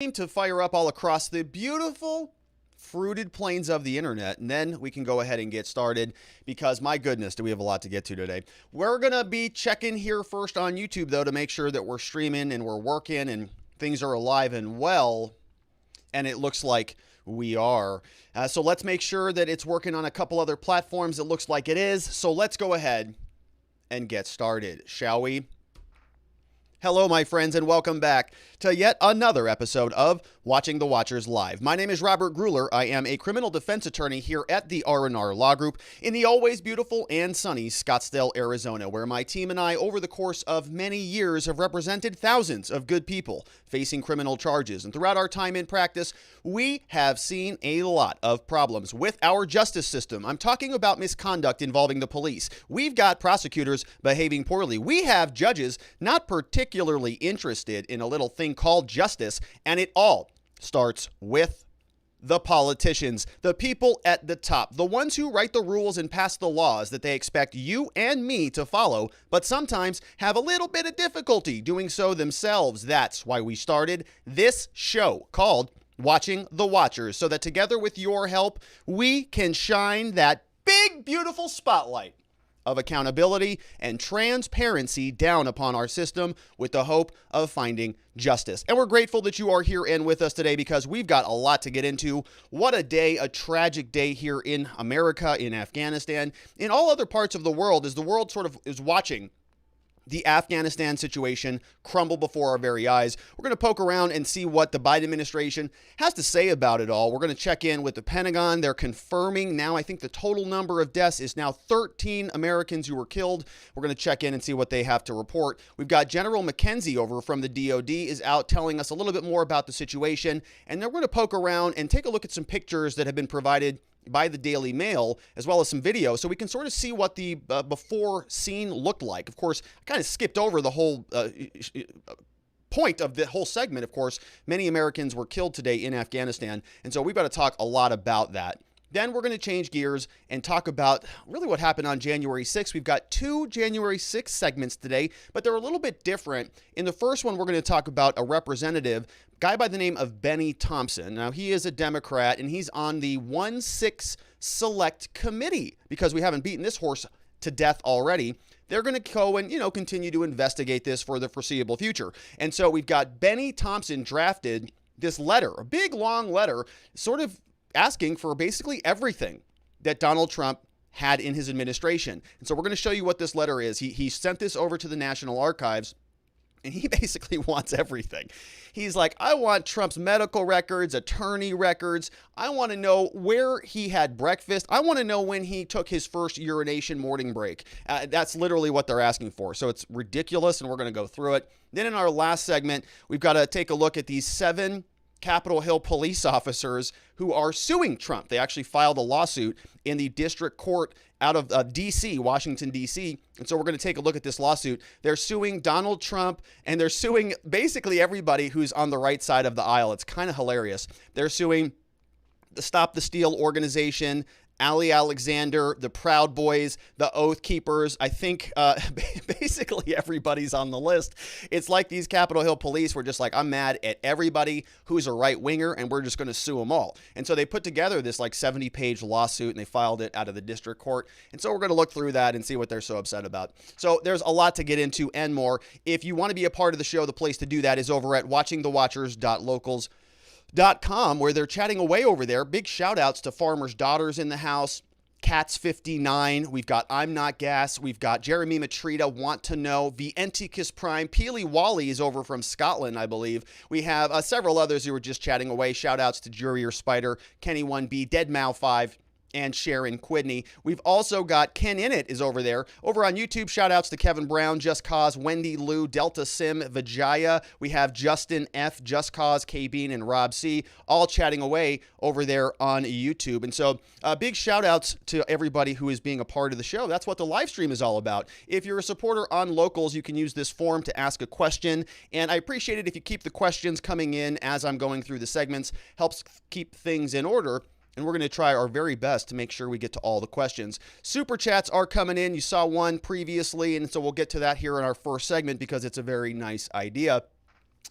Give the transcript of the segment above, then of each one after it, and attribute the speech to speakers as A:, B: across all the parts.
A: To fire up all across the beautiful fruited plains of the internet, and then we can go ahead and get started because my goodness, do we have a lot to get to today. We're gonna be checking here first on YouTube though to make sure that we're streaming and we're working and things are alive and well, and it looks like we are. So let's make sure that it's working on a couple other platforms. It looks like it is, so let's go ahead and get started, shall we? Hello, my friends, and welcome back to yet another episode of Watching the Watchers Live. My name is Robert Gruler. I am a criminal defense attorney here at the R&R Law Group in the always beautiful and sunny Scottsdale, Arizona, where my team and I, over the course of many years, have represented thousands of good people facing criminal charges. And throughout our time in practice, we have seen a lot of problems with our justice system. I'm talking about misconduct involving the police. We've got prosecutors behaving poorly. We have judges not particularly interested in a little thing called justice, and it all starts with the politicians, the people at the top, the ones who write the rules and pass the laws that they expect you and me to follow, but sometimes have a little bit of difficulty doing so themselves. That's why we started this show called Watching the Watchers, so that together with your help, we can shine that big, beautiful spotlight of accountability and transparency down upon our system with the hope of finding justice. And we're grateful that you are here and with us today because we've got a lot to get into. What a day, a tragic day here in America, in Afghanistan, in all other parts of the world, as the world sort of is watching the Afghanistan situation crumble before our very eyes. We're going to poke around and see what the Biden administration has to say about it all. We're going to check in with the Pentagon. They're confirming now, I think the total number of deaths is now 13 Americans who were killed. We're going to check in and see what they have to report. We've got General McKenzie over from the DOD is out telling us a little bit more about the situation. And then we're going to poke around and take a look at some pictures that have been provided by the Daily Mail, as well as some video, so we can sort of see what the before scene looked like. Of course, I kind of skipped over the whole point of the whole segment. Of course, many Americans were killed today in Afghanistan, and so we've got to talk a lot about that. Then we're going to change gears and talk about really what happened on January 6th. We've got two January 6th segments today, but they're a little bit different. In the first one, we're going to talk about a representative, guy by the name of Bennie Thompson. Now, he is a Democrat, and he's on the 1-6 Select Committee because we haven't beaten this horse to death already. They're going to go and, continue to investigate this for the foreseeable future. And so we've got Bennie Thompson drafted this letter, a big, long letter, sort of asking for basically everything that Donald Trump had in his administration. And so we're going to show you what this letter is. He sent this over to the National Archives, and he basically wants everything. He's like, I want Trump's medical records, attorney records. I want to know where he had breakfast. I want to know when he took his first urination morning break. That's literally what they're asking for. So it's ridiculous, and we're going to go through it. Then in our last segment, we've got to take a look at these 7 Capitol Hill police officers who are suing Trump. They actually filed a lawsuit in the district court out of D.C., Washington, D.C. And so we're going to take a look at this lawsuit. They're suing Donald Trump, and they're suing basically everybody who's on the right side of the aisle. It's kind of hilarious. They're suing the Stop the Steal organization, Ali Alexander, the Proud Boys, the Oath Keepers. I think basically everybody's on the list. It's like these Capitol Hill police were just like, I'm mad at everybody who's a right winger, and we're just going to sue them all. And so they put together this like 70-page lawsuit, and they filed it out of the district court. And so we're going to look through that and see what they're so upset about. So there's a lot to get into and more. If you want to be a part of the show, the place to do that is over at watchingthewatchers.locals.com, where they're chatting away over there. Big shout outs to Farmer's Daughters in the house, Cats 59. We've got I'm Not Gas. We've got Jeremy Matrita, Want to Know, the Anticus Prime. Peely Wally is over from Scotland, I believe. We have several others who were just chatting away. Shout outs to Jurier Spider, Kenny 1B, Dead Mal 5, and Sharon Quidney. We've also got Ken Innit is over there. Over on YouTube, shout outs to Kevin Brown, Just Cause, Wendy Lou, Delta Sim, Vijaya. We have Justin F, Just Cause, K Bean, and Rob C, all chatting away over there on YouTube. And so big shout outs to everybody who is being a part of the show. That's what the live stream is all about. If you're a supporter on Locals, you can use this form to ask a question. And I appreciate it if you keep the questions coming in as I'm going through the segments. Helps keep things in order. and we're going to try our very best to make sure we get to all the questions. Super chats are coming in. You saw one previously, and so we'll get to that here in our first segment because it's a very nice idea.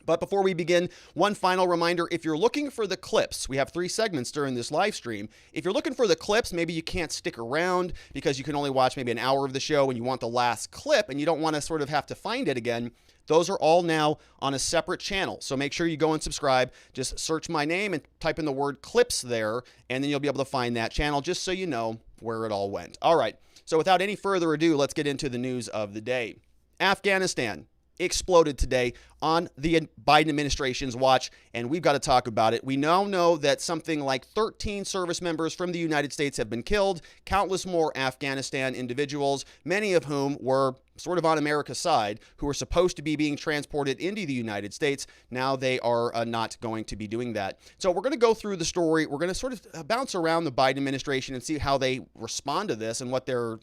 A: But before we begin, one final reminder, if you're looking for the clips, we have 3 segments during this live stream. If you're looking for the clips, maybe you can't stick around because you can only watch maybe an hour of the show and you want the last clip and you don't want to sort of have to find it again. Those are all now on a separate channel. So make sure you go and subscribe. Just search my name and type in the word clips there, and then you'll be able to find that channel just so you know where it all went. All right. So without any further ado, let's get into the news of the day. Afghanistan exploded today on the Biden administration's watch, and we've got to talk about it. We now know that something like 13 service members from the United States have been killed, countless more Afghanistan individuals, many of whom were sort of on America's side, who were supposed to be being transported into the United States. Now they are not going to be doing that. So we're going to go through the story. We're going to sort of bounce around the Biden administration and see how they respond to this and what their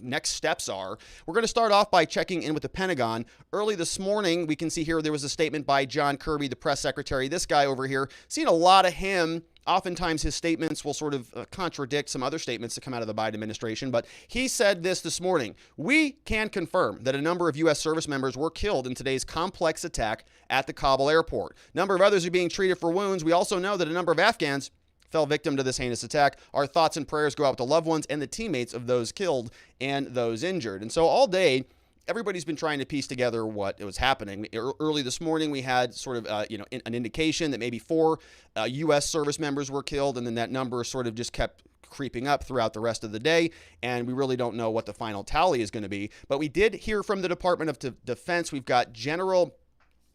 A: next steps are. We're going to start off by checking in with the Pentagon. Early this morning, we can see here there was a statement by John Kirby, the press secretary. This guy over here, seen a lot of him. Oftentimes his statements will sort of contradict some other statements that come out of the Biden administration, but he said this morning: "We can confirm that a number of U.S. service members were killed in today's complex attack at the Kabul airport. A number of others are being treated for wounds. We also know that a number of Afghans fell victim to this heinous attack. Our thoughts and prayers go out to loved ones and the teammates of those killed and those injured." And so all day, everybody's been trying to piece together what was happening. Early this morning, we had sort of an indication that maybe 4 U.S. service members were killed, and then that number sort of just kept creeping up throughout the rest of the day, and we really don't know what the final tally is going to be. But we did hear from the Department of Defense. We've got General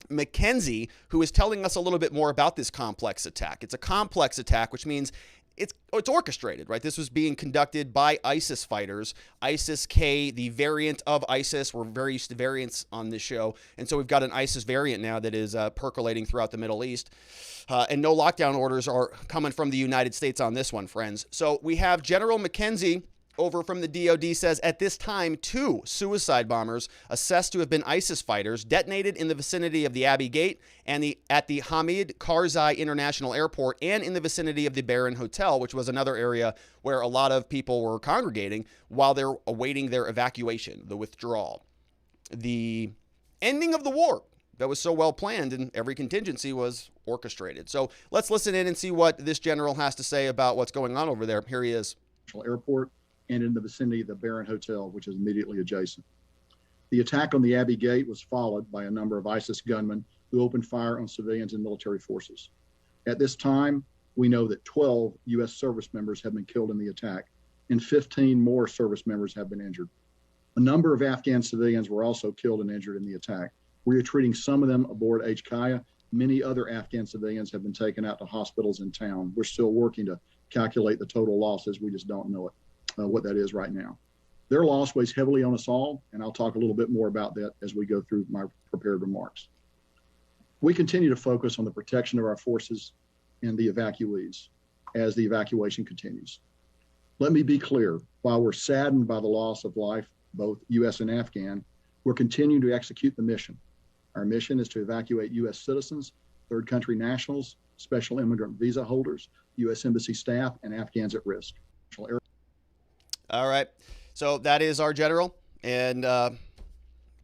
A: McKenzie, who is telling us a little bit more about this complex attack. It's a complex attack, which means it's orchestrated, right? This was being conducted by ISIS fighters. ISIS-K, the variant of ISIS. We're very used to variants on this show. And so we've got an ISIS variant now that is percolating throughout the Middle East. And no lockdown orders are coming from the United States on this one, friends. So we have General McKenzie over from the DOD says, at this time, 2 suicide bombers assessed to have been ISIS fighters detonated in the vicinity of the Abbey Gate and at the Hamid Karzai International Airport and in the vicinity of the Baron Hotel, which was another area where a lot of people were congregating while they're awaiting their evacuation, the withdrawal. The ending of the war that was so well planned and every contingency was orchestrated. So let's listen in and see what this general has to say about what's going on over there. Here he is.
B: Airport and in the vicinity of the Baron Hotel, which is immediately adjacent. The attack on the Abbey Gate was followed by a number of ISIS gunmen who opened fire on civilians and military forces. At this time, we know that 12 U.S. service members have been killed in the attack, and 15 more service members have been injured. A number of Afghan civilians were also killed and injured in the attack. We are treating some of them aboard HKIA. Many other Afghan civilians have been taken out to hospitals in town. We're still working to calculate the total losses. We just don't know what that is right now. Their loss weighs heavily on us all, and I'll talk a little bit more about that as we go through my prepared remarks. We continue to focus on the protection of our forces and the evacuees as the evacuation continues. Let me be clear, while we're saddened by the loss of life, both U.S. and Afghan, we're continuing to execute the mission. Our mission is to evacuate U.S. citizens, third country nationals, special immigrant visa holders, U.S. Embassy staff, and Afghans at risk.
A: All right. So that is our general, and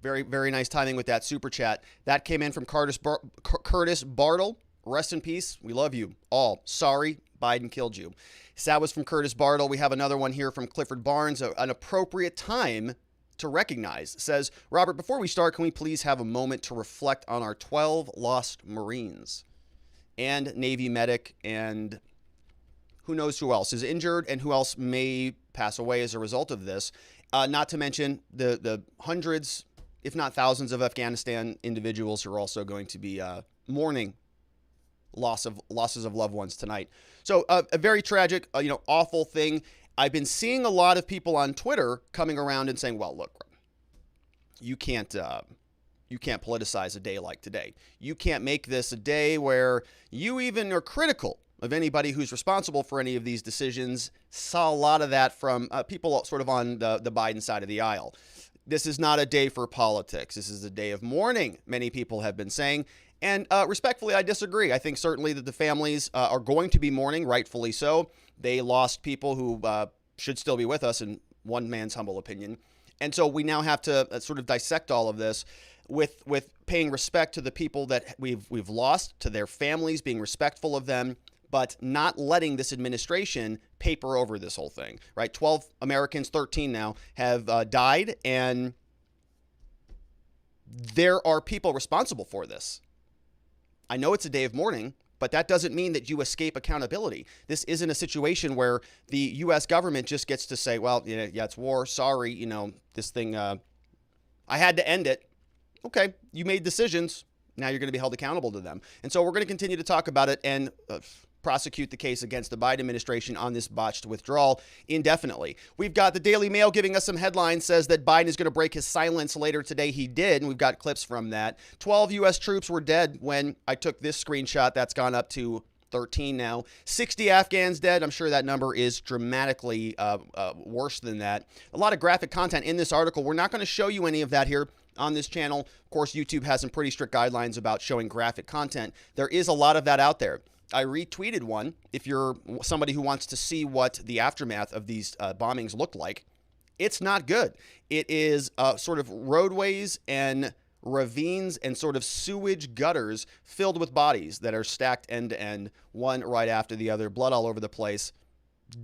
A: very, very nice timing with that super chat. That came in from Curtis Bartle. Rest in peace. We love you all. Sorry, Biden killed you. So that was from Curtis Bartle. We have another one here from Clifford Barnes. An appropriate time to recognize. Says, Robert, before we start, can we please have a moment to reflect on our 12 lost Marines and Navy medic and who knows who else is injured and who else may pass away as a result of this. Not to mention the hundreds, if not thousands of Afghanistan individuals who are also going to be mourning losses of loved ones tonight. So a very tragic, awful thing. I've been seeing a lot of people on Twitter coming around and saying, well, look, you can't politicize a day like today. You can't make this a day where you even are critical of anybody who's responsible for any of these decisions. Saw a lot of that from people sort of on the Biden side of the aisle. This is not a day for politics. This is a day of mourning, many people have been saying. And respectfully, I disagree. I think certainly that the families are going to be mourning, rightfully so. They lost people who should still be with us, in one man's humble opinion. And so we now have to sort of dissect all of this. with paying respect to the people that we've lost, to their families, being respectful of them, but not letting this administration paper over this whole thing, right? 12 Americans, 13 now, have died, and there are people responsible for this. I know it's a day of mourning, but that doesn't mean that you escape accountability. This isn't a situation where the U.S. government just gets to say, well, yeah, it's war. Sorry, this thing, I had to end it. Okay, you made decisions. Now you're going to be held accountable to them. And so we're going to continue to talk about it and prosecute the case against the Biden administration on this botched withdrawal indefinitely. We've got the Daily Mail giving us some headlines, says that Biden is going to break his silence later today. He did, and we've got clips from that. 12 U.S. troops were dead when I took this screenshot. That's gone up to 13 now. 60 Afghans dead. I'm sure that number is dramatically worse than that. A lot of graphic content in this article. We're not going to show you any of that here on this channel. Of course, YouTube has some pretty strict guidelines about showing graphic content. There is a lot of that out there. I retweeted one. If you're somebody who wants to see what the aftermath of these bombings looked like, it's not good. It is sort of roadways and ravines and sort of sewage gutters filled with bodies that are stacked end to end, one right after the other, blood all over the place.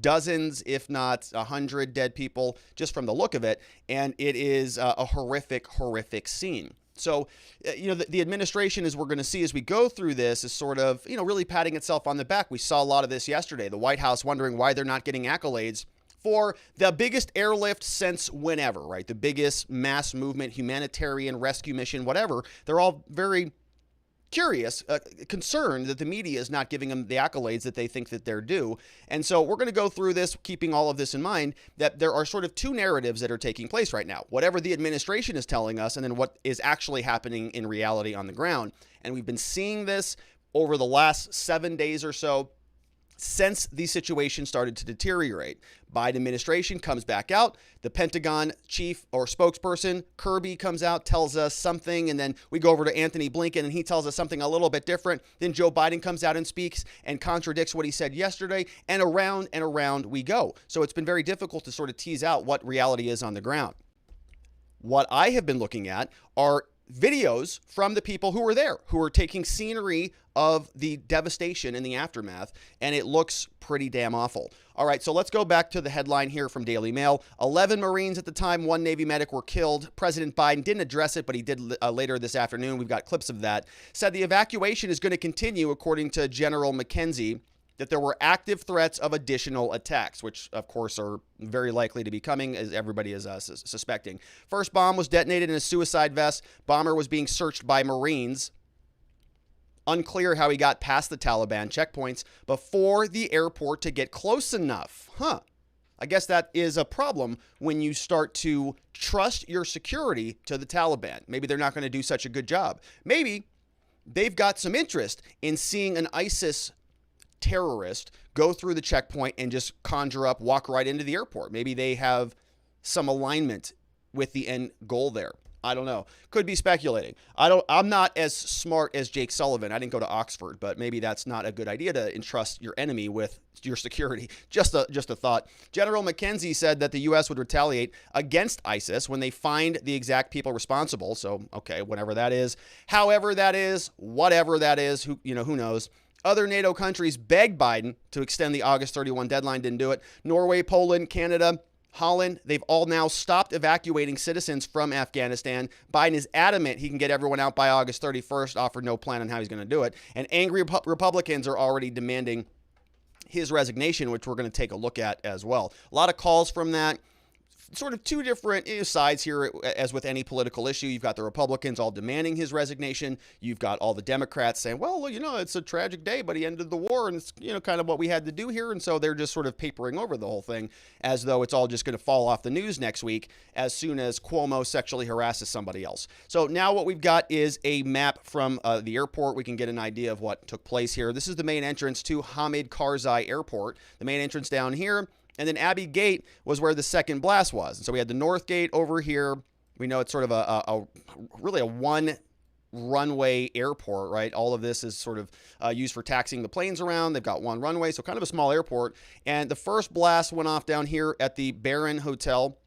A: Dozens, if not 100 dead people just from the look of it. And it is a horrific, horrific scene. So, the administration, as we're going to see as we go through this, is sort of, really patting itself on the back. We saw a lot of this yesterday. The White House wondering why they're not getting accolades for the biggest airlift since whenever, right? The biggest mass movement, humanitarian rescue mission, whatever. They're all very curious, concerned that the media is not giving them the accolades that they think that they're due. And so we're going to go through this, keeping all of this in mind, that there are sort of two narratives that are taking place right now. Whatever the administration is telling us, and then what is actually happening in reality on the ground. And we've been seeing this over the last 7 days or so, since the situation started to deteriorate. Biden administration comes back out. The Pentagon chief or spokesperson, Kirby, comes out, tells us something, and then we go over to Anthony Blinken, and he tells us something a little bit different. Then Joe Biden comes out and speaks and contradicts what he said yesterday, and around we go. So it's been very difficult to sort of tease out what reality is on the ground. What I have been looking at are videos from the people who were there, who are taking scenery of the devastation in the aftermath, and it looks pretty damn awful. All right, so let's go back to the headline here from Daily Mail. 11 Marines at the time, 1 Navy medic were killed. President Biden didn't address it, but he did later this afternoon. We've got clips of that. Said the evacuation is going to continue, according to General McKenzie, that there were active threats of additional attacks, which, of course, are very likely to be coming, as everybody is suspecting. First bomb was detonated in a suicide vest. Bomber was being searched by Marines. Unclear how he got past the Taliban checkpoints before the airport to get close enough. I guess that is a problem when you start to trust your security to the Taliban. Maybe they're not going to do such a good job. Maybe they've got some interest in seeing an ISIS terrorist go through the checkpoint and just conjure up, walk right into the airport. Maybe they have some alignment with the end goal there. I don't know. Could be speculating. I'm not as smart as Jake Sullivan. I didn't go to Oxford, but maybe that's not a good idea to entrust your enemy with your security. Just a thought. General McKenzie said that the U.S. would retaliate against ISIS when they find the exact people responsible. So, okay, whatever that is, however that is, whatever that is, who knows. Other NATO countries begged Biden to extend the August 31 deadline, didn't do it. Norway, Poland, Canada, Holland, they've all now stopped evacuating citizens from Afghanistan. Biden is adamant he can get everyone out by August 31st, offered no plan on how he's going to do it. And angry Republicans are already demanding his resignation, which we're going to take a look at as well. A lot of calls from that. Sort of two different sides here, as with any political issue. You've got the Republicans all demanding his resignation. You've got all the Democrats saying, well, it's a tragic day, but he ended the war, and it's, kind of what we had to do here. And so they're just sort of papering over the whole thing as though it's all just going to fall off the news next week as soon as Cuomo sexually harasses somebody else. So now what we've got is a map from the airport. We can get an idea of what took place here. This is the main entrance to Hamid Karzai Airport. The main entrance down here. And then Abbey Gate was where the second blast was. And so we had the North Gate over here. We know it's sort of really a one runway airport, right? All of this is sort of used for taxiing the planes around. They've got one runway, so kind of a small airport. And the first blast went off down here at the Barron Hotel.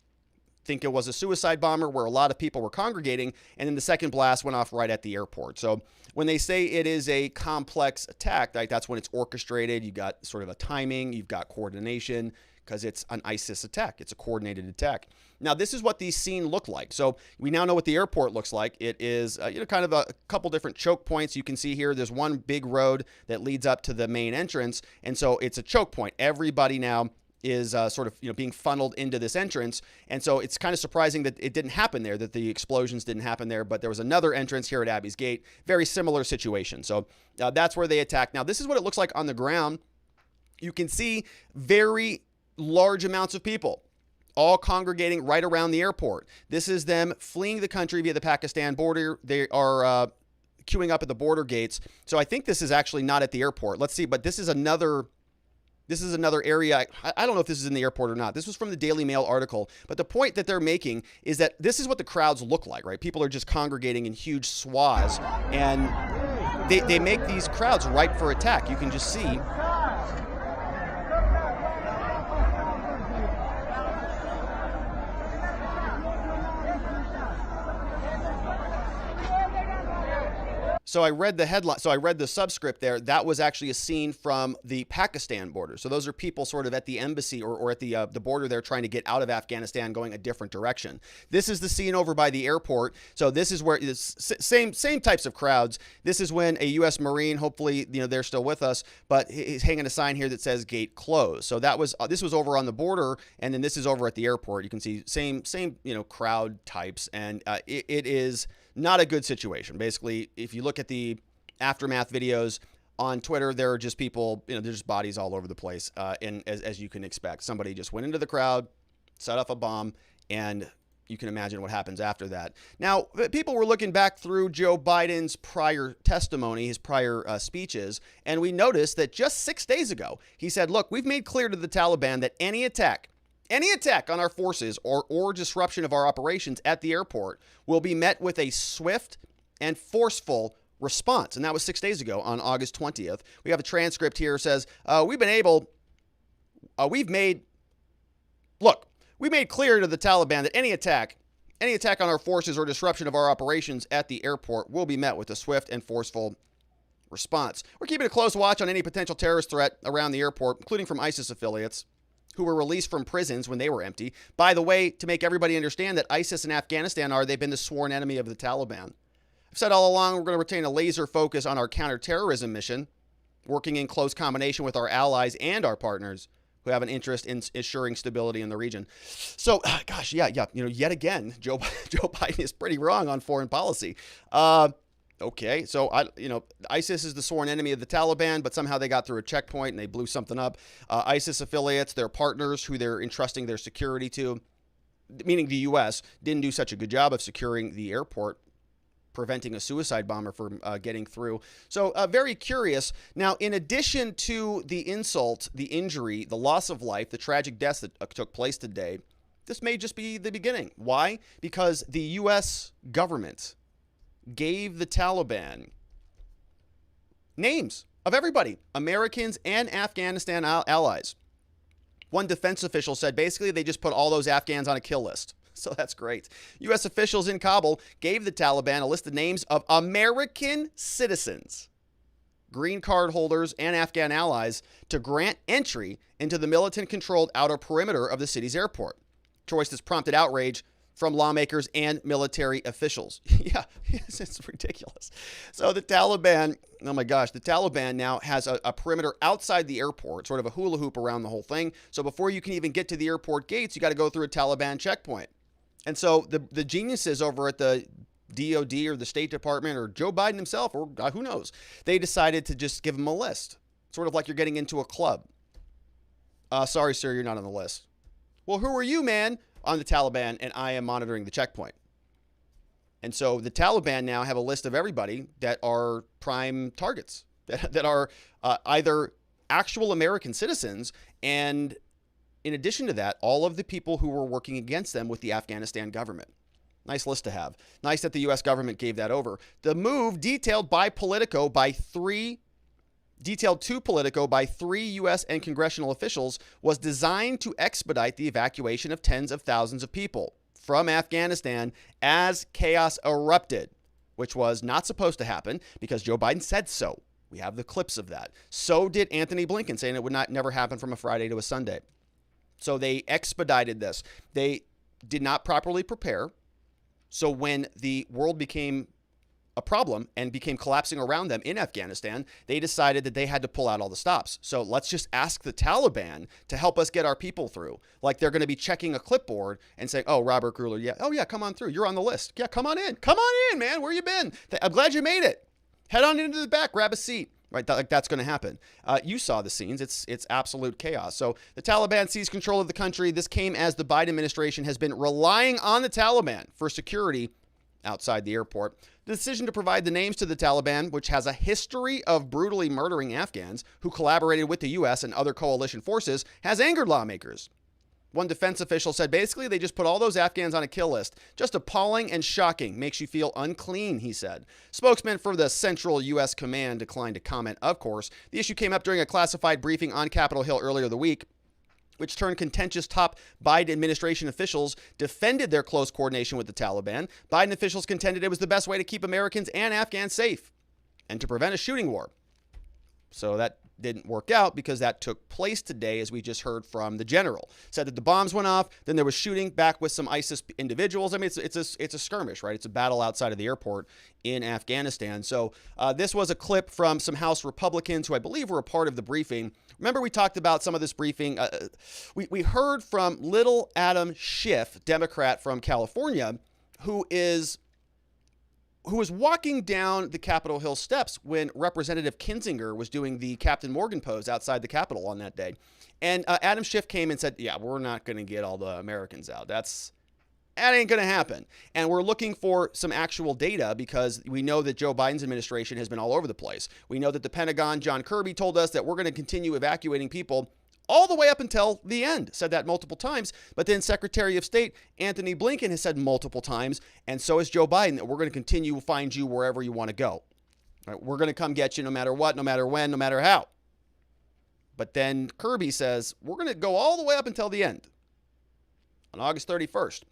A: think it was a suicide bomber where a lot of people were congregating, and then the second blast went off right at the airport. So when they say it is a complex attack, like that's when it's orchestrated. You've got sort of a timing, you've got coordination, because it's an ISIS attack. It's a coordinated attack. Now, this is what these scenes look like. So we now know what the airport looks like. It is, kind of a couple different choke points. You can see here, there's one big road that leads up to the main entrance. And so it's a choke point. Everybody now is sort of being funneled into this entrance. And so it's kind of surprising that it didn't happen there, that the explosions didn't happen there. But there was another entrance here at Abbey's Gate. Very similar situation. So that's where they attacked. Now, this is what it looks like on the ground. You can see very large amounts of people all congregating right around the airport. This is them fleeing the country via the Pakistan border. They are queuing up at the border gates. So I think this is actually not at the airport. Let's see, but this is another area. I don't know if this is in the airport or not. This was from the Daily Mail article. But the point that they're making is that this is what the crowds look like, right? People are just congregating in huge swaths, and they make these crowds ripe for attack. You can just see. So I read the headline. So I read the subscript there. That was actually a scene from the Pakistan border. So those are people sort of at the embassy or at the border there trying to get out of Afghanistan, going a different direction. This is the scene over by the airport. So this is where it's same types of crowds. This is when a U.S. Marine, hopefully they're still with us, but he's hanging a sign here that says "Gate Closed." So that was this was over on the border, and then this is over at the airport. You can see same crowd types, and it is not a good situation. Basically, if you look at the aftermath videos on Twitter, there are just people, there's just bodies all over the place. And as you can expect, somebody just went into the crowd, set off a bomb, and you can imagine what happens after that. Now, people were looking back through Joe Biden's prior testimony, his prior speeches, and we noticed that just 6 days ago, he said, look, we've made clear to the Taliban that any attack on our forces or disruption of our operations at the airport will be met with a swift and forceful response. And that was 6 days ago on August 20th. We have a transcript here that says, we made clear to the Taliban that any attack on our forces or disruption of our operations at the airport will be met with a swift and forceful response. We're keeping a close watch on any potential terrorist threat around the airport, including from ISIS affiliates who were released from prisons when they were empty. By the way, to make everybody understand that ISIS in Afghanistan they've been the sworn enemy of the Taliban. I've said all along we're going to retain a laser focus on our counterterrorism mission, working in close combination with our allies and our partners who have an interest in ensuring stability in the region. So, gosh, yeah, yet again, Joe Biden is pretty wrong on foreign policy. Okay, so ISIS is the sworn enemy of the Taliban, but somehow they got through a checkpoint and they blew something up. ISIS affiliates, their partners who they're entrusting their security to, meaning the U.S., didn't do such a good job of securing the airport, preventing a suicide bomber from getting through. So very curious. Now, in addition to the insult, the injury, the loss of life, the tragic deaths that took place today, this may just be the beginning. Why? Because the U.S. government gave the Taliban names of everybody, Americans and Afghanistan allies. One defense official said basically they just put all those Afghans on a kill list. So that's great. U.S. officials in Kabul gave the Taliban a list of names of American citizens, green card holders, and Afghan allies to grant entry into the militant-controlled outer perimeter of the city's airport. Choice that's prompted outrage from lawmakers and military officials. Yeah, it's ridiculous. So the Taliban, the Taliban now has a perimeter outside the airport, sort of a hula hoop around the whole thing. So before you can even get to the airport gates, you got to go through a Taliban checkpoint. And so the geniuses over at the DOD or the State Department or Joe Biden himself, or who knows, they decided to just give them a list, sort of like you're getting into a club. Sorry, sir, you're not on the list. Well, who are you, man? On the Taliban, and I am monitoring the checkpoint. And so the Taliban now have a list of everybody that are prime targets, that are either actual American citizens, and in addition to that, all of the people who were working against them with the Afghanistan government. Nice list to have. Nice that the U.S. government gave that over. The move detailed to Politico by three U.S. and congressional officials was designed to expedite the evacuation of tens of thousands of people from Afghanistan as chaos erupted, which was not supposed to happen because Joe Biden said so. We have the clips of that. So did Anthony Blinken, saying it would never happen from a Friday to a Sunday. So they expedited this. They did not properly prepare. So when the world became a problem and became collapsing around them in Afghanistan, they decided that they had to pull out all the stops. So let's just ask the Taliban to help us get our people through. Like they're going to be checking a clipboard and saying, oh, Robert Gruler, yeah. Oh, yeah, come on through. You're on the list. Yeah, come on in. Come on in, man. Where you been? I'm glad you made it. Head on into the back. Grab a seat. Right, that's going to happen. You saw the scenes. It's absolute chaos. So the Taliban seized control of the country. This came as the Biden administration has been relying on the Taliban for security outside the airport. The decision to provide the names to the Taliban, which has a history of brutally murdering Afghans who collaborated with the U.S. and other coalition forces, has angered lawmakers. One defense official said basically they just put all those Afghans on a kill list. Just appalling and shocking. Makes you feel unclean, he said. Spokesman for the Central U.S. Command declined to comment, of course. The issue came up during a classified briefing on Capitol Hill earlier the week, which turned contentious top Biden administration officials defended their close coordination with the Taliban. Biden officials contended it was the best way to keep Americans and Afghans safe and to prevent a shooting war. So that didn't work out because that took place today, as we just heard from the general. Said that the bombs went off, then there was shooting back with some ISIS individuals. I mean, it's a skirmish, right? It's a battle outside of the airport in Afghanistan. So this was a clip from some House Republicans who I believe were a part of the briefing. Remember, we talked about some of this briefing. We heard from little Adam Schiff, Democrat from California, who was walking down the Capitol Hill steps when Representative Kinzinger was doing the Captain Morgan pose outside the Capitol on that day. And Adam Schiff came and said, yeah, we're not going to get all the Americans out. That ain't going to happen. And we're looking for some actual data because we know that Joe Biden's administration has been all over the place. We know that the Pentagon, John Kirby, told us that we're going to continue evacuating people all the way up until the end. Said that multiple times. But then Secretary of State Anthony Blinken has said multiple times, and so has Joe Biden, that we're going to continue to find you wherever you want to go. Right, we're going to come get you no matter what, no matter when, no matter how. But then Kirby says, we're going to go all the way up until the end. On August 31st.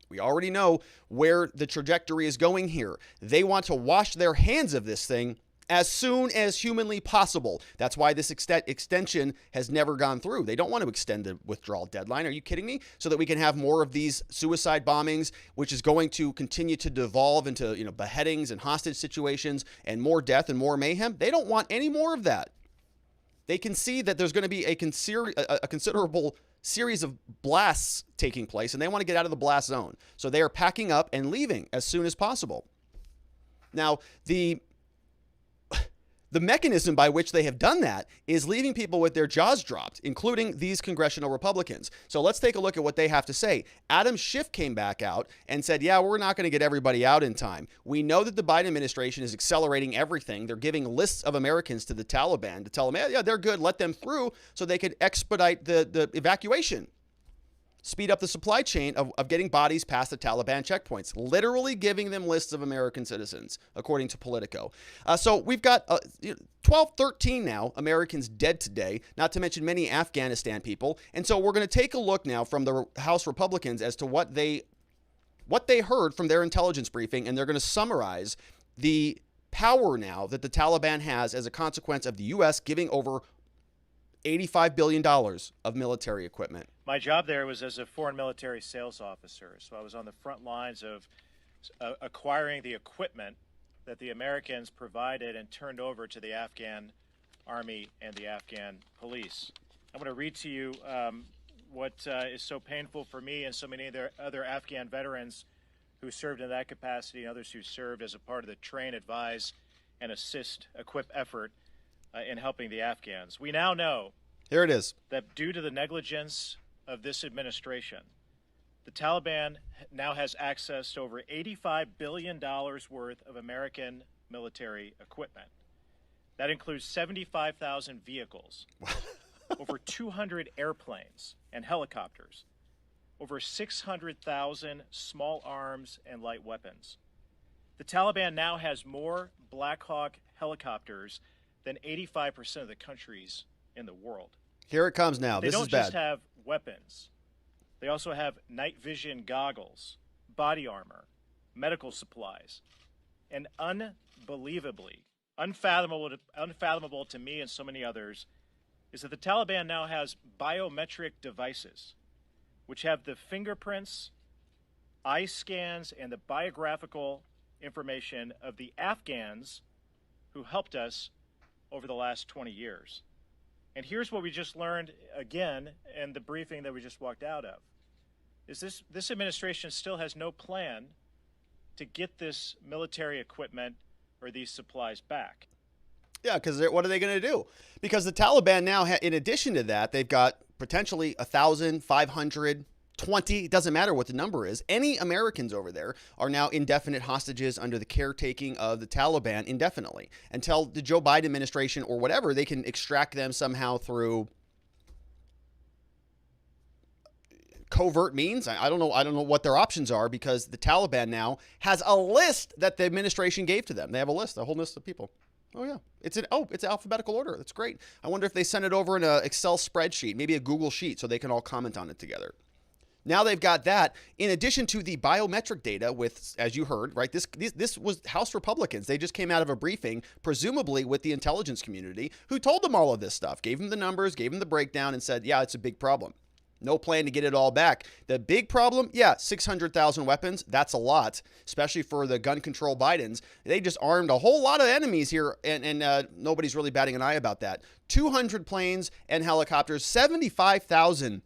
A: We already know where the trajectory is going here. They want to wash their hands of this thing as soon as humanly possible. That's why this extension has never gone through. They don't want to extend the withdrawal deadline. Are you kidding me? So that we can have more of these suicide bombings, which is going to continue to devolve into, beheadings and hostage situations and more death and more mayhem. They don't want any more of that. They can see that there's going to be a considerable series of blasts taking place, and they want to get out of the blast zone. So they are packing up and leaving as soon as possible. Now, the mechanism by which they have done that is leaving people with their jaws dropped, including these congressional Republicans. So let's take a look at what they have to say. Adam Schiff came back out and said, yeah, we're not going to get everybody out in time. We know that the Biden administration is accelerating everything. They're giving lists of Americans to the Taliban to tell them, yeah, they're good, let them through so they could expedite the evacuation. Speed up the supply chain of getting bodies past the Taliban checkpoints, literally giving them lists of American citizens, according to Politico. So we've got 12, 13 now Americans dead today, not to mention many Afghanistan people. And so we're going to take a look now from the House Republicans as to what they heard from their intelligence briefing, and they're going to summarize the power now that the Taliban has as a consequence of the U.S. giving over $85 billion of military equipment.
C: My job there was as a foreign military sales officer. So I was on the front lines of acquiring the equipment that the Americans provided and turned over to the Afghan army and the Afghan police. I'm going to read to you what is so painful for me and so many other Afghan veterans who served in that capacity and others who served as a part of the train, advise, and assist, equip effort in helping the Afghans. We now know
A: here it is
C: that due to the negligence of this administration, the Taliban now has access to over $85 billion worth of American military equipment. That includes 75,000 vehicles, over 200 airplanes and helicopters, over 600,000 small arms and light weapons. The Taliban now has more Black Hawk helicopters than 85% of the countries in the world.
A: Here it comes now.
C: They
A: this
C: don't
A: is bad.
C: just have weapons. They also have night vision goggles, body armor, medical supplies, and unbelievably, unfathomable to me and so many others, is that the Taliban now has biometric devices, which have the fingerprints, eye scans, and the biographical information of the Afghans who helped us over the last 20 years. And here's what we just learned again in the briefing that we just walked out of, is this administration still has no plan to get this military equipment or these supplies back.
A: Yeah, because what are they going to do? Because the Taliban now, in addition to that, they've got potentially 1,000, 500, 20, it doesn't matter what the number is. Any Americans over there are now indefinite hostages under the caretaking of the Taliban indefinitely until the Joe Biden administration or whatever, they can extract them somehow through covert means. I don't know. I don't know what their options are, because the Taliban now has a list that the administration gave to them. They have a list, a whole list of people. Oh yeah, it's alphabetical order. That's great. I wonder if they send it over in an Excel spreadsheet, maybe a Google sheet, so they can all comment on it together. Now they've got that in addition to the biometric data with, as you heard, right? This was House Republicans. They just came out of a briefing, presumably with the intelligence community, who told them all of this stuff, gave them the numbers, gave them the breakdown, and said, yeah, it's a big problem. No plan to get it all back. The big problem, yeah, 600,000 weapons. That's a lot, especially for the gun control Bidens. They just armed a whole lot of enemies here, and nobody's really batting an eye about that. 200 planes and helicopters, 75,000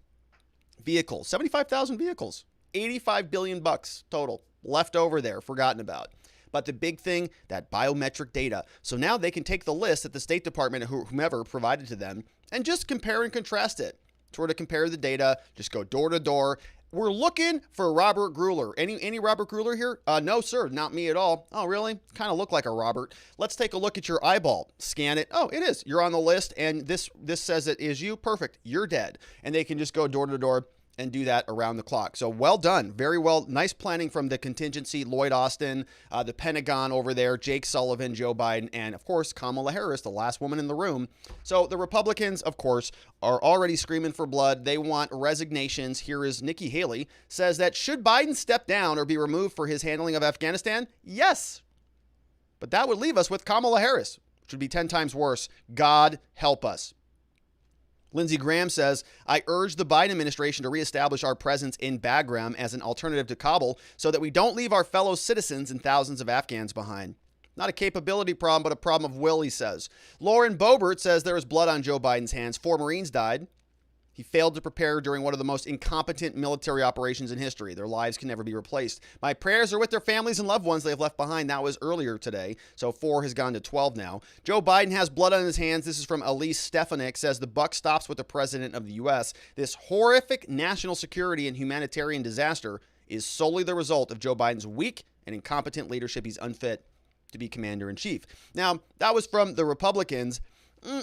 A: vehicles. 75,000 vehicles. $85 billion total left over there, forgotten about. But the big thing, that biometric data. So now they can take the list that the State Department or whomever provided to them and just compare and contrast it. Sort of compare the data, just go door to door. We're looking for Robert Gruler. Any Robert Gruler here? No, sir, not me at all. Oh, really? Kind of look like a Robert. Let's take a look at your eyeball. Scan it. Oh, it is. You're on the list, and this says it is you. Perfect. You're dead. And they can just go door to door and do that around the clock. So well done. Very well. Nice planning from the contingency, Lloyd Austin, the Pentagon over there, Jake Sullivan, Joe Biden, and of course, Kamala Harris, the last woman in the room. So the Republicans, of course, are already screaming for blood. They want resignations. Here is Nikki Haley, says that should Biden step down or be removed for his handling of Afghanistan? Yes. But that would leave us with Kamala Harris, which would be 10 times worse. God help us. Lindsey Graham says, I urge the Biden administration to reestablish our presence in Bagram as an alternative to Kabul so that we don't leave our fellow citizens and thousands of Afghans behind. Not a capability problem, but a problem of will, he says. Lauren Boebert says there is blood on Joe Biden's hands. 4 Marines died. He failed to prepare during one of the most incompetent military operations in history. Their lives can never be replaced. My prayers are with their families and loved ones they have left behind. That was earlier today. So 4 has gone to 12 now. Joe Biden has blood on his hands. This is from Elise Stefanik. Says the buck stops with the president of the U.S. This horrific national security and humanitarian disaster is solely the result of Joe Biden's weak and incompetent leadership. He's unfit to be commander-in-chief. Now, that was from the Republicans.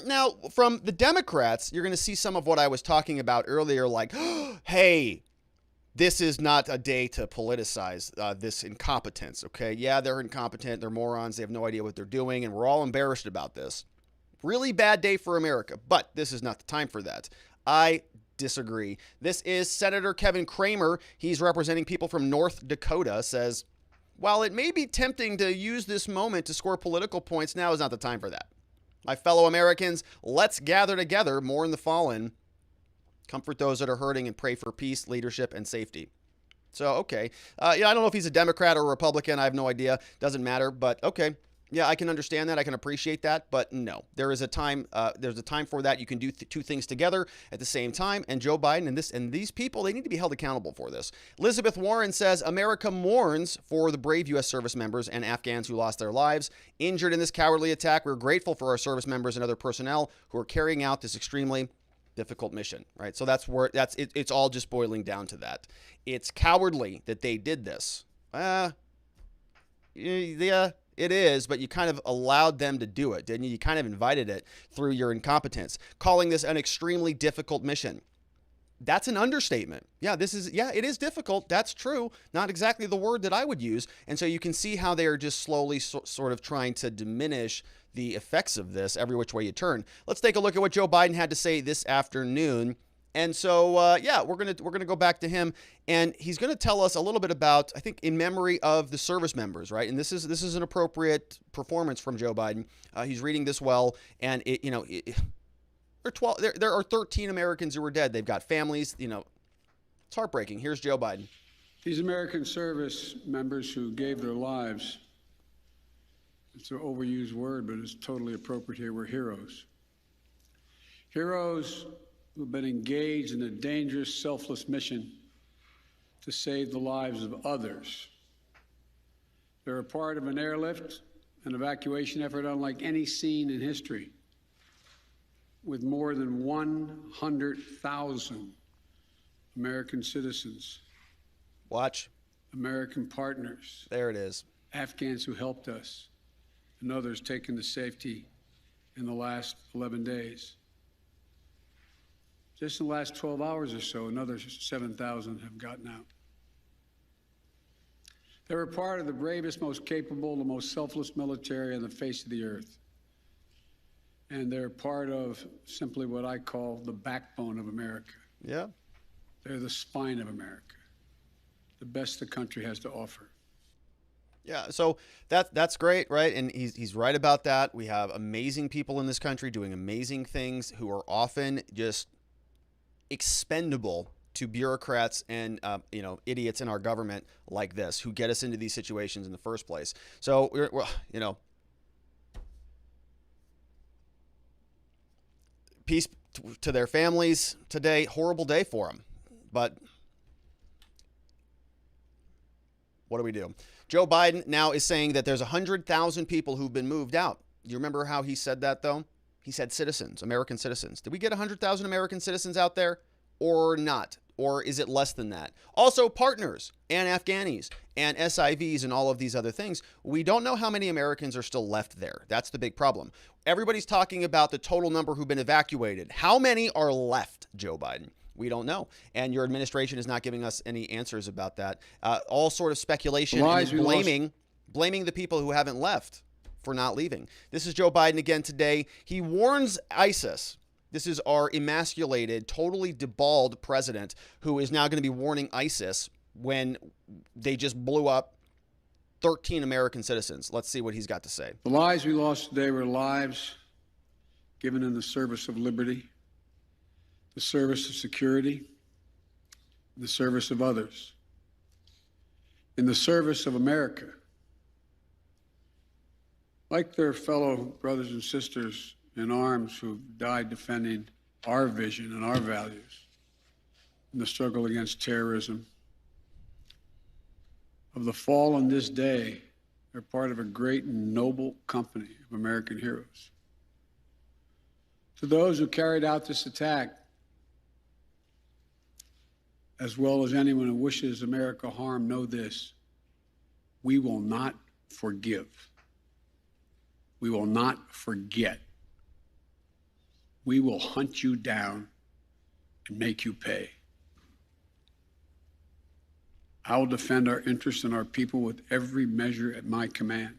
A: Now, from the Democrats, you're going to see some of what I was talking about earlier, like, hey, this is not a day to politicize this incompetence, okay? Yeah, they're incompetent, they're morons, they have no idea what they're doing, and we're all embarrassed about this. Really bad day for America, but this is not the time for that. I disagree. This is Senator Kevin Cramer. He's representing people from North Dakota, says, while it may be tempting to use this moment to score political points, now is not the time for that. My fellow Americans, let's gather together, mourn the fallen, comfort those that are hurting, and pray for peace, leadership, and safety. So, okay. I don't know if he's a Democrat or a Republican. I have no idea. Doesn't matter, but okay. Yeah, I can understand that. I can appreciate that, but no. There is a time. There's a time for that. You can do two things together at the same time. And Joe Biden and these people, they need to be held accountable for this. Elizabeth Warren says America mourns for the brave U.S. service members and Afghans who lost their lives injured in this cowardly attack. We're grateful for our service members and other personnel who are carrying out this extremely difficult mission. Right. So that's where it's all just boiling down to that. It's cowardly that they did this. Yeah. It is, but you kind of allowed them to do it, didn't you? You kind of invited it through your incompetence, calling this an extremely difficult mission. That's an understatement. Yeah, it is difficult. That's true. Not exactly the word that I would use. And so you can see how they are just slowly sort of trying to diminish the effects of this every which way you turn. Let's take a look at what Joe Biden had to say this afternoon. And so, yeah, we're gonna go back to him, and he's gonna tell us a little bit about, I think, in memory of the service members, right? And this is an appropriate performance from Joe Biden. He's reading this well, and there are 13 Americans who were dead. They've got families. It's heartbreaking. Here's Joe Biden.
D: These American service members who gave their lives, it's an overused word, but it's totally appropriate here, were heroes. Heroes who've been engaged in a dangerous, selfless mission to save the lives of others. They're a part of an airlift, an evacuation effort unlike any seen in history, with more than 100,000 American citizens.
A: Watch.
D: American partners.
A: There it is.
D: Afghans who helped us, and others taken to safety in the last 11 days. Just in the last 12 hours or so, another 7,000 have gotten out. They were part of the bravest, most capable, the most selfless military on the face of the earth. And they're part of simply what I call the backbone of America.
A: Yeah.
D: They're the spine of America, the best the country has to offer.
A: Yeah, so that's great, right? And he's right about that. We have amazing people in this country doing amazing things who are often just expendable to bureaucrats and idiots in our government like this who get us into these situations in the first place. So we're peace to their families today. Horrible day for them, but what do we do? Joe Biden now is saying that there's 100,000 people who've been moved out. You remember how he said that, though? He said citizens, American citizens. Did we get 100,000 American citizens out there or not? Or is it less than that? Also, partners and Afghanis and SIVs and all of these other things. We don't know how many Americans are still left there. That's the big problem. Everybody's talking about the total number who've been evacuated. How many are left, Joe Biden? We don't know. And your administration is not giving us any answers about that. All sort of speculation and blaming the people who haven't left for not leaving. This is Joe Biden again today. He warns ISIS. This is our emasculated, totally deballed president who is now going to be warning ISIS when they just blew up 13 American citizens. Let's see what he's got to say.
D: The lives we lost today were lives given in the service of liberty, the service of security, the service of others, in the service of America. Like their fellow brothers and sisters in arms who died defending our vision and our values in the struggle against terrorism, of the fallen this day, they're part of a great and noble company of American heroes. To those who carried out this attack, as well as anyone who wishes America harm, know this: we will not forgive. We will not forget. We will hunt you down and make you pay. I will defend our interests and our people with every measure at my command.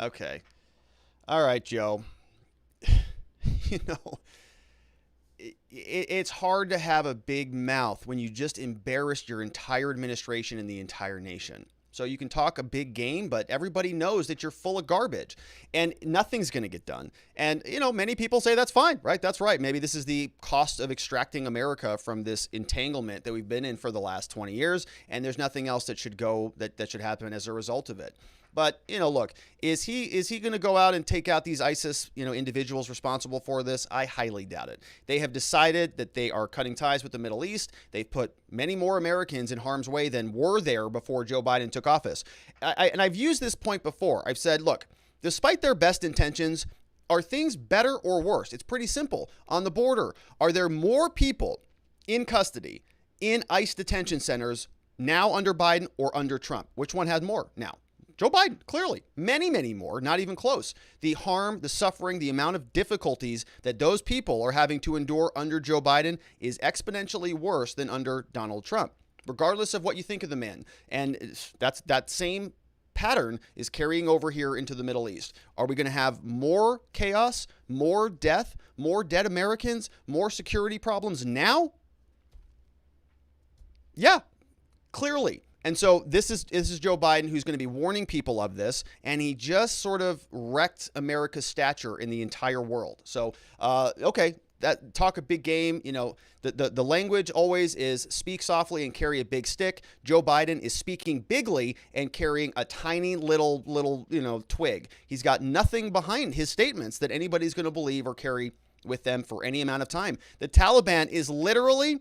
A: Okay. All right, Joe. It's hard to have a big mouth when you just embarrassed your entire administration and the entire nation. So you can talk a big game, but everybody knows that you're full of garbage and nothing's going to get done. And, many people say that's fine, right? That's right. Maybe this is the cost of extracting America from this entanglement that we've been in for the last 20 years. And there's nothing else that should happen as a result of it. But, look, is he going to go out and take out these ISIS, individuals responsible for this? I highly doubt it. They have decided that they are cutting ties with the Middle East. They've put many more Americans in harm's way than were there before Joe Biden took office. And I've used this point before. I've said, look, despite their best intentions, are things better or worse? It's pretty simple. On the border, are there more people in custody in ICE detention centers now under Biden or under Trump? Which one had more now? Joe Biden, clearly. Many, many more, not even close. The harm, the suffering, the amount of difficulties that those people are having to endure under Joe Biden is exponentially worse than under Donald Trump, regardless of what you think of the man. And that's that same pattern is carrying over here into the Middle East. Are we going to have more chaos, more death, more dead Americans, more security problems now? Yeah, clearly. And so this is Joe Biden, who's going to be warning people of this, and he just sort of wrecked America's stature in the entire world. So, okay, that talk a big game. You know, the language always is speak softly and carry a big stick. Joe Biden is speaking bigly and carrying a tiny little twig. He's got nothing behind his statements that anybody's going to believe or carry with them for any amount of time. The Taliban is literally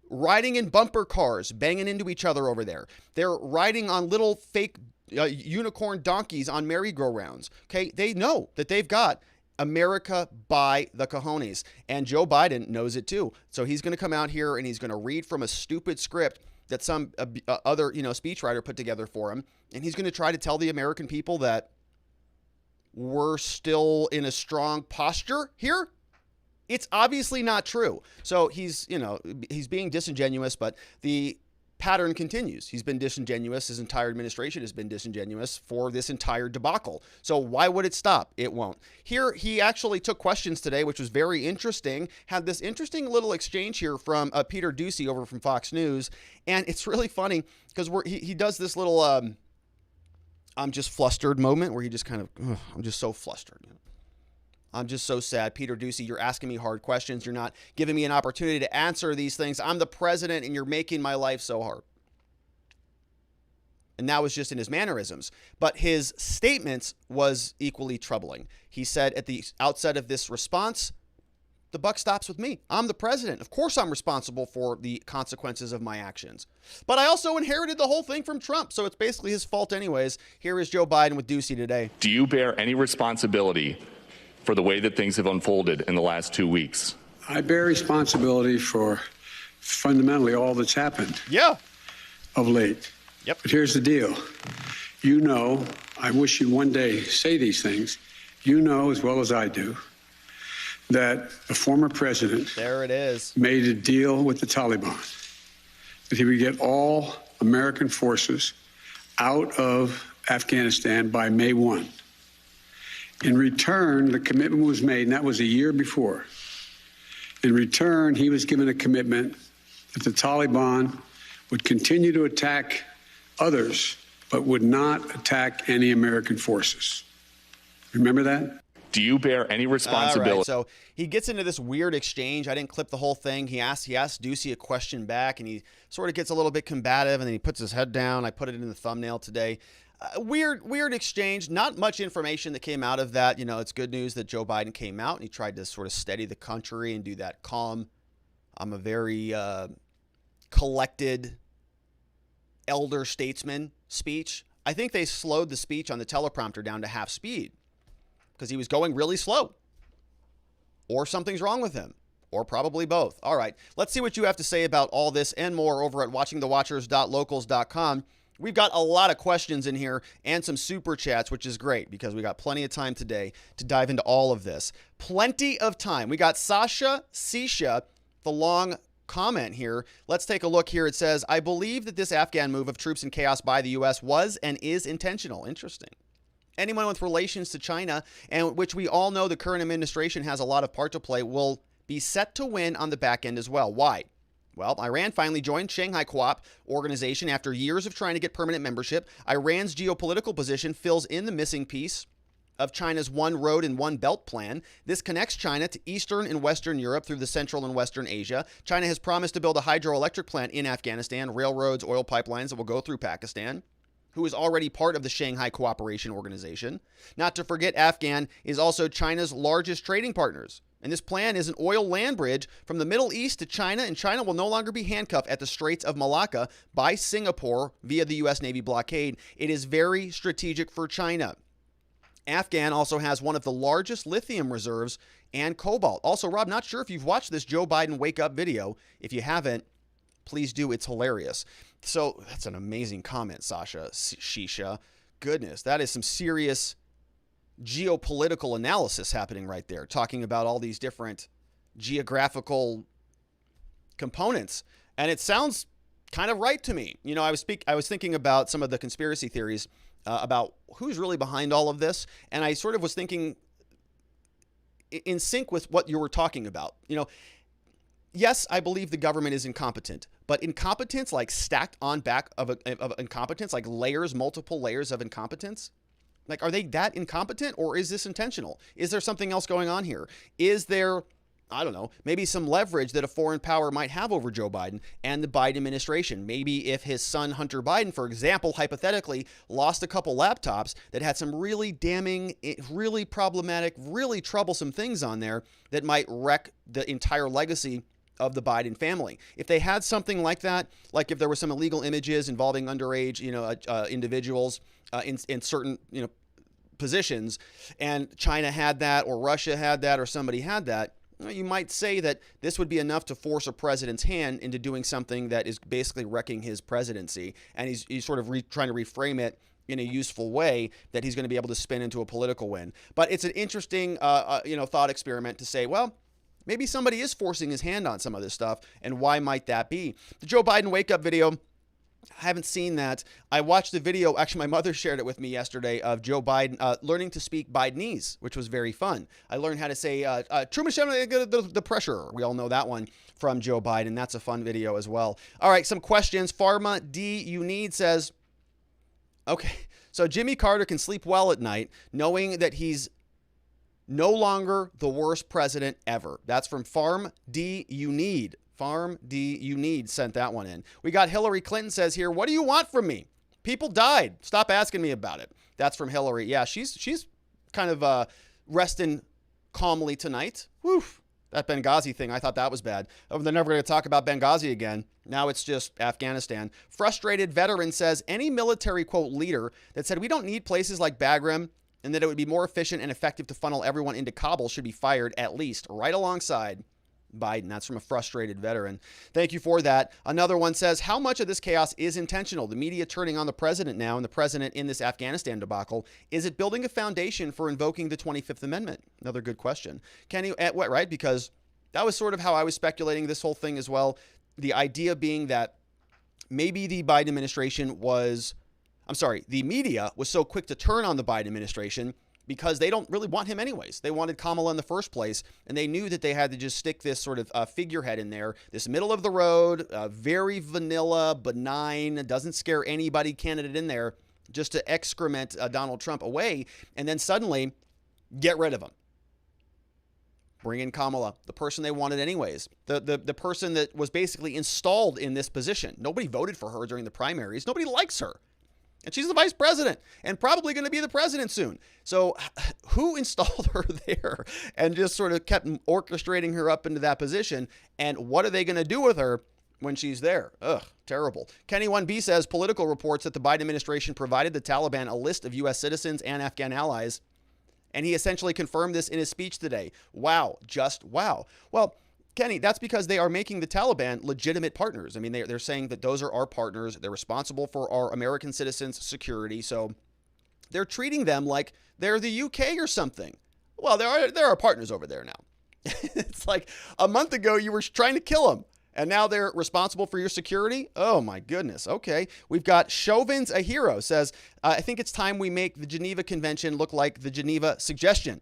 A: riding in bumper cars, banging into each other over there. They're riding on little fake unicorn donkeys on merry-go-rounds. Okay, they know that they've got America by the cojones, and Joe Biden knows it too. So he's going to come out here and he's going to read from a stupid script that some other speechwriter put together for him, and he's going to try to tell the American people that we're still in a strong posture here. It's obviously not true. So he's being disingenuous, but the pattern continues. He's been disingenuous. His entire administration has been disingenuous for this entire debacle. So why would it stop? It won't. Here, he actually took questions today, which was very interesting. Had this interesting little exchange here from Peter Doocy over from Fox News. And it's really funny because he does this little I'm just flustered moment where he just kind of, I'm just so flustered. I'm just so sad. Peter Doocy, you're asking me hard questions. You're not giving me an opportunity to answer these things. I'm the president and you're making my life so hard. And that was just in his mannerisms. But his statements was equally troubling. He said at the outset of this response, the buck stops with me. I'm the president. Of course I'm responsible for the consequences of my actions. But I also inherited the whole thing from Trump, so it's basically his fault anyways. Here is Joe Biden with Doocy today.
E: Do you bear any responsibility for the way that things have unfolded in the last 2 weeks?
D: I bear responsibility for fundamentally all that's happened.
A: Yeah.
D: Of late.
A: Yep.
D: But here's the deal. You know, I wish you'd one day say these things. You know as well as I do that the former president
A: there it is
D: made a deal with the Taliban that he would get all American forces out of Afghanistan by May 1. In return, the commitment was made, and that was a year before. In return, he was given a commitment that the Taliban would continue to attack others, but would not attack any American forces. Remember that?
E: Do you bear any responsibility?
A: All right, so he gets into this weird exchange. I didn't clip the whole thing. He asked Doocy a question back, and he sort of gets a little bit combative, and then he puts his head down. I put it in the thumbnail today. Weird exchange. Not much information that came out of that. It's good news that Joe Biden came out and he tried to sort of steady the country and do that calm. I'm a very collected elder statesman speech. I think they slowed the speech on the teleprompter down to half speed because he was going really slow. Or something's wrong with him. Or probably both. All right. Let's see what you have to say about all this and more over at watchingthewatchers.locals.com. We've got a lot of questions in here and some super chats, which is great because we got plenty of time today to dive into all of this. Plenty of time. We got Sasha Sisha, the long comment here. Let's take a look here. It says, I believe that this Afghan move of troops in chaos by the U.S. was and is intentional. Interesting. Anyone with relations to China, and which we all know the current administration has a lot of part to play, will be set to win on the back end as well. Why? Well, Iran finally joined Shanghai Co-op organization after years of trying to get permanent membership. Iran's geopolitical position fills in the missing piece of China's One Road and One Belt plan. This connects China to Eastern and Western Europe through the Central and Western Asia. China has promised to build a hydroelectric plant in Afghanistan, railroads, oil pipelines that will go through Pakistan, who is already part of the Shanghai Cooperation Organization. Not to forget, Afghan is also China's largest trading partners. And this plan is an oil land bridge from the Middle East to China, and China will no longer be handcuffed at the Straits of Malacca by Singapore via the U.S. Navy blockade. It is very strategic for China. Afghan also has one of the largest lithium reserves and cobalt. Also, Rob, not sure if you've watched this Joe Biden wake up video. If you haven't, please do. It's hilarious. So that's an amazing comment, Sasha Shisha. Goodness, that is some serious geopolitical analysis happening right there, talking about all these different geographical components. And it sounds kind of right to me. I was thinking about some of the conspiracy theories about who's really behind all of this. And I sort of was thinking in sync with what you were talking about. You know, yes, I believe the government is incompetent, but incompetence like stacked on back of incompetence, like multiple layers of incompetence. Like, are they that incompetent, or is this intentional? Is there something else going on here? Is there, I don't know, maybe some leverage that a foreign power might have over Joe Biden and the Biden administration? Maybe if his son, Hunter Biden, for example, hypothetically, lost a couple laptops that had some really damning, really problematic, really troublesome things on there that might wreck the entire legacy of the Biden family. If they had something like that, like if there were some illegal images involving underage, individuals in certain, positions, and China had that, or Russia had that, or somebody had that, you might say that this would be enough to force a president's hand into doing something that is basically wrecking his presidency. And he's sort of trying to reframe it in a useful way that he's going to be able to spin into a political win. But it's an interesting, thought experiment to say, well, maybe somebody is forcing his hand on some of this stuff, and why might that be? The Joe Biden wake-up video, I haven't seen that. I watched the video, actually my mother shared it with me yesterday, of Joe Biden learning to speak Bidenese, which was very fun. I learned how to say, Truman, the pressure. We all know that one from Joe Biden. That's a fun video as well. All right, some questions. Pharma D You Need says, okay, so Jimmy Carter can sleep well at night knowing that he's no longer the worst president ever. That's from Farm D You Need. Farm D You Need sent that one in. We got Hillary Clinton says here, what do you want from me? People died. Stop asking me about it. That's from Hillary. Yeah, she's kind of resting calmly tonight. Woof. That Benghazi thing, I thought that was bad. Oh, they're never going to talk about Benghazi again. Now it's just Afghanistan. Frustrated veteran says any military, quote, leader that said we don't need places like Bagram and that it would be more efficient and effective to funnel everyone into Kabul should be fired, at least, right alongside Biden. That's from a frustrated veteran. Thank you for that. Another one says, how much of this chaos is intentional? The media turning on the president now, and the president in this Afghanistan debacle. Is it building a foundation for invoking the 25th Amendment? Another good question. Can you, right? Because that was sort of how I was speculating this whole thing as well. The idea being that maybe the Biden administration the media was so quick to turn on the Biden administration because they don't really want him anyways. They wanted Kamala in the first place, and they knew that they had to just stick this sort of figurehead in there, this middle of the road, very vanilla, benign, doesn't scare anybody candidate in there, just to excrement Donald Trump away, and then suddenly get rid of him. Bring in Kamala, the person they wanted anyways, the person that was basically installed in this position. Nobody voted for her during the primaries. Nobody likes her. And she's the vice president and probably going to be the president soon. So who installed her there and just sort of kept orchestrating her up into that position? And what are they going to do with her when she's there? Ugh, terrible. Kenny 1B says political reports that the Biden administration provided the Taliban a list of U.S. citizens and Afghan allies. And he essentially confirmed this in his speech today. Wow. Just wow. Well, Kenny, that's because they are making the Taliban legitimate partners. I mean, they're saying that those are our partners. They're responsible for our American citizens' security. So they're treating them like they're the UK or something. Well, there are partners over there now. It's like a month ago you were trying to kill them, and now they're responsible for your security? Oh, my goodness. Okay. We've got Chauvin's a Hero says, I think it's time we make the Geneva Convention look like the Geneva Suggestion.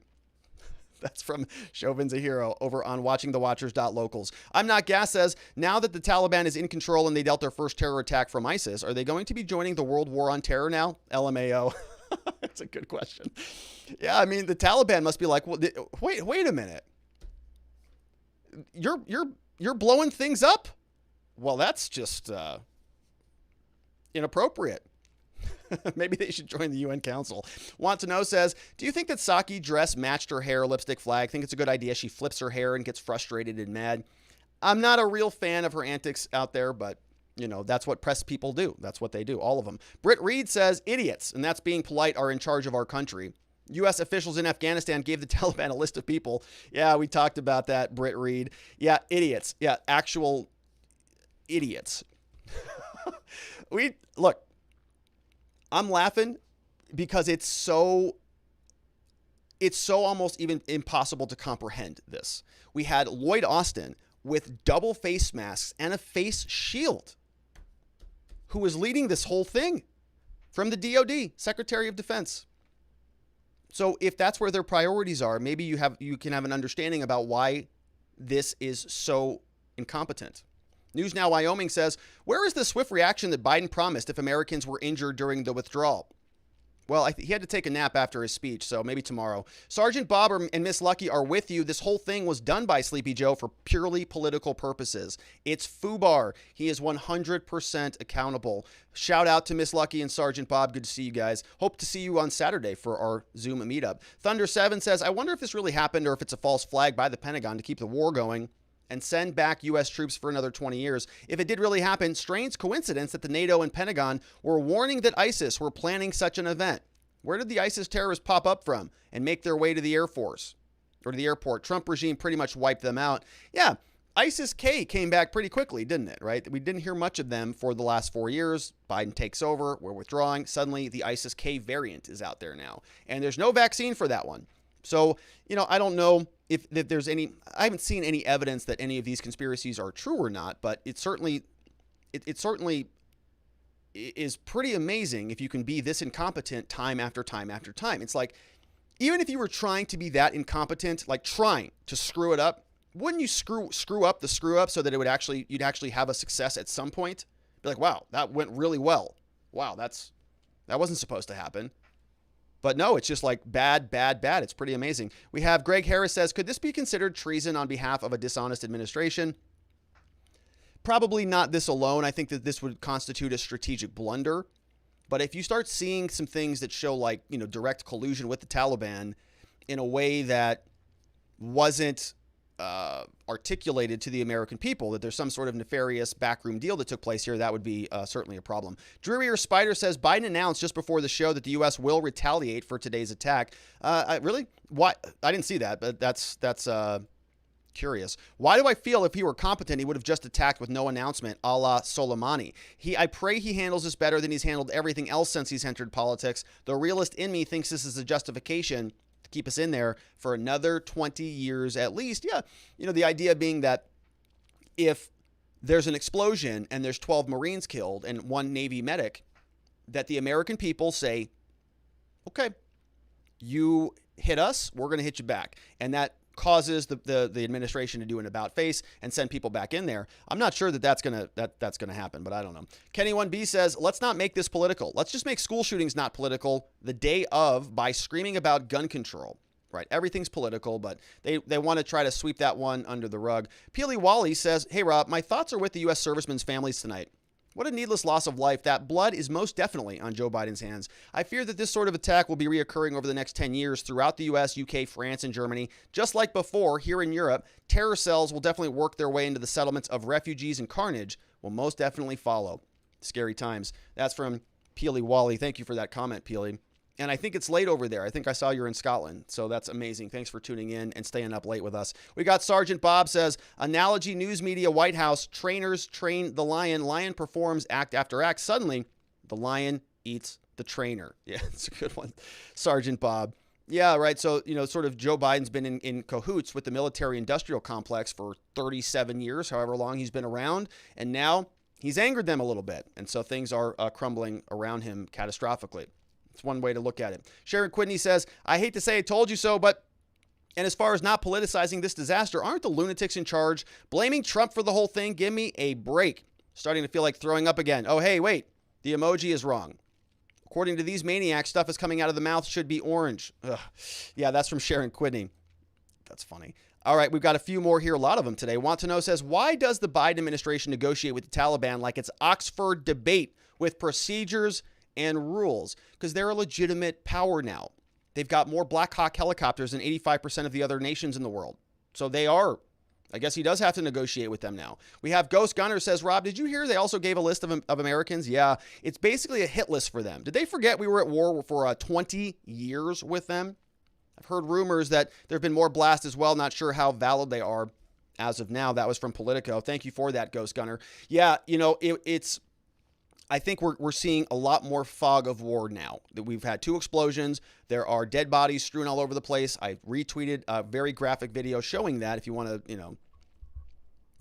A: That's from Chauvin's a Hero over on watchingthewatchers.locals. I'm Not Gas says, now that the Taliban is in control and they dealt their first terror attack from ISIS, are they going to be joining the World War on Terror now? LMAO. That's a good question. Yeah, I mean, the Taliban must be like, well, wait a minute. You're blowing things up? Well, that's just inappropriate. Maybe they should join the UN Council. Want to Know says, do you think that Psaki dress matched her hair, lipstick, flag? Think it's a good idea she flips her hair and gets frustrated and mad? I'm not a real fan of her antics out there, but, that's what press people do. That's what they do, all of them. Britt Reed says, idiots, and that's being polite, are in charge of our country. U.S. officials in Afghanistan gave the Taliban a list of people. Yeah, we talked about that, Britt Reed. Yeah, idiots. Yeah, actual idiots. Look. I'm laughing because it's so almost even impossible to comprehend this. We had Lloyd Austin with double face masks and a face shield who was leading this whole thing. from the DOD, Secretary of Defense. So if that's where their priorities are, maybe you can have an understanding about why this is so incompetent. News Now Wyoming says, where is the swift reaction that Biden promised if Americans were injured during the withdrawal? Well, he had to take a nap after his speech, so maybe tomorrow. Sergeant Bob and Miss Lucky are with you. This whole thing was done by Sleepy Joe for purely political purposes. It's FUBAR. He is 100% accountable. Shout out to Miss Lucky and Sergeant Bob. Good to see you guys. Hope to see you on Saturday for our Zoom meetup. Thunder7 says, I wonder if this really happened or if it's a false flag by the Pentagon to keep the war going and send back U.S. troops for another 20 years. If it did really happen, strange coincidence that the NATO and Pentagon were warning that ISIS were planning such an event. Where did the ISIS terrorists pop up from and make their way to the Air Force or to the airport? Trump regime pretty much wiped them out. Yeah, ISIS-K came back pretty quickly, didn't it, right? We didn't hear much of them for the last 4 years. Biden takes over, we're withdrawing. Suddenly, the ISIS-K variant is out there now. And there's no vaccine for that one. So, I don't know if there's any, I haven't seen any evidence that any of these conspiracies are true or not, but it certainly is pretty amazing if you can be this incompetent time after time after time. It's like, even if you were trying to be that incompetent, like trying to screw it up, wouldn't you screw up the screw up so that you'd actually have a success at some point? Be like, wow, that went really well. Wow, that wasn't supposed to happen. But no, it's just like bad. It's pretty amazing. We have Greg Harris says, could this be considered treason on behalf of a dishonest administration? Probably not this alone. I think that this would constitute a strategic blunder. But if you start seeing some things that show like, direct collusion with the Taliban in a way that wasn't articulated to the American people, that there's some sort of nefarious backroom deal that took place here, that would be certainly a problem. Drearier Spider says, Biden announced just before the show that the U.S. will retaliate for today's attack. Really? Why? I didn't see that, but that's curious. Why do I feel if he were competent, he would have just attacked with no announcement, a la Soleimani? I pray he handles this better than he's handled everything else since he's entered politics. The realist in me thinks this is a justification to keep us in there for another 20 years at least. Yeah, the idea being that if there's an explosion and there's 12 Marines killed and 1 Navy medic, that the American people say, okay, you hit us, we're going to hit you back. And that causes the administration to do an about face and send people back in there. I'm not sure that's gonna happen, but I don't know. Kenny 1B says, let's not make this political. Let's just make school shootings not political the day of by screaming about gun control. Right, everything's political, but they want to try to sweep that one under the rug. Peely Wally says, hey Rob, my thoughts are with the U.S. servicemen's families tonight. What a needless loss of life. That blood is most definitely on Joe Biden's hands. I fear that this sort of attack will be reoccurring over the next 10 years throughout the U.S., UK, France, and Germany. Just like before, here in Europe, terror cells will definitely work their way into the settlements of refugees, and carnage will most definitely follow. Scary times. That's from Peely Wally. Thank you for that comment, Peely. And I think it's late over there. I think I saw you're in Scotland. So that's amazing. Thanks for tuning in and staying up late with us. We got Sergeant Bob says, analogy news media White House, trainers train the lion. Lion performs act after act. Suddenly, the lion eats the trainer. Yeah, it's a good one. Sergeant Bob. Yeah, right. So, sort of Joe Biden's been in cahoots with the military industrial complex for 37 years, however long he's been around. And now he's angered them a little bit. And so things are crumbling around him catastrophically. It's one way to look at it. Sharon Quidney says, I hate to say I told you so, but, and as far as not politicizing this disaster, aren't the lunatics in charge blaming Trump for the whole thing? Give me a break. Starting to feel like throwing up again. Oh, hey, wait, the emoji is wrong. According to these maniacs, stuff is coming out of the mouth should be orange. Ugh. Yeah, that's from Sharon Quidney. That's funny. All right, we've got a few more here, a lot of them today. Want to Know says, why does the Biden administration negotiate with the Taliban like it's Oxford debate with procedures and rules? Because they're a legitimate power now. They've got more Black Hawk helicopters than 85% of the other nations in the world. So they are, I guess he does have to negotiate with them now. We have Ghost Gunner says, Rob, did you hear they also gave a list of Americans? Yeah, it's basically a hit list for them. Did they forget we were at war for 20 years with them? I've heard rumors that there have been more blasts as well. Not sure how valid they are as of now. That was from Politico. Thank you for that, Ghost Gunner. Yeah, it's I think we're seeing a lot more fog of war now. That we've had 2 explosions. There are dead bodies strewn all over the place. I retweeted a very graphic video showing that. If you want to,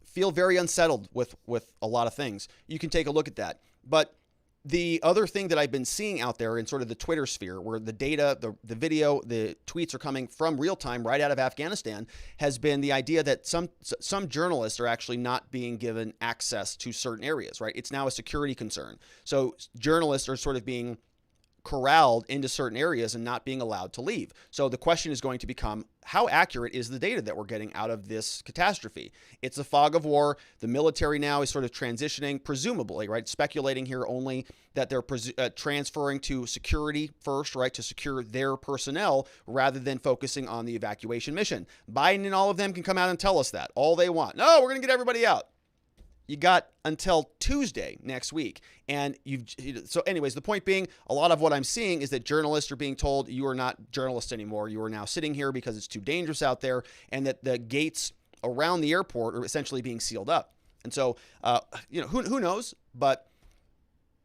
A: feel very unsettled with a lot of things, you can take a look at that. But the other thing that I've been seeing out there in sort of the Twitter sphere, where the data, the video, the tweets are coming from real time right out of Afghanistan, has been the idea that some journalists are actually not being given access to certain areas, right? It's now a security concern. So journalists are sort of being corralled into certain areas and not being allowed to leave. So the question is going to become, how accurate is the data that we're getting out of this catastrophe? It's a fog of war. The military now is sort of transitioning, presumably, right? Speculating here only that they're transferring to security first, right? To secure their personnel rather than focusing on the evacuation mission. Biden and all of them can come out and tell us that all they want. No, we're going to get everybody out. You got until Tuesday next week. And so anyways, the point being, a lot of what I'm seeing is that journalists are being told you are not journalists anymore. You are now sitting here because it's too dangerous out there, and that the gates around the airport are essentially being sealed up. And so, who knows? But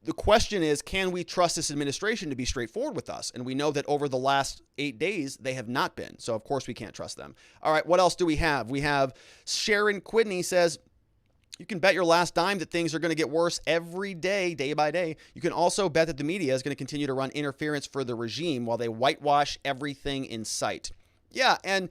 A: the question is, can we trust this administration to be straightforward with us? And we know that over the last 8 days, they have not been. So of course we can't trust them. All right, what else do we have? We have Sharon Quidney says, you can bet your last dime that things are going to get worse every day, day by day. You can also bet that the media is going to continue to run interference for the regime while they whitewash everything in sight. Yeah, and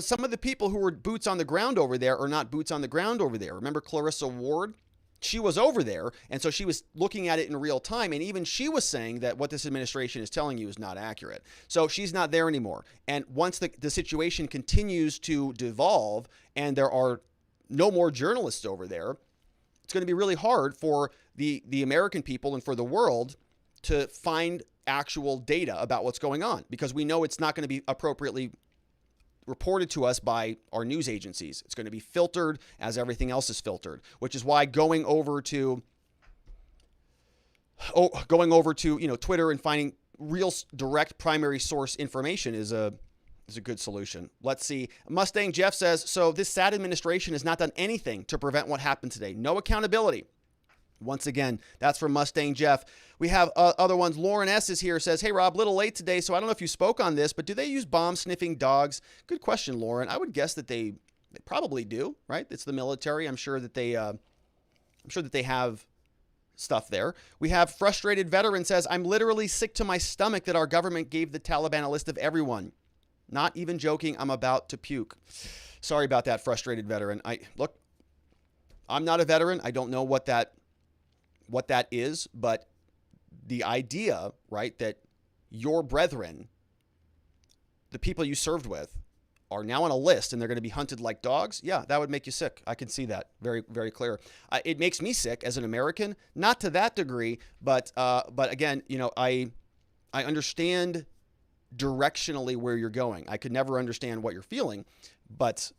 A: some of the people who were boots on the ground over there are not boots on the ground over there. Remember Clarissa Ward? She was over there, and so she was looking at it in real time, and even she was saying that what this administration is telling you is not accurate. So she's not there anymore. And once the situation continues to devolve and there are no more journalists over there, it's going to be really hard for the American people and for the world to find actual data about what's going on, because we know it's not going to be appropriately reported to us by our news agencies. It's going to be filtered as everything else is filtered, which is why going over to Twitter and finding real direct primary source information is a good solution. Let's see. Mustang Jeff says, so this sad administration has not done anything to prevent what happened today. No accountability. Once again, that's from Mustang Jeff. We have other ones. Lauren S. is here, says, hey, Rob, little late today, so I don't know if you spoke on this, but do they use bomb-sniffing dogs? Good question, Lauren. I would guess that they probably do, right? It's the military. I'm sure that they have stuff there. We have Frustrated Veteran says, I'm literally sick to my stomach that our government gave the Taliban a list of everyone. Not even joking, I'm about to puke. Sorry about that, Frustrated Veteran. I'm not a veteran. I don't know what that is, but the idea, right, that your brethren, the people you served with, are now on a list and they're going to be hunted like dogs. Yeah, that would make you sick. I can see that very, very clear. It makes me sick as an American, not to that degree, but again, I understand directionally where you're going. I could never understand what you're feeling, but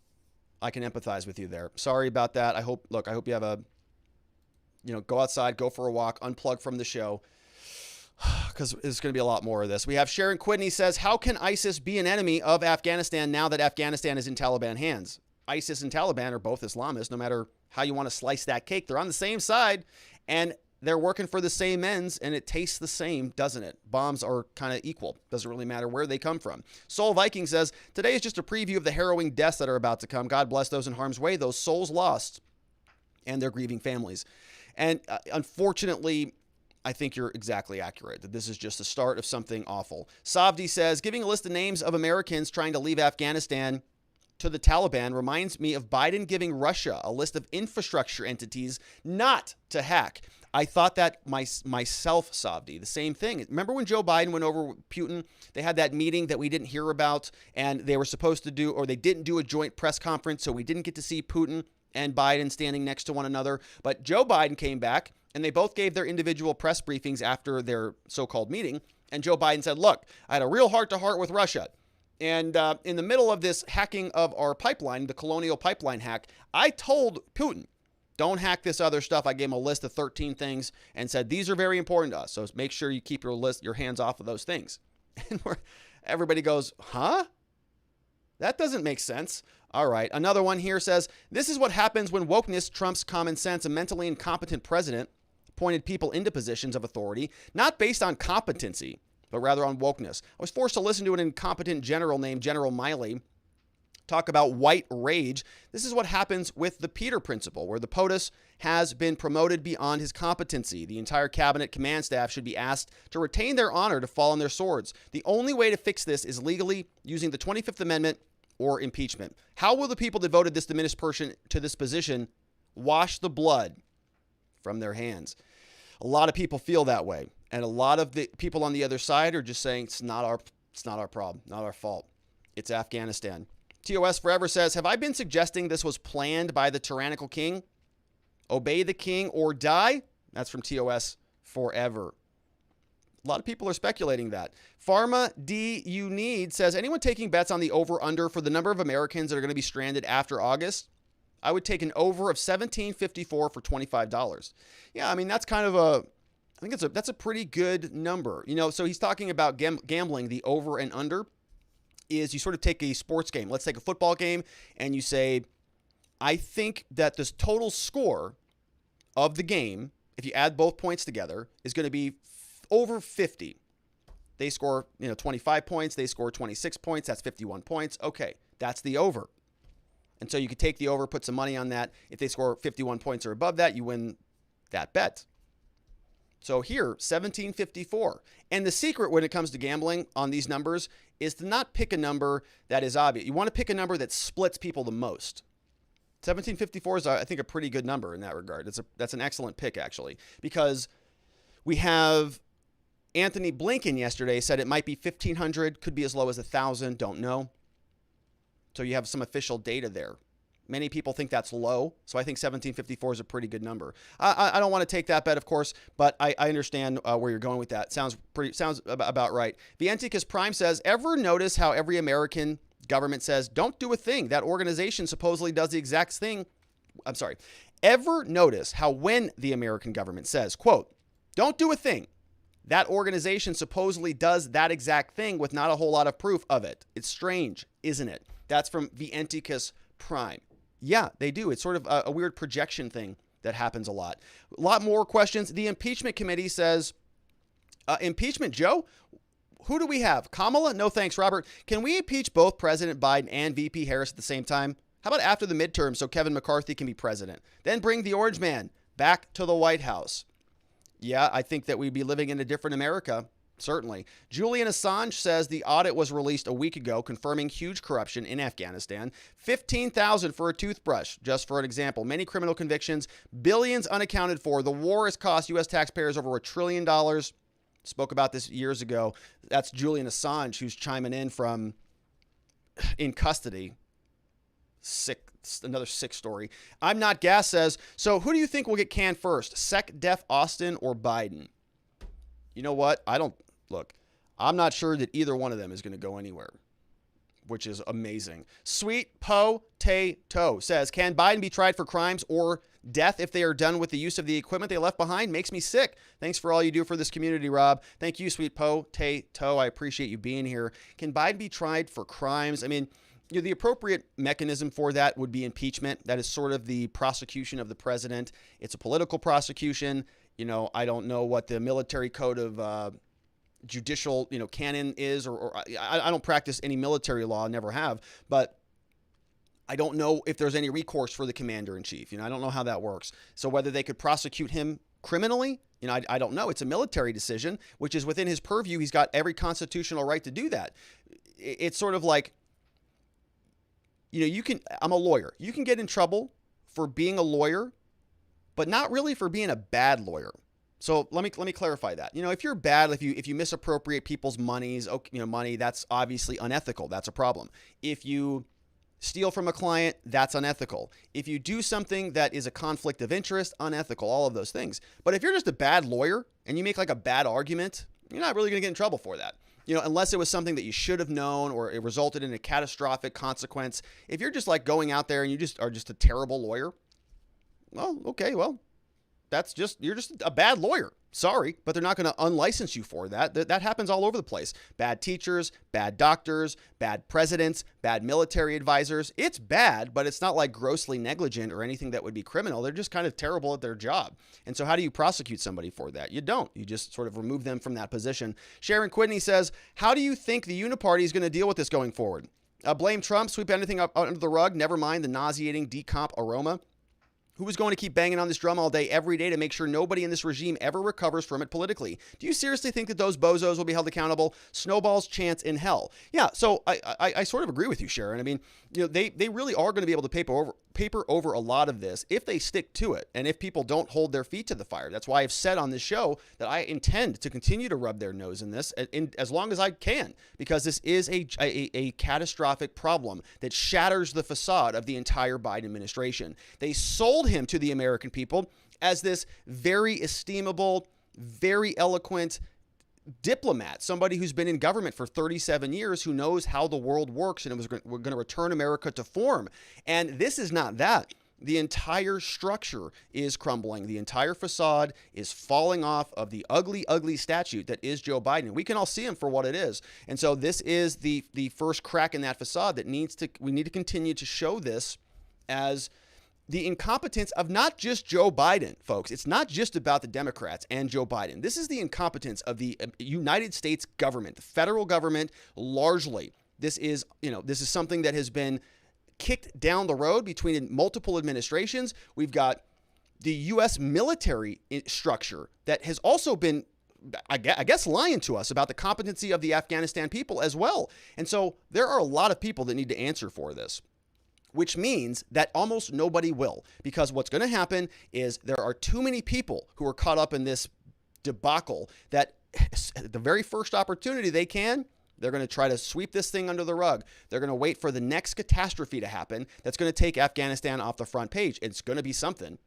A: I can empathize with you there. Sorry about that. I hope you have go outside, go for a walk, unplug from the show, because there's going to be a lot more of this. We have Sharon Quidney says, how can ISIS be an enemy of Afghanistan now that Afghanistan is in Taliban hands? ISIS and Taliban are both Islamists, no matter how you want to slice that cake. They're on the same side, and they're working for the same ends, and it tastes the same, doesn't it? Bombs are kind of equal. Doesn't really matter where they come from. Soul Viking says, today is just a preview of the harrowing deaths that are about to come. God bless those in harm's way, those souls lost, and their grieving families. And unfortunately, I think you're exactly accurate, that this is just the start of something awful. Savdi says, giving a list of names of Americans trying to leave Afghanistan to the Taliban reminds me of Biden giving Russia a list of infrastructure entities not to hack. I thought that myself, Savdi, the same thing. Remember when Joe Biden went over with Putin? They had that meeting that we didn't hear about, and they were supposed to do, or they didn't do a joint press conference, so we didn't get to see Putin and Biden standing next to one another. But Joe Biden came back, and they both gave their individual press briefings after their so-called meeting. And Joe Biden said, look, I had a real heart-to-heart with Russia. And in the middle of this hacking of our pipeline, the Colonial Pipeline hack, I told Putin, don't hack this other stuff. I gave him a list of 13 things and said, these are very important to us. So make sure you keep your hands off of those things. And everybody goes, huh? That doesn't make sense. All right. Another one here says, this is what happens when wokeness trumps common sense. A mentally incompetent president appointed people into positions of authority, not based on competency, but rather on wokeness. I was forced to listen to an incompetent general named General Miley Talk about white rage. This is what happens with the Peter Principle, where the POTUS has been promoted beyond his competency. The entire cabinet command staff should be asked to retain their honor to fall on their swords. The only way to fix this is legally using the 25th Amendment or impeachment. How will the people that voted this diminished person to this position wash the blood from their hands? A lot of people feel that way. And a lot of the people on the other side are just saying it's not our problem, not our fault. It's Afghanistan. TOS Forever says, have I been suggesting this was planned by the tyrannical king? Obey the king or die? That's from TOS Forever. A lot of people are speculating that. Pharma D You Need says, anyone taking bets on the over-under for the number of Americans that are going to be stranded after August? I would take an over of $17.54 for $25. Yeah, I mean, that's kind of I think that's a pretty good number. You know, so he's talking about gambling, the over and under. Is you sort of take a sports game. Let's take a football game, and you say, I think that this total score of the game, if you add both points together, is going to be over 50. They score, 25 points. They score 26 points. That's 51 points. Okay, that's the over. And so you could take the over, put some money on that. If they score 51 points or above that, you win that bet. So here, 1754. And the secret when it comes to gambling on these numbers is to not pick a number that is obvious. You want to pick a number that splits people the most. 1754 is, I think, a pretty good number in that regard. That's an excellent pick, actually, because we have Anthony Blinken yesterday said it might be 1,500, could be as low as 1,000, don't know. So you have some official data there. Many people think that's low, so I think 1754 is a pretty good number. I don't want to take that bet, of course, but I understand where you're going with that. Sounds about right. Vienticus Prime says, ever notice how every American government says, don't do a thing? That organization supposedly does the exact thing. I'm sorry. Ever notice how when the American government says, quote, don't do a thing, that organization supposedly does that exact thing with not a whole lot of proof of it? It's strange, isn't it? That's from Vienticus Prime. Yeah, they do. It's sort of a weird projection thing that happens a lot. A lot more questions. The impeachment committee says, impeachment, Joe? Who do we have? Kamala? No thanks, Robert. Can we impeach both President Biden and VP Harris at the same time? How about after the midterm so Kevin McCarthy can be president? Then bring the Orange Man back to the White House. Yeah, I think that we'd be living in a different America. Certainly. Julian Assange says the audit was released a week ago, confirming huge corruption in Afghanistan. $15,000 for a toothbrush, just for an example. Many criminal convictions, billions unaccounted for. The war has cost U.S. taxpayers over $1 trillion. Spoke about this years ago. That's Julian Assange, who's chiming in from in custody. Another sick story. I'm Not Gas says, so who do you think will get canned first? Def Austin or Biden? You know what? Look, I'm not sure that either one of them is going to go anywhere, which is amazing. Sweet Potato says, can Biden be tried for crimes or death if they are done with the use of the equipment they left behind? Makes me sick. Thanks for all you do for this community, Rob. Thank you, Sweet Potato. I appreciate you being here. Can Biden be tried for crimes? I mean, the appropriate mechanism for that would be impeachment. That is sort of the prosecution of the president. It's a political prosecution. I don't know what the military code of judicial, canon is, or I don't practice any military law, never have, but I don't know if there's any recourse for the commander in chief. I don't know how that works. So whether they could prosecute him criminally, I don't know. It's a military decision, which is within his purview. He's got every constitutional right to do that. It's sort of like, I'm a lawyer. You can get in trouble for being a lawyer, but not really for being a bad lawyer. So let me clarify that. If you're bad, if you misappropriate people's money, that's obviously unethical. That's a problem. If you steal from a client, that's unethical. If you do something that is a conflict of interest, unethical, all of those things. But if you're just a bad lawyer and you make like a bad argument, you're not really going to get in trouble for that. Unless it was something that you should have known or it resulted in a catastrophic consequence. If you're just like going out there and you just are just a terrible lawyer, well, okay, well, you're just a bad lawyer. Sorry, but they're not going to unlicense you for that. That happens all over the place. Bad teachers, bad doctors, bad presidents, bad military advisors. It's bad, but it's not like grossly negligent or anything that would be criminal. They're just kind of terrible at their job. And so how do you prosecute somebody for that? You don't. You just sort of remove them from that position. Sharon Quidney says, how do you think the Uniparty is going to deal with this going forward? Blame Trump, sweep anything up under the rug, never mind the nauseating decomp aroma. Who is going to keep banging on this drum all day, every day to make sure nobody in this regime ever recovers from it politically? Do you seriously think that those bozos will be held accountable? Snowball's chance in hell. Yeah, so I sort of agree with you, Sharon. I mean, they really are going to be able to paper over a lot of this if they stick to it and if people don't hold their feet to the fire. That's why I've said on this show that I intend to continue to rub their nose in this as long as I can, because this is a catastrophic problem that shatters the facade of the entire Biden administration. They sold him to the American people as this very estimable, very eloquent diplomat, somebody who's been in government for 37 years, who knows how the world works, and we're going to return America to form. And this is not that. The entire structure is crumbling. The entire facade is falling off of the ugly, ugly statue that is Joe Biden. We can all see him for what it is. And so this is the first crack in that facade that we need to continue to show this as the incompetence of not just Joe Biden, folks. It's not just about the Democrats and Joe Biden. This is the incompetence of the United States government, the federal government, largely. This is something that has been kicked down the road between multiple administrations. We've got the U.S. military structure that has also been, I guess, lying to us about the competency of the Afghanistan people as well. And so there are a lot of people that need to answer for this, which means that almost nobody will, because what's going to happen is there are too many people who are caught up in this debacle that at the very first opportunity they can, they're going to try to sweep this thing under the rug. They're going to wait for the next catastrophe to happen that's going to take Afghanistan off the front page. It's going to be something,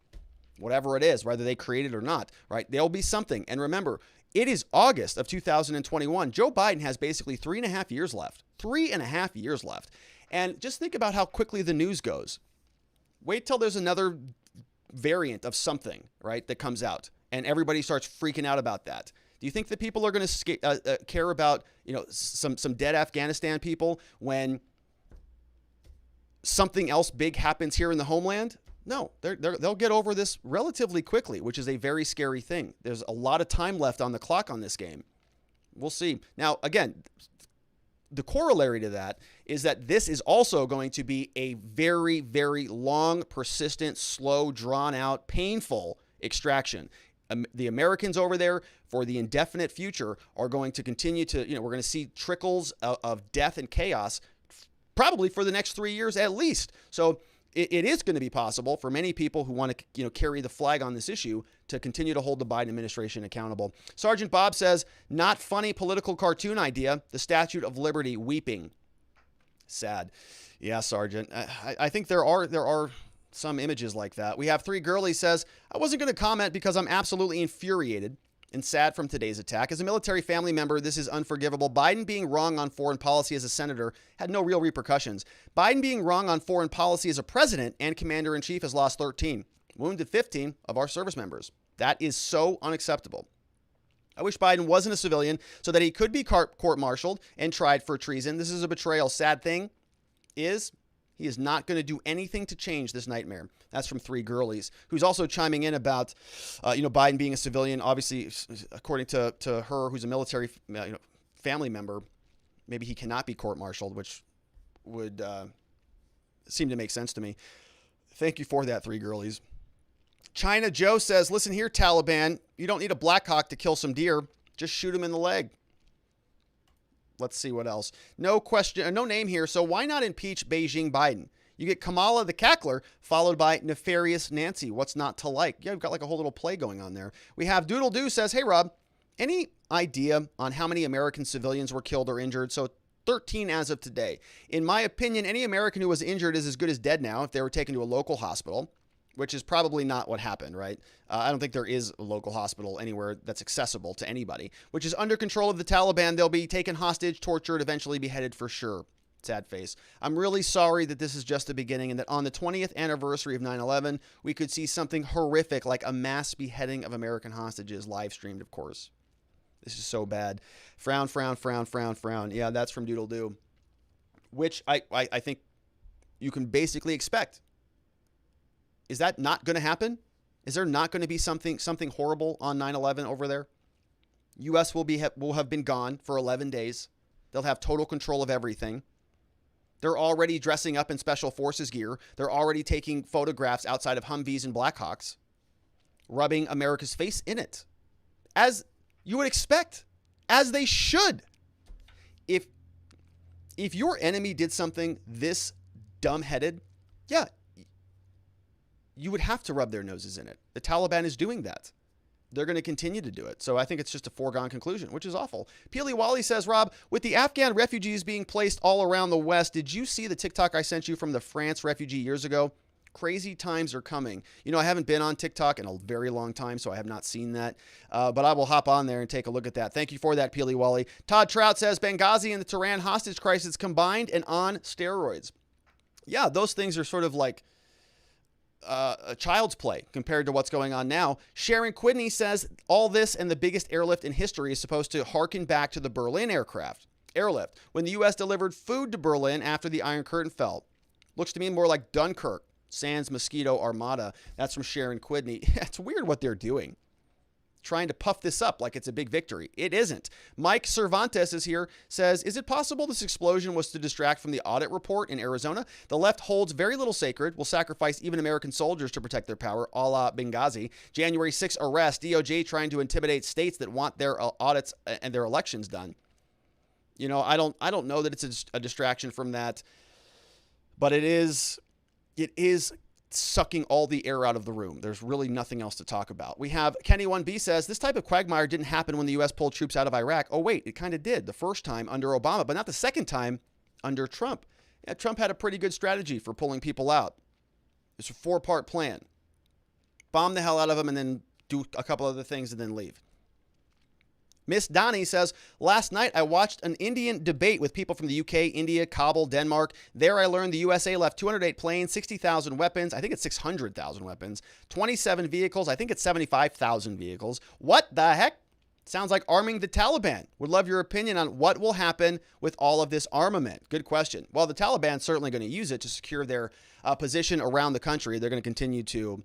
A: whatever it is, whether they create it or not, right? There'll be something. And remember, it is August of 2021. Joe Biden has basically 3.5 years left. 3.5 years left. And just think about how quickly the news goes. Wait till there's another variant of something, right, that comes out, and everybody starts freaking out about that. Do you think that people are going to care about, some dead Afghanistan people when something else big happens here in the homeland? No, they'll get over this relatively quickly, which is a very scary thing. There's a lot of time left on the clock on this game. We'll see. Now, again, the corollary to that is that this is also going to be a very, very long, persistent, slow, drawn out, painful extraction. The Americans over there for the indefinite future are going to continue to, we're going to see trickles of death and chaos probably for the next 3 years at least. So it is going to be possible for many people who want to, carry the flag on this issue to continue to hold the Biden administration accountable. Sergeant Bob says, not funny political cartoon idea, the Statue of Liberty weeping. Sad. Yeah, Sergeant. I think there are some images like that. We have Three Girlies says, I wasn't going to comment because I'm absolutely infuriated and sad from today's attack. As a military family member, this is unforgivable. Biden being wrong on foreign policy as a senator had no real repercussions. Biden being wrong on foreign policy as a president and commander-in-chief has lost 13, wounded 15 of our service members. That is so unacceptable. I wish Biden wasn't a civilian so that he could be court-martialed and tried for treason. This is a betrayal. Sad thing is, he is not going to do anything to change this nightmare. That's from Three Girlies, who's also chiming in about, Biden being a civilian. Obviously, according to her, who's a military family member, maybe he cannot be court-martialed, which would seem to make sense to me. Thank you for that, Three Girlies. China Joe says, listen here, Taliban, you don't need a Black Hawk to kill some deer. Just shoot him in the leg. Let's see what else. No question, no name here. So why not impeach Beijing Biden? You get Kamala the cackler followed by nefarious Nancy. What's not to like? Yeah, we've got like a whole little play going on there. We have Doodle Doo says, hey, Rob, any idea on how many American civilians were killed or injured? So 13 as of today. In my opinion, any American who was injured is as good as dead now if they were taken to a local hospital, which is probably not what happened, right? I don't think there is a local hospital anywhere that's accessible to anybody, which is under control of the Taliban. They'll be taken hostage, tortured, eventually beheaded for sure. Sad face. I'm really sorry that this is just the beginning and that on the 20th anniversary of 9/11, we could see something horrific like a mass beheading of American hostages, live streamed, of course. This is so bad. Frown, frown, frown, frown, frown. Yeah, that's from Doodle Doo, which I think you can basically expect. Is that not going to happen? Is there not going to be something horrible on 9/11 over there? U.S. will have been gone for 11 days. They'll have total control of everything. They're already dressing up in special forces gear. They're already taking photographs outside of Humvees and Blackhawks, rubbing America's face in it, as you would expect, as they should. If your enemy did something this dumbheaded, yeah, you would have to rub their noses in it. The Taliban is doing that. They're going to continue to do it. So I think it's just a foregone conclusion, which is awful. Peely Wally says, Rob, with the Afghan refugees being placed all around the West, did you see the TikTok I sent you from the France refugee years ago? Crazy times are coming. You know, I haven't been on TikTok in a very long time, so I have not seen that. But I will hop on there and take a look at that. Thank you for that, Peely Wally. Todd Trout says, Benghazi and the Tehran hostage crisis combined and on steroids. Yeah, those things are sort of like a child's play compared to what's going on now. Sharon Quidney says all this and the biggest airlift in history is supposed to harken back to the Berlin airlift, when the U.S. delivered food to Berlin after the Iron Curtain fell. Looks to me more like Dunkirk, sans Mosquito Armada. That's from Sharon Quidney. It's weird what they're doing, trying to puff this up like it's a big victory. It isn't. Mike Cervantes is here, says, is it possible this explosion was to distract from the audit report in Arizona? The left holds very little sacred, will sacrifice even American soldiers to protect their power, a la Benghazi. January 6 arrest, DOJ trying to intimidate states that want their audits and their elections done. You know, I don't know that it's a distraction from that, but it is sucking all the air out of the room. There's really nothing else to talk about. We have Kenny 1B says, this type of quagmire didn't happen when the U.S. pulled troops out of Iraq. Oh, wait, it kind of did the first time under Obama, but not the second time under Trump. Yeah, Trump had a pretty good strategy for pulling people out. It's a 4-part plan. Bomb the hell out of them and then do a couple other things and then leave. Miss Donnie says, last night I watched an Indian debate with people from the UK, India, Kabul, Denmark. There I learned the USA left 208 planes, 60,000 weapons. I think it's 600,000 weapons, 27 vehicles. I think it's 75,000 vehicles. What the heck? Sounds like arming the Taliban. Would love your opinion on what will happen with all of this armament. Good question. Well, the Taliban's certainly going to use it to secure their position around the country. They're going to continue to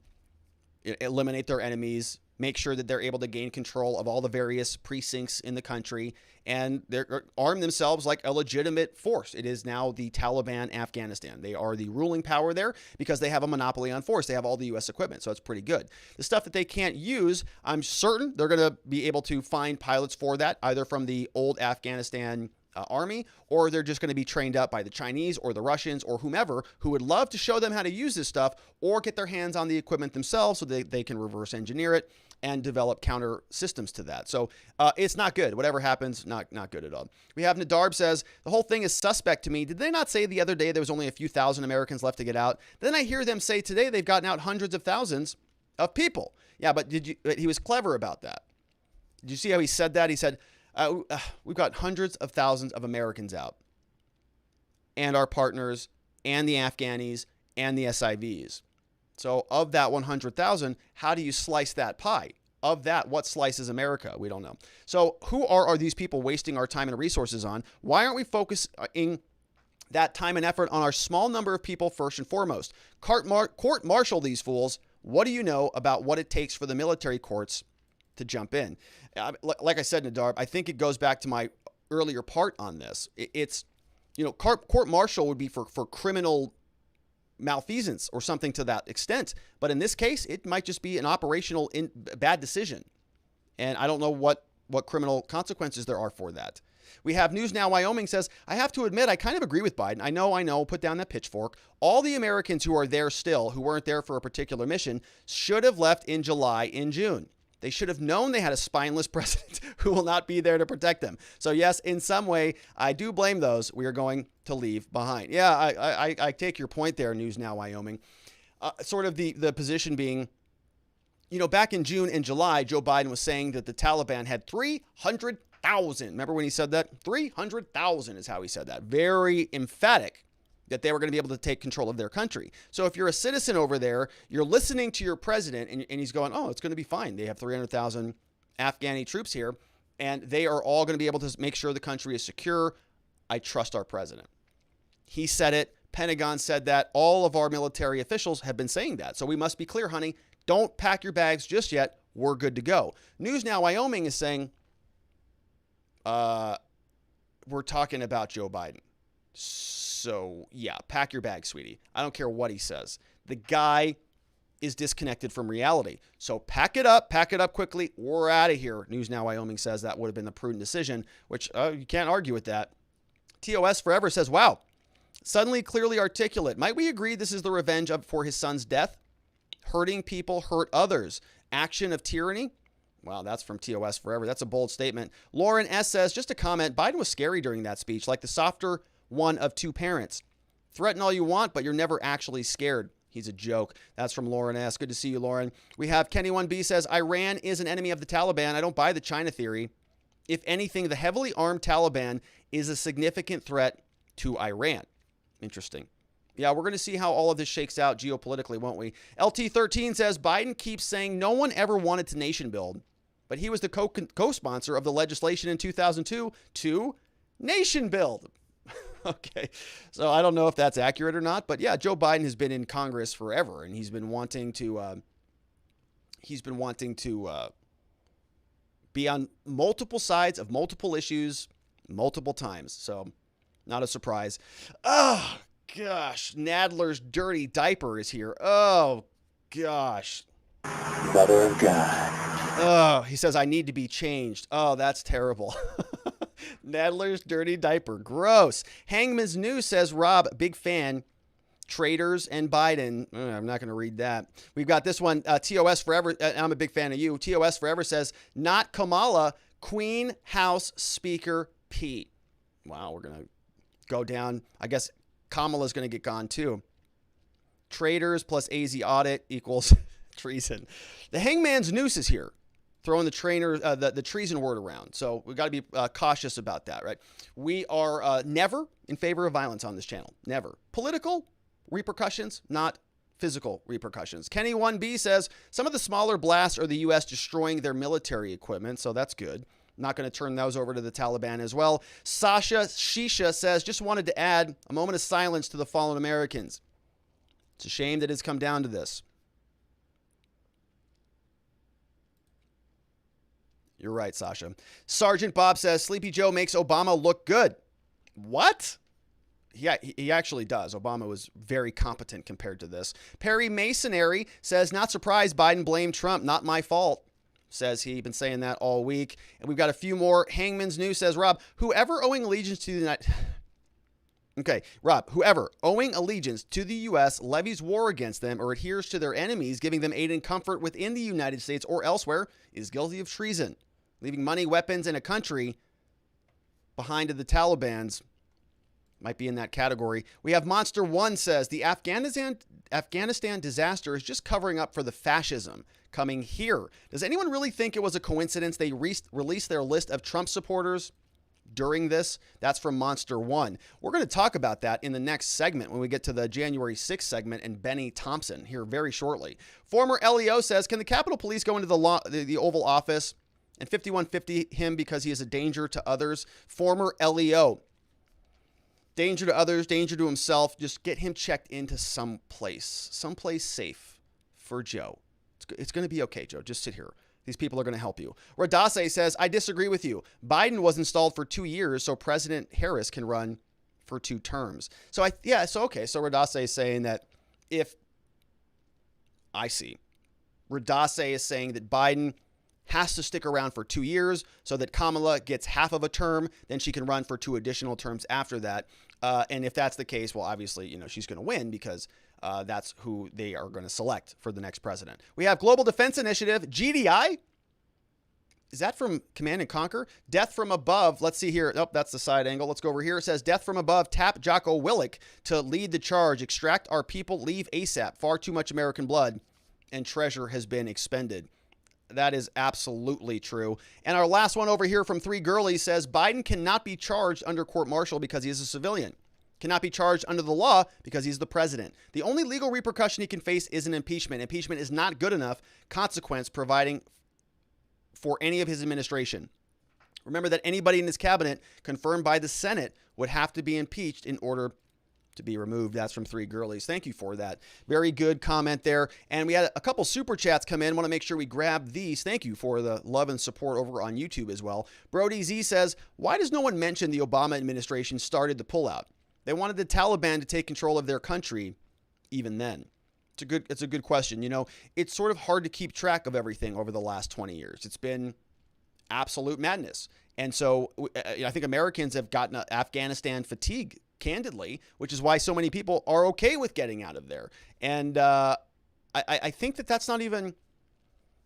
A: eliminate their enemies, make sure that they're able to gain control of all the various precincts in the country, and they're arm themselves like a legitimate force. It is now the Taliban Afghanistan. They are the ruling power there because they have a monopoly on force. They have all the U.S. equipment, so it's pretty good. The stuff that they can't use, I'm certain they're going to be able to find pilots for that, either from the old Afghanistan army, or they're just going to be trained up by the Chinese or the Russians or whomever who would love to show them how to use this stuff or get their hands on the equipment themselves so they can reverse engineer it and develop counter systems to that. So it's not good. Whatever happens, not good at all. We have Nadarb says, the whole thing is suspect to me. Did they not say the other day there was only a few thousand Americans left to get out? Then I hear them say today they've gotten out hundreds of thousands of people. Yeah, but he was clever about that. Did you see how he said that? He said, we've got hundreds of thousands of Americans out, and our partners, and the Afghanis, and the SIVs. So of that 100,000, how do you slice that pie? Of that, what slices America? We don't know. So who are these people wasting our time and resources on? Why aren't we focusing that time and effort on our small number of people first and foremost? Court-martial these fools. What do you know about what it takes for the military courts to jump in? Like I said, Nadarb, I think it goes back to my earlier part on this. It's, court-martial would be for criminal malfeasance or something to that extent. But in this case, it might just be an operational bad decision. And I don't know what criminal consequences there are for that. We have News Now Wyoming says, I have to admit, I kind of agree with Biden. I know, put down that pitchfork. All the Americans who are there still, who weren't there for a particular mission, should have left in July, in June. They should have known they had a spineless president who will not be there to protect them. So yes, in some way, I do blame those we are going to leave behind. Yeah, I take your point there, News Now Wyoming. Sort of the position being, back in June and July, Joe Biden was saying that the Taliban had 300,000. Remember when he said that? 300,000 is how he said that. Very emphatic that they were going to be able to take control of their country. So if you're a citizen over there, you're listening to your president and he's going, oh, it's going to be fine. They have 300,000 Afghani troops here and they are all going to be able to make sure the country is secure. I trust our president. He said it. Pentagon said that. All of our military officials have been saying that. So we must be clear, honey. Don't pack your bags just yet. We're good to go. News Now Wyoming is saying, we're talking about Joe Biden. So, yeah, pack your bag, sweetie. I don't care what he says. The guy is disconnected from reality. So pack it up quickly. We're out of here. News Now Wyoming says that would have been the prudent decision, which you can't argue with that. TOS Forever says, wow, suddenly clearly articulate. Might we agree this is the revenge for his son's death? Hurting people hurt others. Action of tyranny? Wow, that's from TOS Forever. That's a bold statement. Lauren S. says, just a comment, Biden was scary during that speech, like the softer one of two parents. Threaten all you want, but you're never actually scared. He's a joke. That's from Lauren S. Good to see you, Lauren. We have Kenny 1B says, Iran is an enemy of the Taliban. I don't buy the China theory. If anything, the heavily armed Taliban is a significant threat to Iran. Interesting. Yeah, we're going to see how all of this shakes out geopolitically, won't we? LT13 says, Biden keeps saying no one ever wanted to nation build, but he was the co-sponsor of the legislation in 2002 to nation build. Okay, so I don't know if that's accurate or not, but yeah, Joe Biden has been in Congress forever, and he's been wanting to be on multiple sides of multiple issues multiple times. So, not a surprise. Oh gosh, Nadler's dirty diaper is here. Oh gosh,
F: Mother of God.
A: Oh, he says I need to be changed. Oh, that's terrible. Nadler's dirty diaper. Gross. Hangman's News says, Rob, big fan. Traitors and Biden. I'm not going to read that. We've got this one. TOS Forever. I'm a big fan of you. TOS Forever says, not Kamala, Queen House Speaker P. Wow, we're going to go down. I guess Kamala's going to get gone too. Traitors plus AZ audit equals treason. The Hangman's Noose is here, throwing the treason word around. So we've got to be cautious about that, right? We are never in favor of violence on this channel. Never. Political repercussions, not physical repercussions. Kenny 1B says, some of the smaller blasts are the U.S. destroying their military equipment, so that's good. Not going to turn those over to the Taliban as well. Sasha Shisha says, just wanted to add a moment of silence to the fallen Americans. It's a shame that it's come down to this. You're right, Sasha. Sergeant Bob says, Sleepy Joe makes Obama look good. What? Yeah, he actually does. Obama was very competent compared to this. Perry Masonary says, not surprised Biden blamed Trump. Not my fault, says he. Been saying that all week. And we've got a few more. Hangman's News says, Rob, whoever owing allegiance to the United... Okay, Rob, whoever owing allegiance to the U.S. levies war against them or adheres to their enemies, giving them aid and comfort within the United States or elsewhere, is guilty of treason. Leaving money, weapons, and a country behind to the Taliban's might be in that category. We have Monster One says, the Afghanistan disaster is just covering up for the fascism coming here. Does anyone really think it was a coincidence they released their list of Trump supporters during this? That's from Monster One. We're going to talk about that in the next segment when we get to the January 6th segment and Bennie Thompson here very shortly. Former LEO says, can the Capitol Police go into the Oval Office and 5150 him because he is a danger to others? Former LEO. Danger to others, danger to himself. Just get him checked into someplace safe for Joe. It's going to be okay, Joe. Just sit here. These people are going to help you. Radase says, I disagree with you. Biden was installed for 2 years, so President Harris can run for 2 terms. So okay. So Radase is saying that Radase is saying that Biden has to stick around for 2 years so that Kamala gets half of a term, then she can run for 2 additional terms after that. And if that's the case, well, obviously, she's going to win because that's who they are going to select for the next president. We have Global Defense Initiative, GDI. Is that from Command and Conquer? Death from Above. Let's see here. Oh, that's the side angle. Let's go over here. It says, Death from Above, tap Jocko Willick to lead the charge. Extract our people, leave ASAP. Far too much American blood and treasure has been expended. That is absolutely true. And our last one over here from 3 Girlies says, Biden cannot be charged under court-martial because he is a civilian. Cannot be charged under the law because he's the president. The only legal repercussion he can face is an impeachment. Impeachment is not good enough consequence providing for any of his administration. Remember that anybody in his cabinet confirmed by the Senate would have to be impeached in order to be removed. That's from 3 Girlies. Thank you for that. Very good comment there. And we had a couple super chats come in. Want to make sure we grab these. Thank you for the love and support over on YouTube as well. Brody Z says, why does no one mention the Obama administration started the pullout? they wanted the Taliban to take control of their country even then? It's a good question. You know, it's sort of hard to keep track of everything over the last 20 years. It's been absolute madness. And so I think Americans have gotten Afghanistan fatigue, candidly, which is why so many people are okay with getting out of there. And I think that's not even,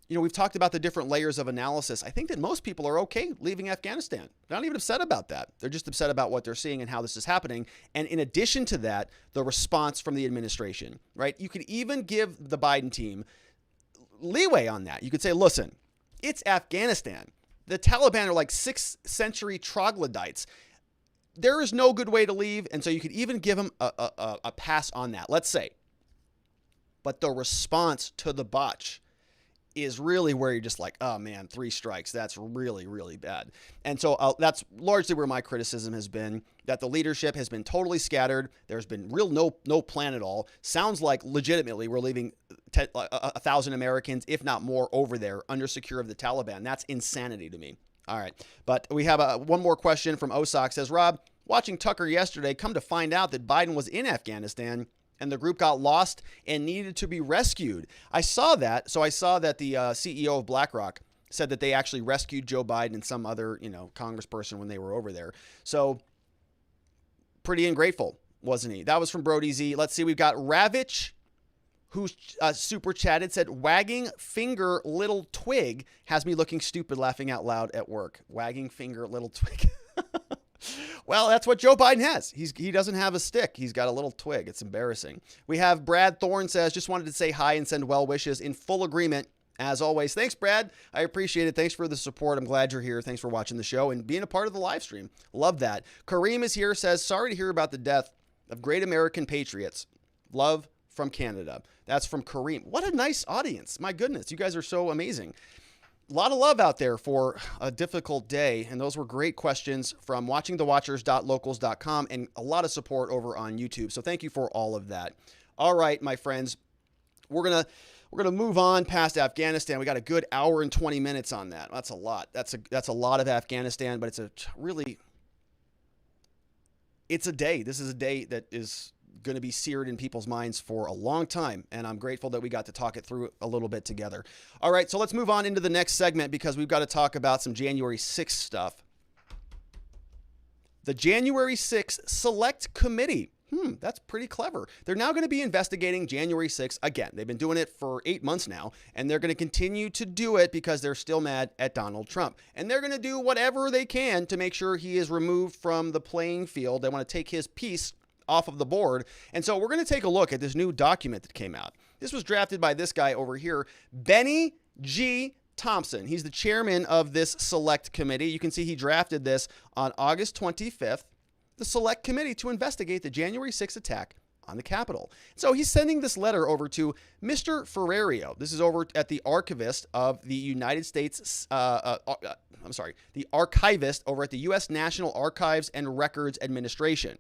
A: you know, we've talked about the different layers of analysis. I think that most people are okay leaving Afghanistan. They're not even upset about that. They're just upset about what they're seeing and how this is happening. And in addition to that, the response from the administration, right? You could even give the Biden team leeway on that. You could say, listen, it's Afghanistan. The Taliban are like 6th century troglodytes. There is no good way to leave. And so you could even give them a pass on that, let's say. But the response to the botch is really where you're just like, oh man, 3 strikes. That's really, really bad. And so that's largely where my criticism has been, that the leadership has been totally scattered. There's been no plan at all. Sounds like legitimately we're leaving 1,000 Americans, if not more, over there under secure of the Taliban. That's insanity to me. All right. But we have one more question from Osok. Says, Rob, watching Tucker yesterday, come to find out that Biden was in Afghanistan and the group got lost and needed to be rescued. I saw that. So I saw that the CEO of BlackRock said that they actually rescued Joe Biden and some other, congressperson when they were over there. So pretty ungrateful, wasn't he? That was from Brody Z. Let's see. We've got Ravitch, who super chatted, said, wagging finger little twig has me looking stupid laughing out loud at work. Wagging finger little twig. Well, that's what Joe Biden has. He doesn't have a stick. He's got a little twig. It's embarrassing. We have Brad Thorne says, just wanted to say hi and send well wishes, in full agreement as always. Thanks, Brad. I appreciate it. Thanks for the support. I'm glad you're here. Thanks for watching the show and being a part of the live stream. Love that. Kareem is here, says, sorry to hear about the death of great American patriots. Love from Canada. That's from Kareem. What a nice audience. My goodness. You guys are so amazing. A lot of love out there for a difficult day. And those were great questions from watchingthewatchers.locals.com and a lot of support over on YouTube. So thank you for all of that. All right, my friends, we're going to move on past Afghanistan. We got a good hour and 20 minutes on that. That's a lot. That's a lot of Afghanistan, but it's a day. This is a day that is going to be seared in people's minds for a long time. And I'm grateful that we got to talk it through a little bit together. All right, so let's move on into the next segment because we've got to talk about some January 6th stuff. The January 6th Select Committee. That's pretty clever. They're now going to be investigating January 6th again. They've been doing it for 8 months now, and they're going to continue to do it because they're still mad at Donald Trump. And they're going to do whatever they can to make sure he is removed from the playing field. They want to take his piece off of the board. And so we're going to take a look at this new document that came out. This was drafted by this guy over here, Bennie Thompson. He's the chairman of this select committee. You can see he drafted this on August 25th, the select committee to investigate the January 6th attack on the Capitol. So he's sending this letter over to Mr. Ferrario. This is over at the archivist of the United States, the archivist over at the U.S. National Archives and Records Administration.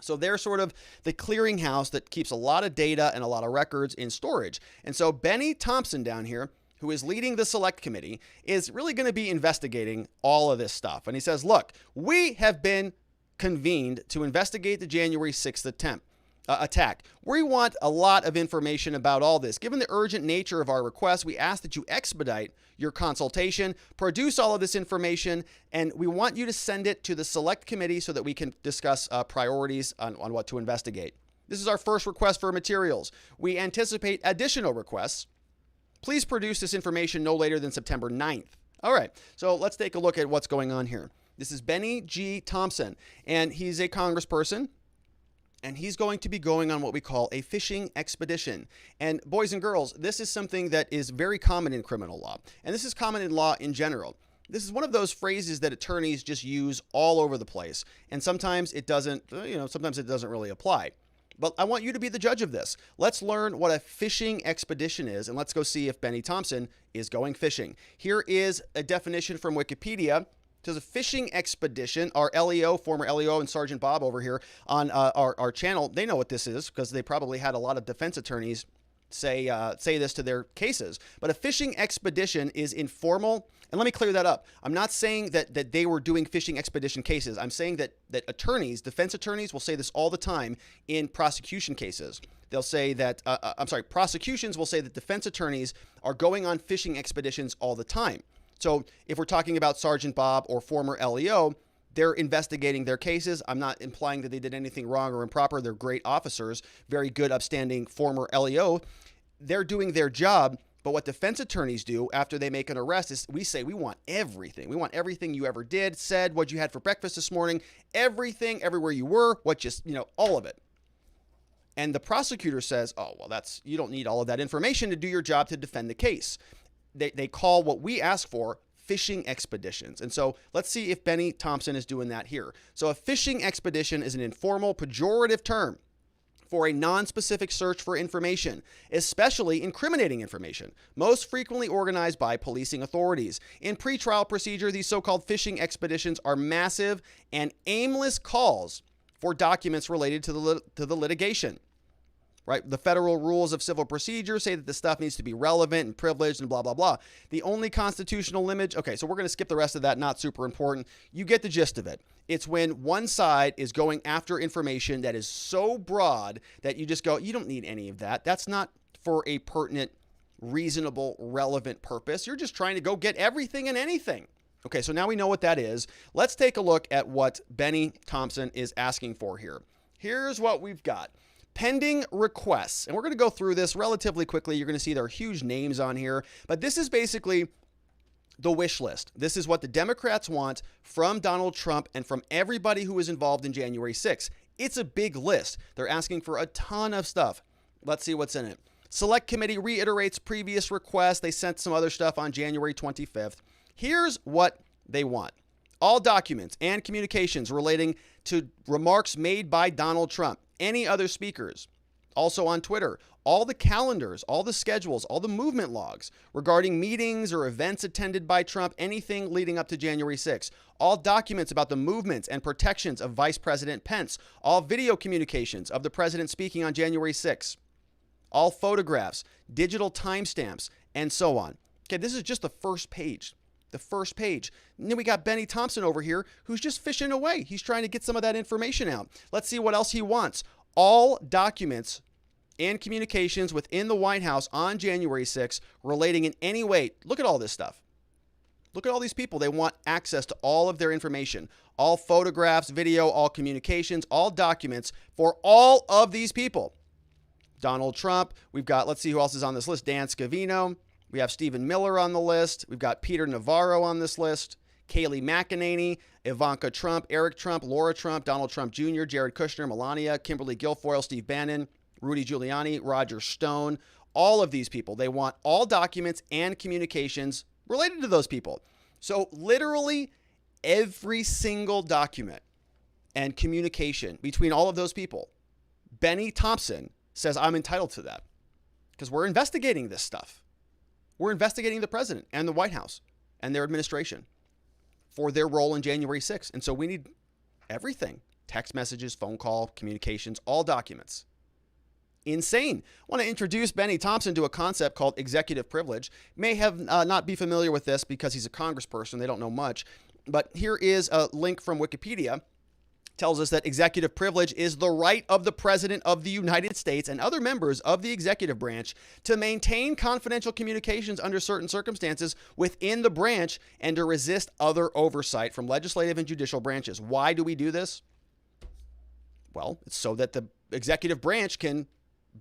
A: So they're sort of the clearinghouse that keeps a lot of data and a lot of records in storage. And so Bennie Thompson down here, who is leading the select committee, is really going to be investigating all of this stuff. And he says, look, we have been convened to investigate the January 6th attack. We want a lot of information about all this. Given the urgent nature of our request, we ask that you expedite your consultation, produce all of this information, and we want you to send it to the select committee so that we can discuss priorities on what to investigate. This is our first request for materials. We anticipate additional requests. Please produce this information no later than September 9th. All right, so let's take a look at what's going on here. This is Bennie Thompson, and he's a congressperson. And he's going to be going on what we call a fishing expedition. And boys and girls, this is something that is very common in criminal law. And this is common in law in general. This is one of those phrases that attorneys just use all over the place. And sometimes it doesn't, sometimes it doesn't really apply. But I want you to be the judge of this. Let's learn what a fishing expedition is, and let's go see if Bennie Thompson is going fishing. Here is a definition from Wikipedia. It says a fishing expedition. Our LEO, former LEO, and Sergeant Bob over here on our channel, they know what this is because they probably had a lot of defense attorneys say this to their cases. But a fishing expedition is informal. And let me clear that up. I'm not saying that they were doing fishing expedition cases. I'm saying that attorneys, defense attorneys, will say this all the time in prosecution cases. They'll say that, prosecutions will say that defense attorneys are going on fishing expeditions all the time. So if we're talking about Sergeant Bob or former LEO, they're investigating their cases. I'm not implying that they did anything wrong or improper. They're great officers, very good, upstanding former LEO. They're doing their job. But what defense attorneys do after they make an arrest is we say, we want everything. We want everything you ever did, said, what you had for breakfast this morning, everything, everywhere you were, all of it. And the prosecutor says, oh, well, you don't need all of that information to do your job to defend the case. They call what we ask for fishing expeditions. And so let's see if Bennie Thompson is doing that here. So a fishing expedition is an informal, pejorative term for a non-specific search for information, especially incriminating information, most frequently organized by policing authorities. In pretrial procedure, these so-called fishing expeditions are massive and aimless calls for documents related to the litigation. Right? The federal rules of civil procedure say that the stuff needs to be relevant and privileged and blah, blah, blah. The only constitutional limit, okay, so we're going to skip the rest of that, not super important. You get the gist of it. It's when one side is going after information that is so broad that you just go, you don't need any of that. That's not for a pertinent, reasonable, relevant purpose. You're just trying to go get everything and anything. Okay, so now we know what that is. Let's take a look at what Bennie Thompson is asking for here. Here's what we've got. Pending requests. And we're going to go through this relatively quickly. You're going to see there are huge names on here. But this is basically the wish list. This is what the Democrats want from Donald Trump and from everybody who was involved in January 6th. It's a big list. They're asking for a ton of stuff. Let's see what's in it. Select Committee reiterates previous requests. They sent some other stuff on January 25th. Here's what they want. All documents and communications relating to remarks made by Donald Trump, any other speakers, also on Twitter, all the calendars, all the schedules, all the movement logs regarding meetings or events attended by Trump, anything leading up to January 6th, all documents about the movements and protections of Vice President Pence, all video communications of the president speaking on January 6th, all photographs, digital timestamps, and so on. Okay, this is just the first page. The first page. And then we got Bennie Thompson over here who's just fishing away. He's trying to get some of that information out. Let's see what else he wants. All documents and communications within the White House on January 6th relating in any way. Look at all this stuff. Look at all these people. They want access to all of their information. All photographs, video, all communications, all documents for all of these people. Donald Trump. We've got, let's see who else is on this list. Dan Scavino. We have Stephen Miller on the list. We've got Peter Navarro on this list. Kayleigh McEnany, Ivanka Trump, Eric Trump, Laura Trump, Donald Trump Jr., Jared Kushner, Melania, Kimberly Guilfoyle, Steve Bannon, Rudy Giuliani, Roger Stone. All of these people, they want all documents and communications related to those people. So literally every single document and communication between all of those people, Bennie Thompson says, I'm entitled to that because we're investigating this stuff. We're investigating the president and the White House and their administration for their role in January 6th. And so we need everything. Text messages, phone call, communications, all documents. Insane. I want to introduce Bennie Thompson to a concept called executive privilege. May have not be familiar with this because he's a congressperson. They don't know much. But here is a link from Wikipedia. Tells us that executive privilege is the right of the President of the United States and other members of the executive branch to maintain confidential communications under certain circumstances within the branch and to resist other oversight from legislative and judicial branches. Why do we do this? Well, it's so that the executive branch can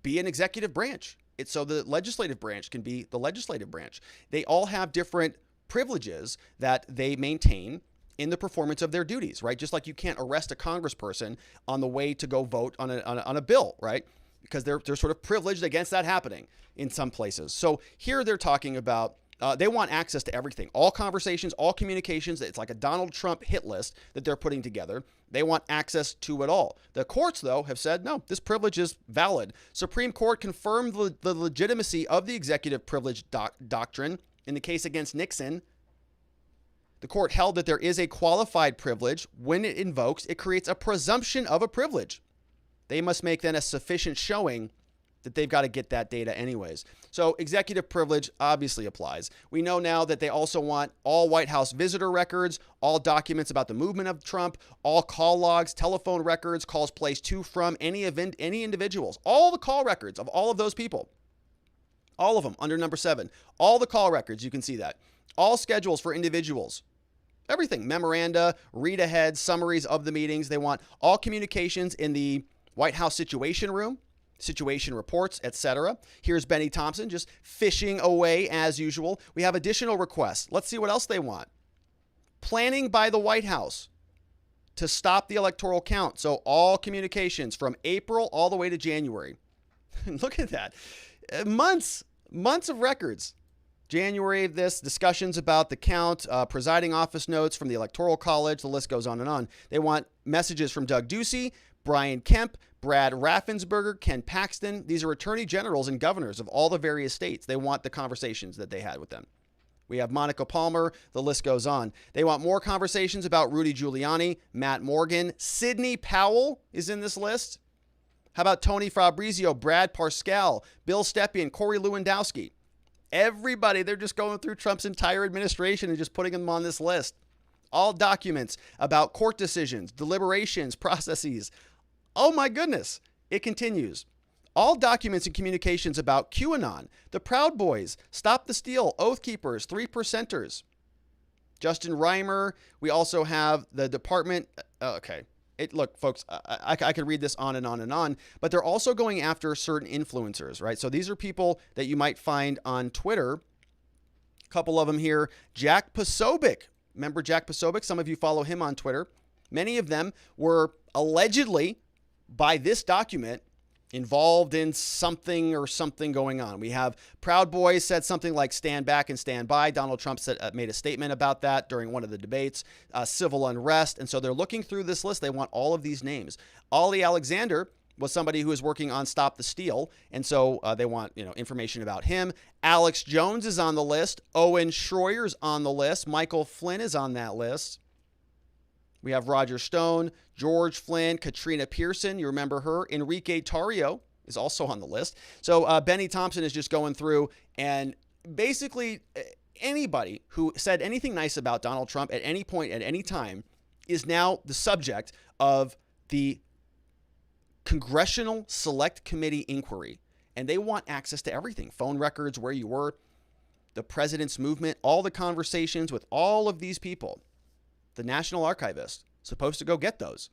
A: be an executive branch. It's so the legislative branch can be the legislative branch. They all have different privileges that they maintain in the performance of their duties, right? Just like you can't arrest a congressperson on the way to go vote on a bill, right? Because they're sort of privileged against that happening in some places. So here they're talking about, they want access to everything, all conversations, all communications. It's like a Donald Trump hit list that they're putting together. They want access to it all. The courts, though, have said, no, this privilege is valid. Supreme Court confirmed the legitimacy of the executive privilege doctrine in the case against Nixon. The court held that there is a qualified privilege. When it invokes, it creates a presumption of a privilege. They must make then a sufficient showing that they've got to get that data anyways. So executive privilege obviously applies. We know now that they also want all White House visitor records, all documents about the movement of Trump, all call logs, telephone records, calls placed to from any event, any individuals, all the call records of all of those people. All of them under number 7. All the call records, you can see that. All schedules for individuals. Everything, memoranda, read ahead, summaries of the meetings. They want all communications in the White House Situation Room, situation reports, etc. Here's Bennie Thompson just fishing away as usual. We have additional requests. Let's see what else they want. Planning by the White House to stop the electoral count. So all communications from April all the way to January. Look at that. Months of records. January of this, discussions about the count, presiding office notes from the Electoral College, the list goes on and on. They want messages from Doug Ducey, Brian Kemp, Brad Raffensperger, Ken Paxton. These are attorney generals and governors of all the various states. They want the conversations that they had with them. We have Monica Palmer. The list goes on. They want more conversations about Rudy Giuliani, Matt Morgan. Sidney Powell is in this list. How about Tony Fabrizio, Brad Parscale, Bill Stepien, Corey Lewandowski? Everybody, they're just going through Trump's entire administration and just putting them on this list. All documents about court decisions, deliberations, processes. Oh my goodness, it continues. All documents and communications about QAnon, the Proud Boys, Stop the Steal, Oath Keepers, 3%ers. Justin Reimer. We also have the department. Okay. Look, folks, I could read this on and on and on, but they're also going after certain influencers, right? So these are people that you might find on Twitter. A couple of them here. Jack Posobiec. Remember Jack Posobiec? Some of you follow him on Twitter. Many of them were allegedly, by this document, involved in something going on. We have Proud Boys said something like stand back and stand by. Donald Trump made a statement about that during one of the debates. Civil unrest. And so they're looking through this list. They want all of these names. Ollie Alexander was somebody who was working on Stop the Steal. And so they want information about him. Alex Jones is on the list. Owen Schroyer's on the list. Michael Flynn is on that list. We have Roger Stone, George Flynn, Katrina Pearson. You remember her. Enrique Tarrio is also on the list. So Bennie Thompson is just going through, and basically anybody who said anything nice about Donald Trump at any point, at any time, is now the subject of the Congressional Select Committee inquiry. And they want access to everything. Phone records, where you were, the president's movement, all the conversations with all of these people. The National Archivist, supposed to go get those.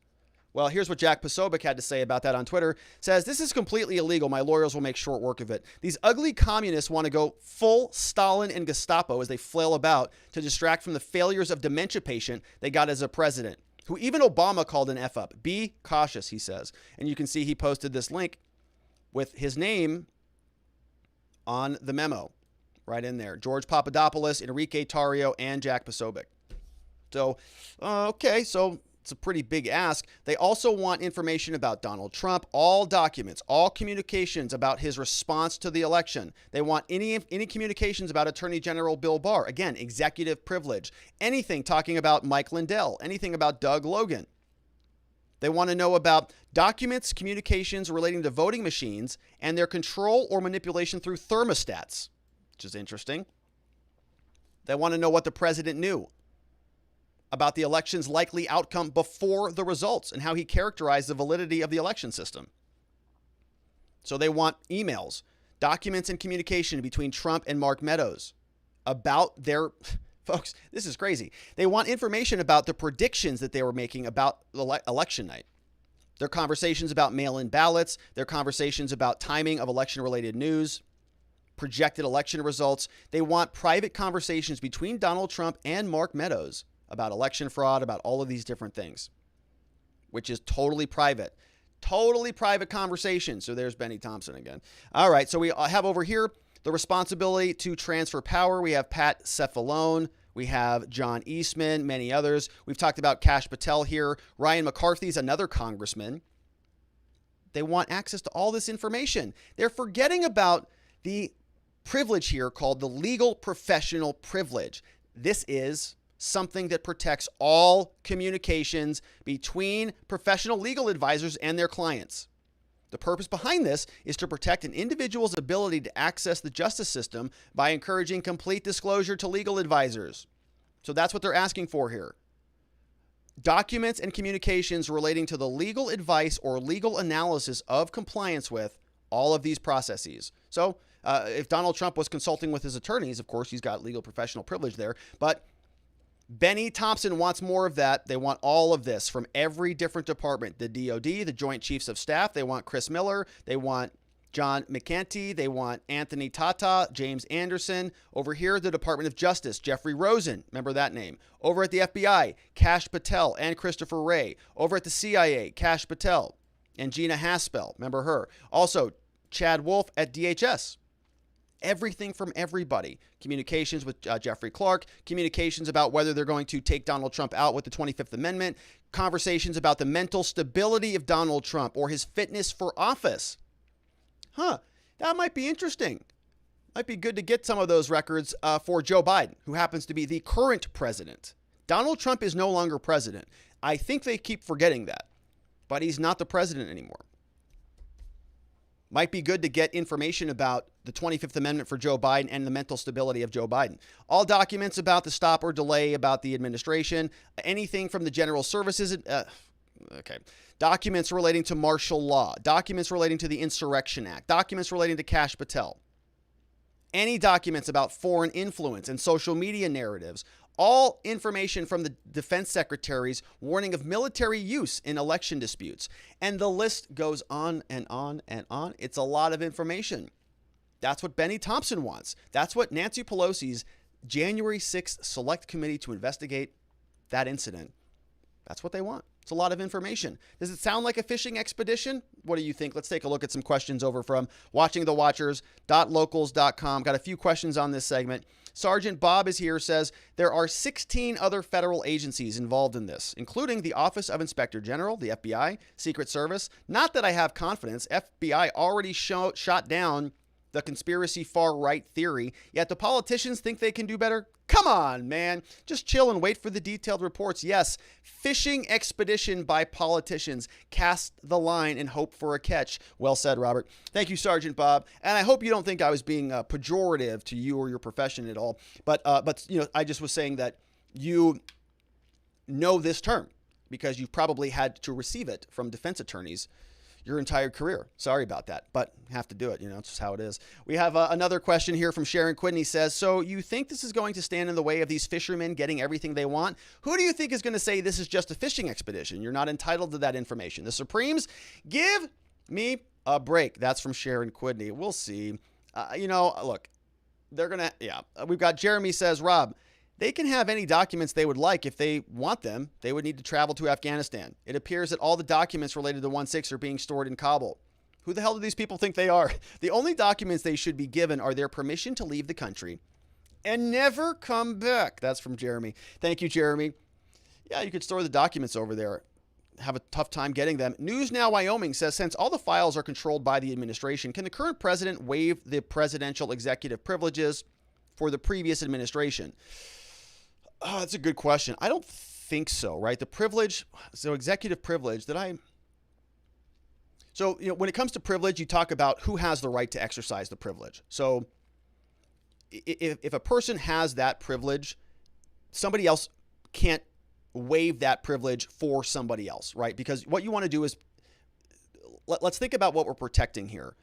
A: Well, here's what Jack Posobiec had to say about that on Twitter. Says, this is completely illegal. My lawyers will make short work of it. These ugly communists want to go full Stalin and Gestapo as they flail about to distract from the failures of dementia patient they got as a president, who even Obama called an F up. Be cautious, he says. And you can see he posted this link with his name on the memo right in there. George Papadopoulos, Enrique Tarrio, and Jack Posobiec. So, okay, so it's a pretty big ask. They also want information about Donald Trump, all documents, all communications about his response to the election. They want any communications about Attorney General Bill Barr. Again, executive privilege. Anything talking about Mike Lindell, anything about Doug Logan. They want to know about documents, communications relating to voting machines and their control or manipulation through thermostats, which is interesting. They want to know what the president knew about the election's likely outcome before the results and how he characterized the validity of the election system. So they want emails, documents, and communication between Trump and Mark Meadows about their, folks, this is crazy. They want information about the predictions that they were making about election night. Their conversations about mail-in ballots, their conversations about timing of election-related news, projected election results. They want private conversations between Donald Trump and Mark Meadows about election fraud, about all of these different things, which is totally private conversation. So there's Bennie Thompson again. All right. So we have over here the responsibility to transfer power. We have Pat Cephalone. We have John Eastman, many others. We've talked about Kash Patel here. Ryan McCarthy's another congressman. They want access to all this information. They're forgetting about the privilege here called the legal professional privilege. This is something that protects all communications between professional legal advisors and their clients. The purpose behind this is to protect an individual's ability to access the justice system by encouraging complete disclosure to legal advisors. So that's what they're asking for here. Documents and communications relating to the legal advice or legal analysis of compliance with all of these processes. So if Donald Trump was consulting with his attorneys, of course, he's got legal professional privilege there. But Bennie Thompson wants more of that. They want all of this from every different department. The DOD, the Joint Chiefs of Staff. They want Chris Miller. They want John McKenzie. They want Anthony Tata, James Anderson. Over here, the Department of Justice, Jeffrey Rosen. Remember that name. Over at the FBI, Kash Patel and Christopher Wray. Over at the CIA, Kash Patel and Gina Haspel. Remember her. Also, Chad Wolf at DHS. Everything from everybody. Communications with Jeffrey Clark, communications about whether they're going to take Donald Trump out with the 25th Amendment, conversations about the mental stability of Donald Trump or his fitness for office. That might be interesting. Might be good to get some of those records for Joe Biden, who happens to be the current president. Donald Trump is no longer president. I think they keep forgetting that, but he's not the president anymore. Might be good to get information about the 25th Amendment for Joe Biden and the mental stability of Joe Biden. All documents about the stop or delay about the administration, anything from the general services. Documents relating to martial law, documents relating to the Insurrection Act, documents relating to Kash Patel. Any documents about foreign influence and social media narratives. All information from the defense secretaries warning of military use in election disputes. And the list goes on and on and on. It's a lot of information. That's what Bennie Thompson wants. That's what Nancy Pelosi's January 6th Select Committee to investigate that incident. That's what they want. It's a lot of information. Does it sound like a fishing expedition? What do you think? Let's take a look at some questions over from watchingthewatchers.locals.com. Got a few questions on this segment. Sergeant Bob is here, says there are 16 other federal agencies involved in this, including the Office of Inspector General, the FBI, Secret Service. Not that I have confidence. FBI already shot down the conspiracy far-right theory, yet the politicians think they can do better? Come on, man. Just chill and wait for the detailed reports. Yes, fishing expedition by politicians. Cast the line and hope for a catch. Well said, Robert. Thank you, Sergeant Bob. And I hope you don't think I was being pejorative to you or your profession at all. But I just was saying that you know this term because you've probably had to receive it from defense attorneys your entire career. Sorry about that, but have to do it. It's just how it is. We have another question here from Sharon Quidney says, so you think this is going to stand in the way of these fishermen getting everything they want? Who do you think is going to say this is just a fishing expedition? You're not entitled to that information. The Supremes? Give me a break. That's from Sharon Quidney. We'll see. Look, they're going to, We've got Jeremy says, Rob, they can have any documents they would like. If they want them, they would need to travel to Afghanistan. It appears that all the documents related to 1-6 are being stored in Kabul. Who the hell do these people think they are? The only documents they should be given are their permission to leave the country and never come back. That's from Jeremy. Thank you, Jeremy. Yeah, you could store the documents over there. Have a tough time getting them. News Now Wyoming says, since all the files are controlled by the administration, can the current president waive the presidential executive privileges for the previous administration? Oh, that's a good question. I don't think so, right? The privilege, so executive privilege, when it comes to privilege, you talk about who has the right to exercise the privilege. So if a person has that privilege, somebody else can't waive that privilege for somebody else, right? Because what you want to do is, let's think about what we're protecting here.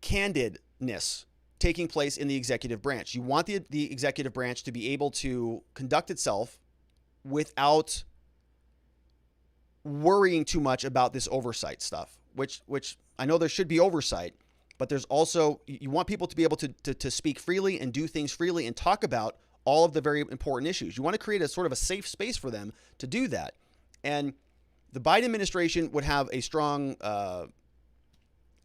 A: Candidness taking place in the executive branch. You want the executive branch to be able to conduct itself without worrying too much about this oversight stuff, which I know there should be oversight, but there's also, you want people to be able to speak freely and do things freely and talk about all of the very important issues. You want to create a sort of a safe space for them to do that. And the Biden administration would have a strong,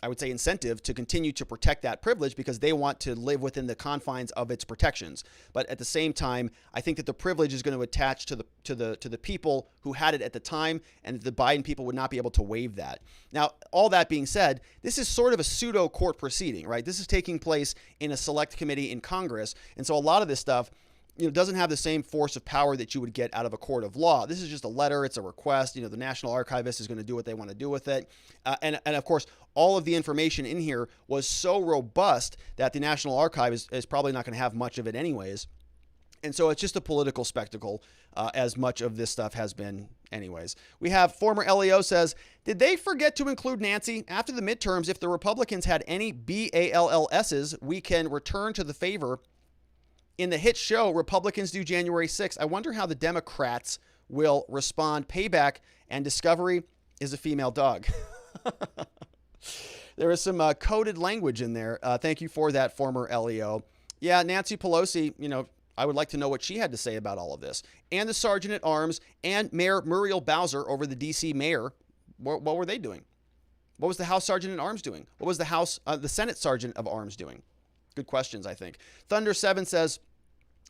A: I would say, incentive to continue to protect that privilege because they want to live within the confines of its protections. But at the same time, I think that the privilege is going to attach to the people who had it at the time, and the Biden people would not be able to waive that. Now, all that being said, this is sort of a pseudo court proceeding, right? This is taking place in a select committee in Congress, and so a lot of this stuff doesn't have the same force of power that you would get out of a court of law. This is just a letter. It's a request. The National Archivist is going to do what they want to do with it. And of course, all of the information in here was so robust that the National Archive is probably not going to have much of it anyways. And so it's just a political spectacle, as much of this stuff has been anyways. We have former LEO says, did they forget to include Nancy? After the midterms, if the Republicans had any BALLSs, we can return to the favor. In the hit show, Republicans do January 6th. I wonder how the Democrats will respond. Payback and Discovery is a female dog. There is some coded language in there. Thank you for that, former LEO. Yeah, Nancy Pelosi, I would like to know what she had to say about all of this. And the Sergeant at Arms and Mayor Muriel Bowser over the D.C. mayor. What were they doing? What was the House Sergeant at Arms doing? What was the Senate Sergeant of Arms doing? Good questions, I think. Thunder 7 says,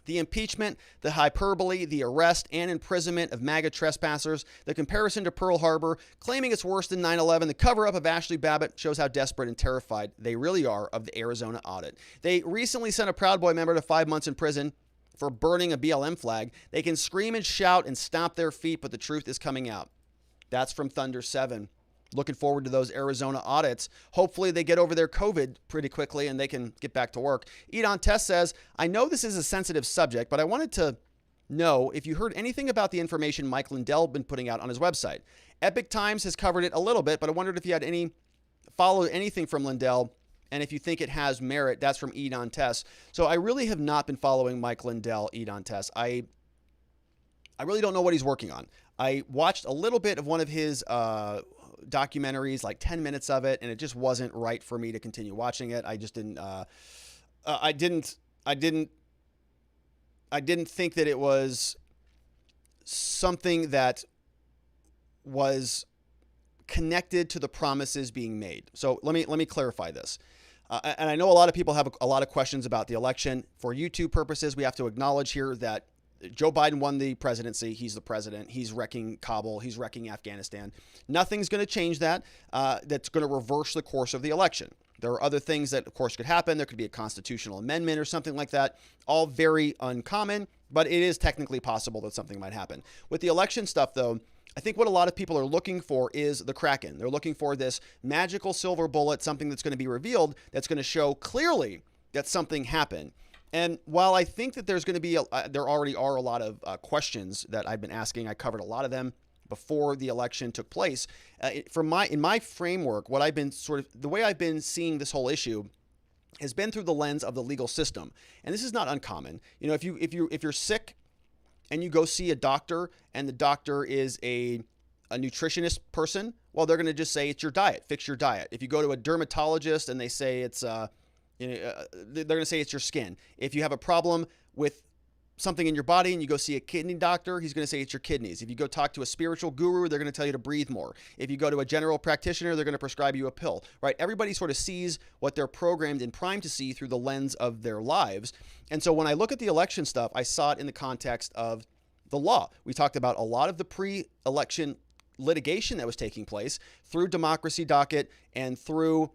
A: the impeachment, the hyperbole, the arrest and imprisonment of MAGA trespassers, the comparison to Pearl Harbor, claiming it's worse than 9/11, the cover-up of Ashley Babbitt shows how desperate and terrified they really are of the Arizona audit. They recently sent a Proud Boy member to 5 months in prison for burning a BLM flag. They can scream and shout and stomp their feet, but the truth is coming out. That's from Thunder 7. Looking forward to those Arizona audits. Hopefully they get over their COVID pretty quickly and they can get back to work. Edon Tess says, I know this is a sensitive subject, but I wanted to know if you heard anything about the information Mike Lindell been putting out on his website. Epic Times has covered it a little bit, but I wondered if you had followed anything from Lindell and if you think it has merit. That's from Edon Tess. So I really have not been following Mike Lindell, Edon Tess. I really don't know what he's working on. I watched a little bit of one of his documentaries, like 10 minutes of it, and it just wasn't right for me to continue watching it. I just didn't I didn't think that it was something that was connected to the promises being made. So let me clarify this. And I know a lot of people have a lot of questions about the election. For YouTube purposes, we have to acknowledge here that Joe Biden won the presidency. He's the president. He's wrecking Kabul. He's wrecking Afghanistan. Nothing's going to change that. That's going to reverse the course of the election. There are other things that, of course, could happen. There could be a constitutional amendment or something like that. All very uncommon, but it is technically possible that something might happen. With the election stuff, though, I think what a lot of people are looking for is the Kraken. They're looking for this magical silver bullet, something that's going to be revealed that's going to show clearly that something happened. And while I think that there's going to be, there already are a lot of questions that I've been asking. I covered a lot of them before the election took place. In my framework, what I've been the way I've been seeing this whole issue has been through the lens of the legal system. And this is not uncommon. If you're sick and you go see a doctor and the doctor is a nutritionist person, well, they're going to just say it's your diet, fix your diet. If you go to a dermatologist and they say it's they're going to say it's your skin. If you have a problem with something in your body and you go see a kidney doctor, he's going to say it's your kidneys. If you go talk to a spiritual guru, they're going to tell you to breathe more. If you go to a general practitioner, they're going to prescribe you a pill, right? Everybody sort of sees what they're programmed and primed to see through the lens of their lives. And so when I look at the election stuff, I saw it in the context of the law. We talked about a lot of the pre-election litigation that was taking place through Democracy Docket and through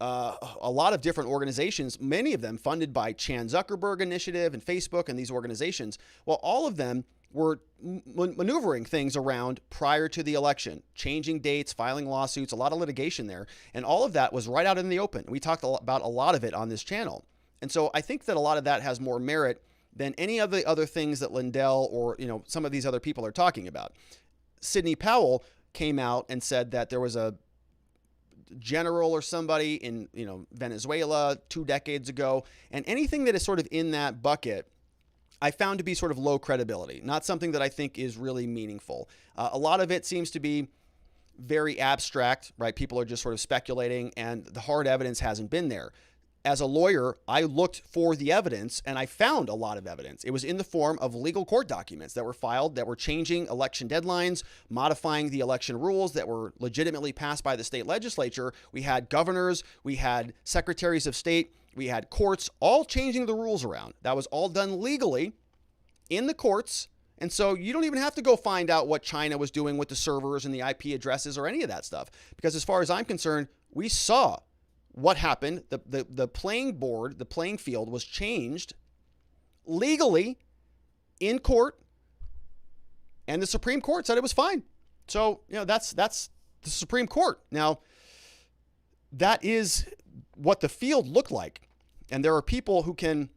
A: a lot of different organizations, many of them funded by Chan Zuckerberg Initiative and Facebook and these organizations. Well, all of them were maneuvering things around prior to the election, changing dates, filing lawsuits, a lot of litigation there. And all of that was right out in the open. We talked about a lot of it on this channel. And so I think that a lot of that has more merit than any of the other things that Lindell or some of these other people are talking about. Sidney Powell came out and said that there was a general or somebody in Venezuela 2 decades ago, and anything that is sort of in that bucket I found to be sort of low credibility, not something that I think is really meaningful. A lot of it seems to be very abstract, right? People are just sort of speculating and the hard evidence hasn't been there. As a lawyer, I looked for the evidence and I found a lot of evidence. It was in the form of legal court documents that were filed that were changing election deadlines, modifying the election rules that were legitimately passed by the state legislature. We had governors, we had secretaries of state, we had courts all changing the rules around. That was all done legally in the courts. And so you don't even have to go find out what China was doing with the servers and the IP addresses or any of that stuff. Because as far as I'm concerned, we saw what happened. The playing board, the playing field was changed legally in court, and the Supreme Court said it was fine. So, that's the Supreme Court. Now, that is what the field looked like. And there are people who can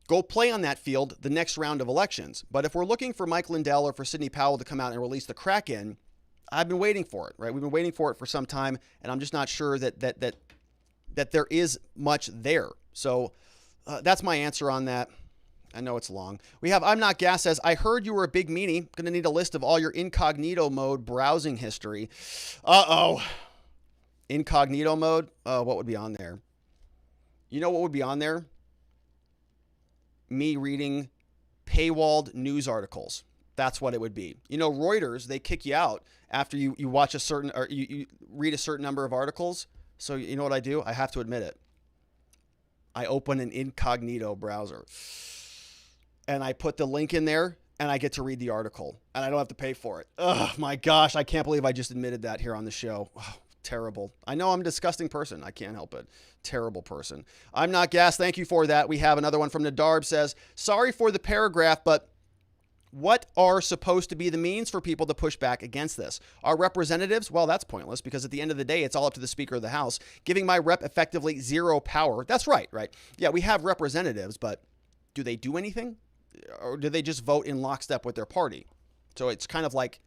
A: go play on that field the next round of elections. But if we're looking for Mike Lindell or for Sidney Powell to come out and release the Kraken, I've been waiting for it, right? We've been waiting for it for some time, and I'm just not sure that there is much there. So that's my answer on that. I know it's long. We have I'm Not Gas says, I heard you were a big meanie. Going to need a list of all your incognito mode browsing history. Uh-oh. Incognito mode? What would be on there? You know what would be on there? Me reading paywalled news articles. That's what it would be. Reuters, they kick you out after you watch a certain, or you read a certain number of articles. So you know what I do? I have to admit it. I open an incognito browser and I put the link in there and I get to read the article and I don't have to pay for it. Oh my gosh. I can't believe I just admitted that here on the show. Oh, terrible. I know I'm a disgusting person. I can't help it. Terrible person. I'm Not Gas. Thank you for that. We have another one from Nadarb says, sorry for the paragraph, but what are supposed to be the means for people to push back against this? Our representatives? Well, that's pointless because at the end of the day, it's all up to the Speaker of the House, giving my rep effectively zero power. That's right? Yeah, we have representatives, but do they do anything? Or do they just vote in lockstep with their party? So it's kind of like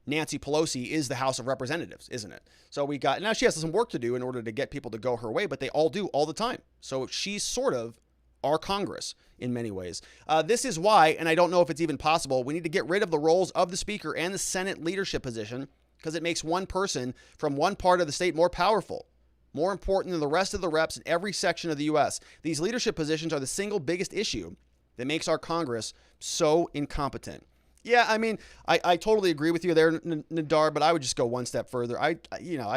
A: Nancy Pelosi is the House of Representatives, isn't it? So now she has some work to do in order to get people to go her way, but they all do all the time. So she's sort of our Congress in many ways. This is why, and I don't know if it's even possible, we need to get rid of the roles of the Speaker and the Senate leadership position because it makes one person from one part of the state more powerful, more important than the rest of the reps in every section of the U.S. These leadership positions are the single biggest issue that makes our Congress so incompetent. Yeah, I mean, I totally agree with you there, Nadar, but I would just go one step further. I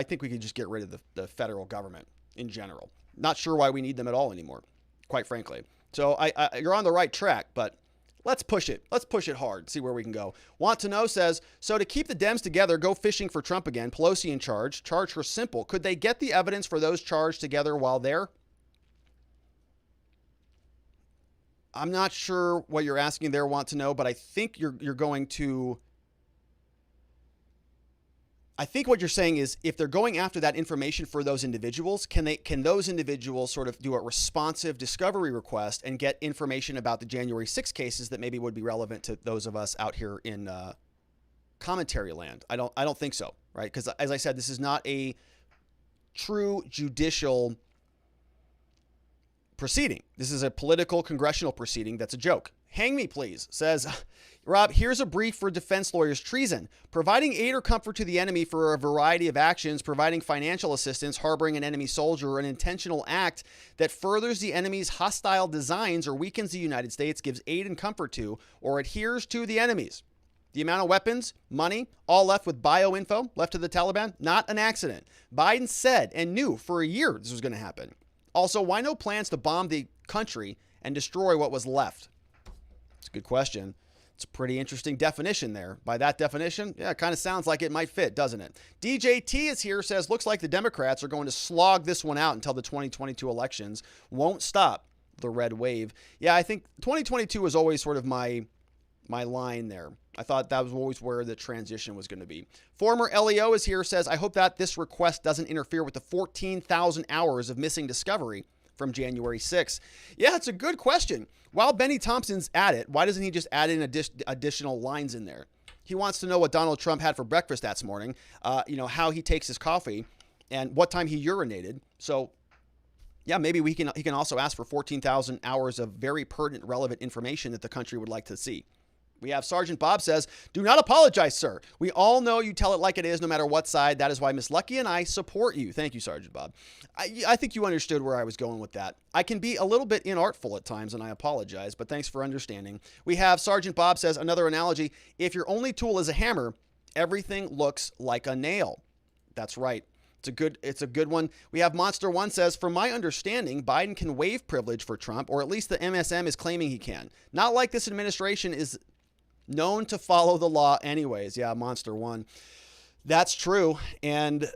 A: think we could just get rid of the federal government in general. Not sure why we need them at all anymore, quite frankly. So you're on the right track, but let's push it. Let's push it hard, see where we can go. Want to Know says, so to keep the Dems together, go fishing for Trump again, Pelosi in charge her simple. Could they get the evidence for those charged together while there? I'm not sure what you're asking there, Want to Know, but I think you're going to... I think what you're saying is if they're going after that information for those individuals, can those individuals sort of do a responsive discovery request and get information about the January 6 cases that maybe would be relevant to those of us out here in commentary land? I don't think so, right? Because as I said, this is not a true judicial proceeding. This is a political congressional proceeding that's a joke. Hang me, please, says, Rob, here's a brief for defense lawyers. Treason: providing aid or comfort to the enemy for a variety of actions, providing financial assistance, harboring an enemy soldier, or an intentional act that furthers the enemy's hostile designs or weakens the United States, gives aid and comfort to, or adheres to the enemies. The amount of weapons, money, all left with bioinfo, left to the Taliban, not an accident. Biden said and knew for a year this was going to happen. Also, why no plans to bomb the country and destroy what was left? It's a good question. It's a pretty interesting definition there. By that definition, yeah, it kind of sounds like it might fit, doesn't it? DJT is here, says, looks like the Democrats are going to slog this one out until the 2022 elections. Won't stop the red wave. Yeah, I think 2022 was always sort of my line there. I thought that was always where the transition was going to be. Former LEO is here, says, I hope that this request doesn't interfere with the 14,000 hours of missing discovery from January 6th. Yeah, it's a good question. While Bennie Thompson's at it, why doesn't he just add in additional lines in there? He wants to know what Donald Trump had for breakfast that morning, how he takes his coffee, and what time he urinated. So, yeah, maybe he can also ask for 14,000 hours of very pertinent, relevant information that the country would like to see. We have Sergeant Bob says, do not apologize, sir. We all know you tell it like it is, no matter what side. That is why Miss Lucky and I support you. Thank you, Sergeant Bob. I think you understood where I was going with that. I can be a little bit inartful at times, and I apologize, but thanks for understanding. We have Sergeant Bob says, another analogy, if your only tool is a hammer, everything looks like a nail. That's right. It's a good one. We have Monster One says, from my understanding, Biden can waive privilege for Trump, or at least the MSM is claiming he can. Not like this administration is known to follow the law anyways. Yeah, Monster One. That's true. And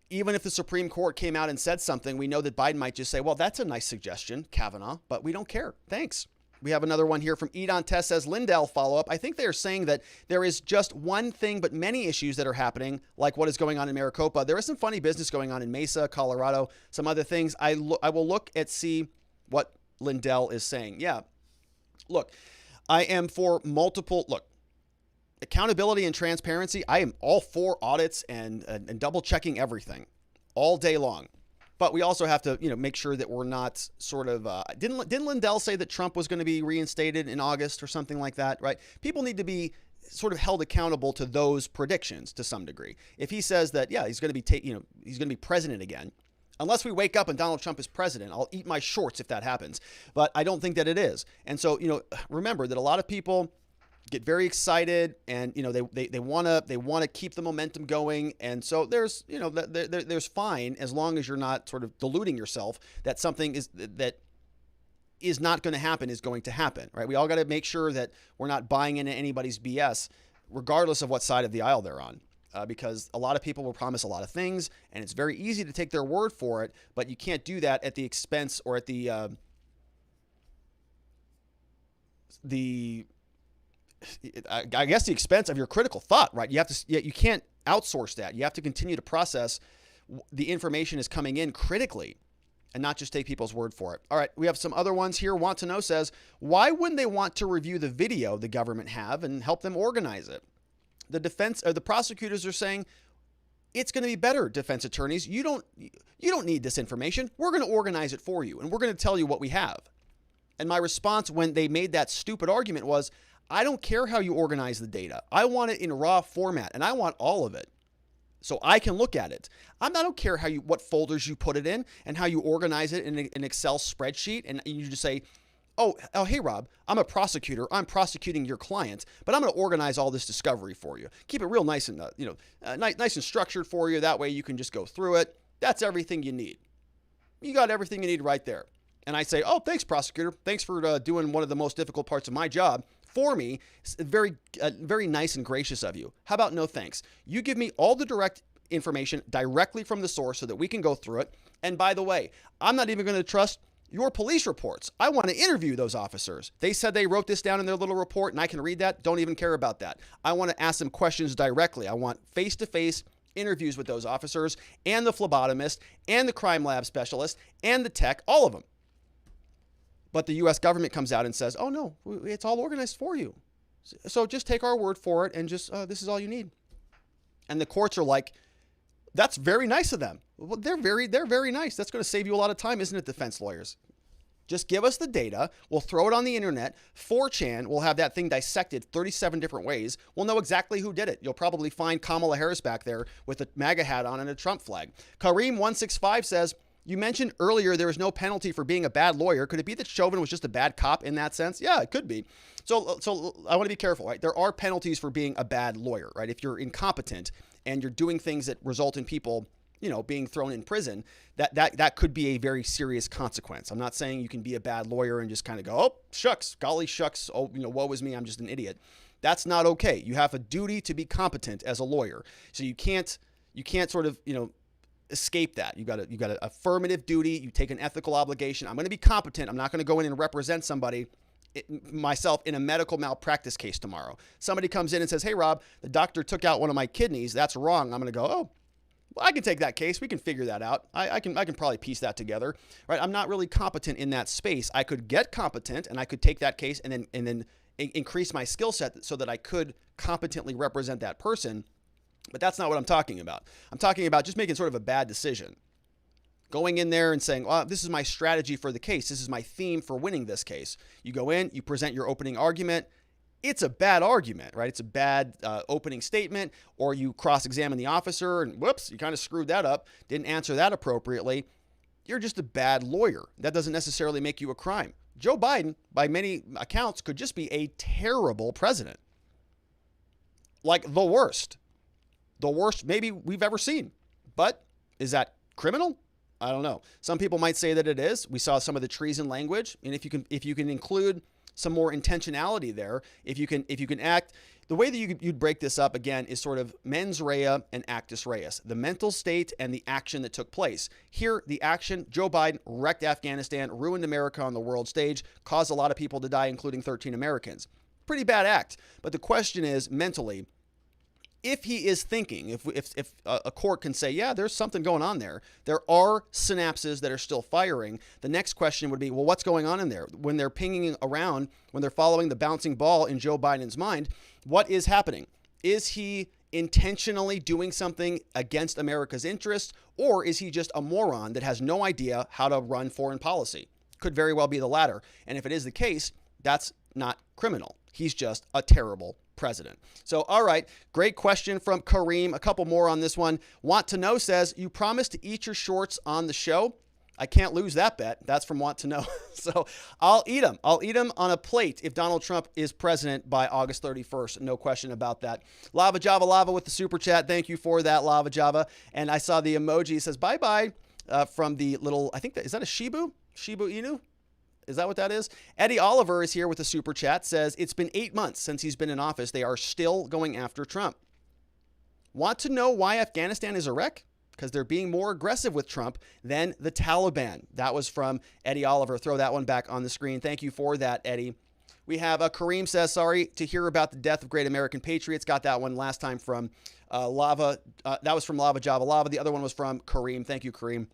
A: even if the Supreme Court came out and said something, we know that Biden might just say, well, that's a nice suggestion, Kavanaugh, but we don't care. Thanks. We have another one here from Edon Test says, Lindell follow-up. I think they are saying that there is just one thing, but many issues that are happening, like what is going on in Maricopa. There is some funny business going on in Mesa, Colorado, some other things. I will look at see what Lindell is saying. Yeah, look, I am for accountability and transparency. I am all for audits and double checking everything all day long. But we also have to, make sure that we're not sort of, didn't Lindell say that Trump was going to be reinstated in August or something like that, right? People need to be sort of held accountable to those predictions to some degree. If he says that, yeah, he's going to be, he's going to be president again, unless we wake up and Donald Trump is president, I'll eat my shorts if that happens. But I don't think that it is. And so, remember that a lot of people get very excited, and they want to keep the momentum going, and so there's there's fine as long as you're not sort of deluding yourself that something that is not going to happen is going to happen, right? We all got to make sure that we're not buying into anybody's BS, regardless of what side of the aisle they're on, because a lot of people will promise a lot of things, and it's very easy to take their word for it, but you can't do that at the expense or at the I guess the expense of your critical thought, right? You can't outsource that. You have to continue to process the information is coming in critically and not just take people's word for it. All right, we have some other ones here. Want to Know says, why wouldn't they want to review the video the government have and help them organize it? The prosecutors are saying it's going to be better, defense attorneys. You don't need this information. We're going to organize it for you, and we're going to tell you what we have. And my response when they made that stupid argument was, I don't care how you organize the data. I want it in raw format, and I want all of it so I can look at it. I don't care what folders you put it in and how you organize it in an Excel spreadsheet, and you just say, oh, hey, Rob, I'm a prosecutor. I'm prosecuting your client, but I'm going to organize all this discovery for you. Keep it real nice and nice and structured for you. That way you can just go through it. That's everything you need. You got everything you need right there. And I say, oh, thanks, prosecutor. Thanks for doing one of the most difficult parts of my job for me. It's very, very nice and gracious of you. How about no thanks? You give me all the direct information directly from the source so that we can go through it. And by the way, I'm not even going to trust your police reports. I want to interview those officers. They said they wrote this down in their little report and I can read that. Don't even care about that. I want to ask them questions directly. I want face-to-face interviews with those officers and the phlebotomist and the crime lab specialist and the tech, all of them. But the U.S. government comes out and says, oh, no, it's all organized for you. So just take our word for it and just this is all you need. And the courts are like, that's very nice of them. Well, they're very nice. That's going to save you a lot of time, isn't it, defense lawyers? Just give us the data. We'll throw it on the internet. 4chan, we'll have that thing dissected 37 different ways. We'll know exactly who did it. You'll probably find Kamala Harris back there with a MAGA hat on and a Trump flag. Kareem165 says, you mentioned earlier there was no penalty for being a bad lawyer. Could it be that Chauvin was just a bad cop in that sense? Yeah, it could be. So I want to be careful, right? There are penalties for being a bad lawyer, right? If you're incompetent and you're doing things that result in people, being thrown in prison, that could be a very serious consequence. I'm not saying you can be a bad lawyer and just kind of go, oh, shucks, golly shucks, oh, woe is me, I'm just an idiot. That's not okay. You have a duty to be competent as a lawyer. So you can't sort of, escape that. You got an affirmative duty. You take an ethical obligation. I'm going to be competent. I'm not going to go in and represent somebody, myself, in a medical malpractice case tomorrow. Somebody comes in and says, hey, Rob, the doctor took out one of my kidneys. That's wrong. I'm going to go, oh, well, I can take that case. We can figure that out. I can probably piece that together, right? I'm not really competent in that space. I could get competent and I could take that case and then increase my skill set so that I could competently represent that person. But that's not what I'm talking about. I'm talking about just making sort of a bad decision. Going in there and saying, well, this is my strategy for the case. This is my theme for winning this case. You go in, you present your opening argument. It's a bad argument, right? It's a bad opening statement, or you cross-examine the officer and whoops, you kind of screwed that up, didn't answer that appropriately. You're just a bad lawyer. That doesn't necessarily make you a crime. Joe Biden, by many accounts, could just be a terrible president. Like the worst maybe we've ever seen. But is that criminal? I don't know. Some people might say that it is. We saw some of the treason language, and if you can include some more intentionality there. If you can act, the way that you'd break this up again is sort of mens rea and actus reus, the mental state and the action that took place. Here, the action, Joe Biden wrecked Afghanistan, ruined America on the world stage, caused a lot of people to die, including 13 Americans. Pretty bad act. But the question is, mentally, if he is thinking, if a court can say, yeah, there's something going on there, there are synapses that are still firing, the next question would be, well, what's going on in there? When they're pinging around, when they're following the bouncing ball in Joe Biden's mind, what is happening? Is he intentionally doing something against America's interests, or is he just a moron that has no idea how to run foreign policy? Could very well be the latter. And if it is the case, that's not criminal. He's just a terrible president. So, all right, great question from Kareem. A couple more on this one. Want to Know says, you promised to eat your shorts on the show. I can't lose that bet. That's from Want to Know. So I'll eat them. I'll eat them on a plate if Donald Trump is president by August 31st. No question about that. Lava Java Lava with the super chat. Thank you for that, Lava Java. And I saw the emoji says bye-bye from the little, I think is that a Shibu? Shibu Inu? Is that what that is? Eddie Oliver is here with a super chat, says, it's been 8 months since he's been in office. They are still going after Trump. Want to know why Afghanistan is a wreck? Because they're being more aggressive with Trump than the Taliban. That was from Eddie Oliver. Throw that one back on the screen. Thank you for that, Eddie. We have Kareem says, sorry to hear about the death of great American patriots. Got that one last time from Lava. That was from Lava Java Lava. The other one was from Kareem. Thank you, Kareem.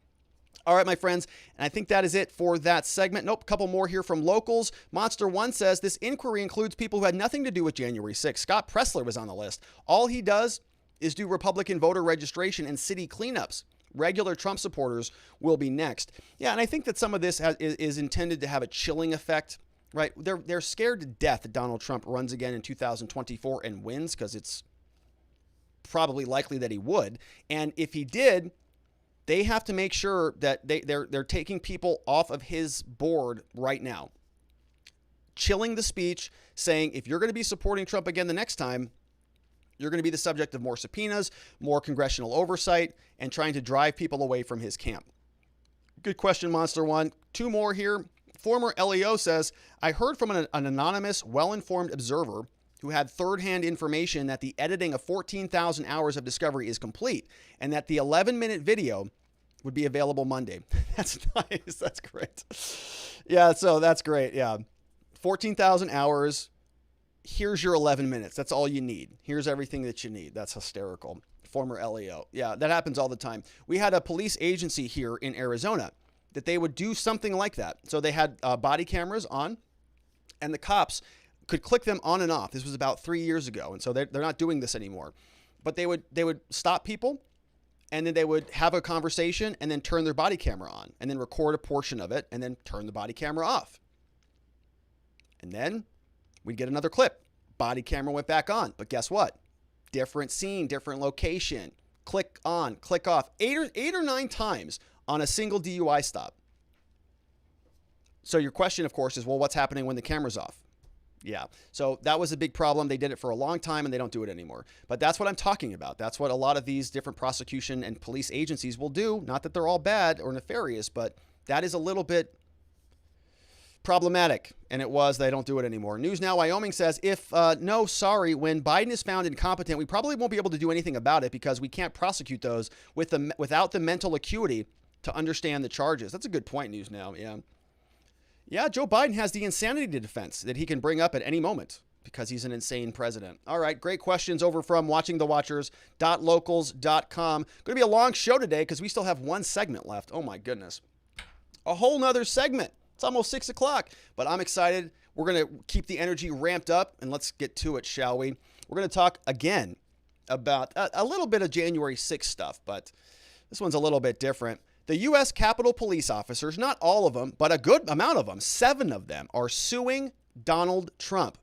A: All right, my friends, and I think that is it for that segment. Nope, a couple more here from locals. Monster One says, this inquiry includes people who had nothing to do with January 6th. Scott Pressler was on the list. All he does is do Republican voter registration and city cleanups. Regular Trump supporters will be next. Yeah, and I think that some of this is intended to have a chilling effect, right? They're scared to death that Donald Trump runs again in 2024 and wins, because it's probably likely that he would. And if he did, they have to make sure that they're taking people off of his board right now. Chilling the speech, saying if you're going to be supporting Trump again the next time, you're going to be the subject of more subpoenas, more congressional oversight, and trying to drive people away from his camp. Good question, Monster One. Two more here. Former LEO says, I heard from an anonymous, well-informed observer who had third-hand information that the editing of 14,000 hours of Discovery is complete, and that the 11-minute video would be available Monday. That's nice. That's great. Yeah, so that's great. Yeah. 14,000 hours. Here's your 11 minutes. That's all you need. Here's everything that you need. That's hysterical. Former LEO. Yeah, that happens all the time. We had a police agency here in Arizona that they would do something like that. So they had body cameras on, and the cops could click them on and off. This was about 3 years ago, and so they're not doing this anymore. But they would stop people, and then they would have a conversation, and then turn their body camera on, and then record a portion of it, and then turn the body camera off. And then we'd get another clip. Body camera went back on, but guess what? Different scene, different location. Click on, click off. Eight or nine times on a single DUI stop. So your question, of course, is, well, what's happening when the camera's off? Yeah. So that was a big problem. They did it for a long time and they don't do it anymore. But that's what I'm talking about. That's what a lot of these different prosecution and police agencies will do. Not that they're all bad or nefarious, but that is a little bit problematic. And it was, they don't do it anymore. News Now Wyoming says, no, sorry, when Biden is found incompetent, we probably won't be able to do anything about it because we can't prosecute those without the mental acuity to understand the charges. That's a good point, News Now. Yeah. Yeah, Joe Biden has the insanity defense that he can bring up at any moment because he's an insane president. All right, great questions over from watchingthewatchers.locals.com. Going to be a long show today because we still have one segment left. Oh my goodness. A whole nother segment. It's almost 6 o'clock, but I'm excited. We're going to keep the energy ramped up and let's get to it, shall we? We're going to talk again about a little bit of January 6th stuff, but this one's a little bit different. The U.S. Capitol police officers, not all of them, but a good amount of them, 7 of them, are suing Donald Trump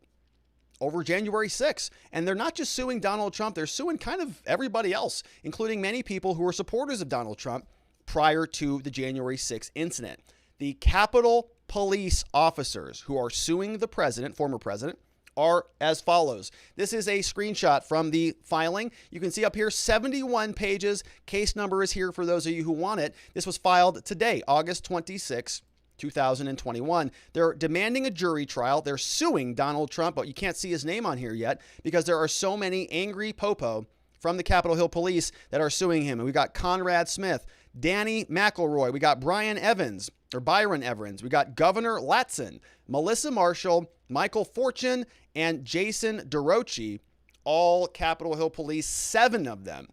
A: over January 6th. And they're not just suing Donald Trump, they're suing kind of everybody else, including many people who were supporters of Donald Trump prior to the January 6th incident. The Capitol police officers who are suing the president, former president, are as follows. This is a screenshot from the filing. You can see up here 71 pages. Case number is here for those of you who want it. This was filed today, August 26, 2021. They're demanding a jury trial. They're suing Donald Trump, but you can't see his name on here yet because there are so many angry Popo from the Capitol Hill Police that are suing him. And we got Conrad Smith, Danny McElroy, we got Byron Evans. We got Governor Latson, Melissa Marshall, Michael Fortune, and Jason DeRochi, all Capitol Hill Police, 7 of them,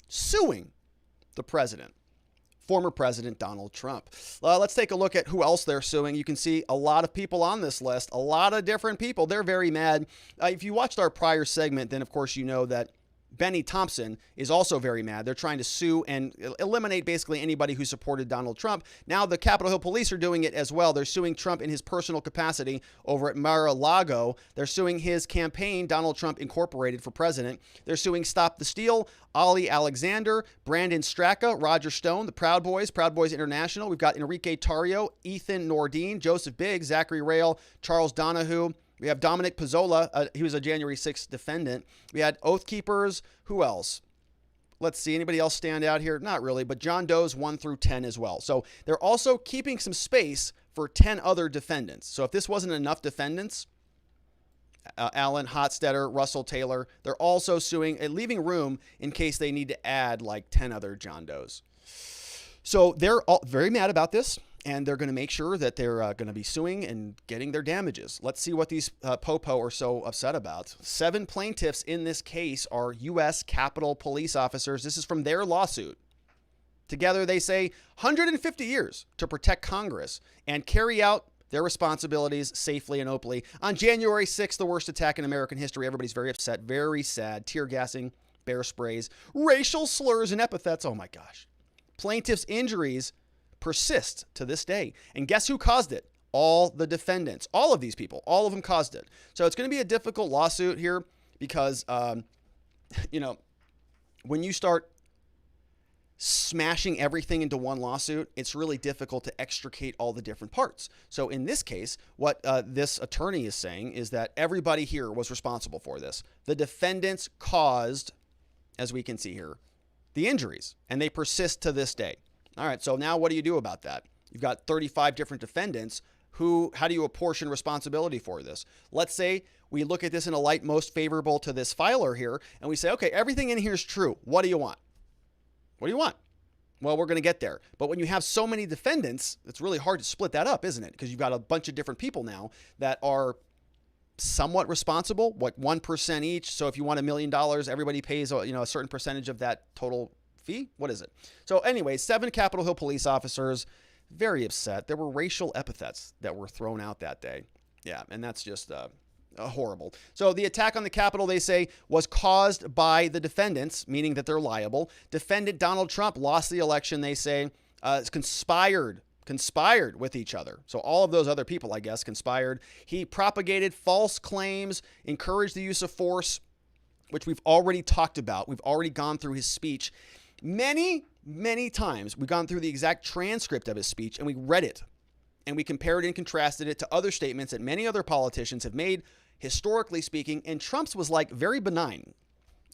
A: suing the president, former President Donald Trump. Let's take a look at who else they're suing. You can see a lot of people on this list, a lot of different people. They're very mad. If you watched our prior segment, then of course you know that Bennie Thompson is also very mad. They're trying to sue and eliminate basically anybody who supported Donald Trump. Now the Capitol Hill Police are doing it as well. They're suing Trump in his personal capacity over at Mar-a-Lago. They're suing his campaign, Donald Trump Incorporated, for president. They're suing Stop the Steal, Ali Alexander, Brandon Straka, Roger Stone, the Proud Boys International. We've got Enrique Tarrio, Ethan Nordine, Joseph Biggs, Zachary Rail, Charles Donahue. We have Dominic Pizzola. He was a January 6th defendant. We had Oath Keepers. Who else? Let's see. Anybody else stand out here? Not really, but John Doe's 1 through 10 as well. So they're also keeping some space for 10 other defendants. So if this wasn't enough defendants, Alan Hotstetter, Russell Taylor, they're also suing, leaving room in case they need to add like 10 other John Does. So they're all very mad about this. And they're going to make sure that they're going to be suing and getting their damages. Let's see what these Popo are so upset about. 7 plaintiffs in this case are U.S. Capitol Police officers. This is from their lawsuit. Together, they say 150 years to protect Congress and carry out their responsibilities safely and openly. On January 6th, the worst attack in American history. Everybody's very upset, very sad. Tear gassing, bear sprays, racial slurs and epithets. Oh, my gosh. Plaintiffs' injuries persist to this day. And guess who caused it? All the defendants. All of these people. All of them caused it. So it's going to be a difficult lawsuit here because, when you start smashing everything into one lawsuit, it's really difficult to extricate all the different parts. So in this case, what this attorney is saying is that everybody here was responsible for this. The defendants caused, as we can see here, the injuries, and they persist to this day. All right, so now what do you do about that? You've got 35 different defendants. How do you apportion responsibility for this? Let's say we look at this in a light most favorable to this filer here, and we say, okay, everything in here is true. What do you want? What do you want? Well, we're going to get there. But when you have so many defendants, it's really hard to split that up, isn't it? Because you've got a bunch of different people now that are somewhat responsible, 1% each. So if you want $1 million, everybody pays a certain percentage of that total fee. What is it? So anyway, 7 Capitol Hill police officers, very upset. There were racial epithets that were thrown out that day. Yeah, and that's just horrible. So the attack on the Capitol, they say, was caused by the defendants, meaning that they're liable. Defendant Donald Trump lost the election, they say, conspired with each other. So all of those other people, I guess, conspired. He propagated false claims, encouraged the use of force, which we've already talked about. We've already gone through his speech. Many times we've gone through the exact transcript of his speech and we read it and we compared and contrasted it to other statements that many other politicians have made, historically speaking, and Trump's was like very benign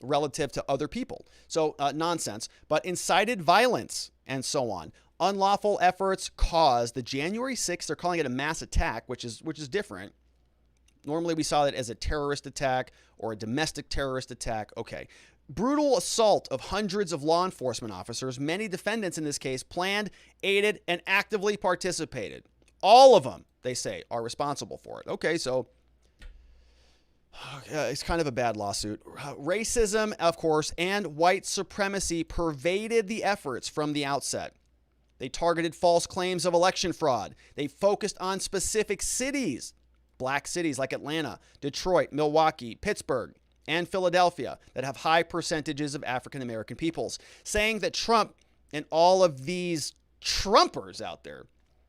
A: relative to other people. So nonsense, but incited violence and so on. Unlawful efforts caused the January 6th, they're calling it a mass attack, which is different. Normally we saw it as a terrorist attack or a domestic terrorist attack. Okay. Brutal assault of hundreds of law enforcement officers. Many defendants in this case planned, aided, and actively participated. All of them, they say, are responsible for it. Okay, so it's kind of a bad lawsuit. Racism, of course, and white supremacy pervaded the efforts from the outset. They targeted false claims of election fraud. They focused on specific cities, black cities like Atlanta, Detroit, Milwaukee, Pittsburgh, and Philadelphia that have high percentages of African-American peoples, saying that Trump and all of these Trumpers out there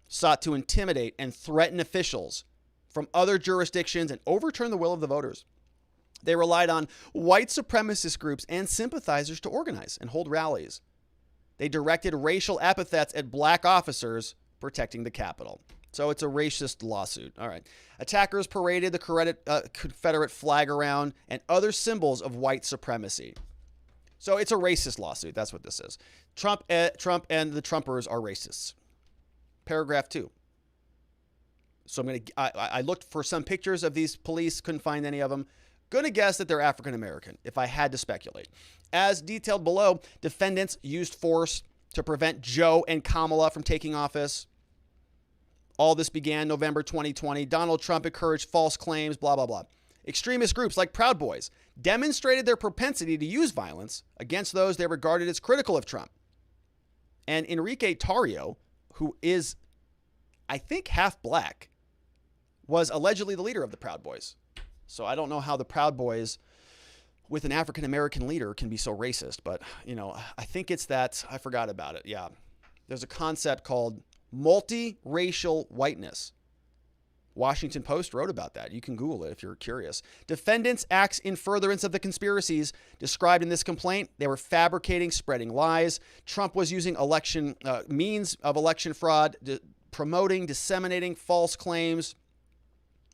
A: sought to intimidate and threaten officials from other jurisdictions and overturn the will of the voters. They relied on white supremacist groups and sympathizers to organize and hold rallies. They directed racial epithets at black officers protecting the Capitol. So it's a racist lawsuit. All right. Attackers paraded the Confederate flag around and other symbols of white supremacy. So it's a racist lawsuit. That's what this is. Trump and the Trumpers are racists. Paragraph 2. So I looked for some pictures of these police, couldn't find any of them. Going to guess that they're African American, if I had to speculate. As detailed below, defendants used force to prevent Joe and Kamala from taking office. All this began November 2020. Donald Trump encouraged false claims, blah, blah, blah. Extremist groups like Proud Boys demonstrated their propensity to use violence against those they regarded as critical of Trump. And Enrique Tarrio, who is, I think, half black, was allegedly the leader of the Proud Boys. So I don't know how the Proud Boys with an African-American leader can be so racist, but, I think it's that. I forgot about it. Yeah. There's a concept called multiracial whiteness. Washington Post wrote about that. You can Google it if you're curious. Defendants' acts in furtherance of the conspiracies described in this complaint, they were fabricating, spreading lies. Trump was using means of election fraud, promoting, disseminating false claims,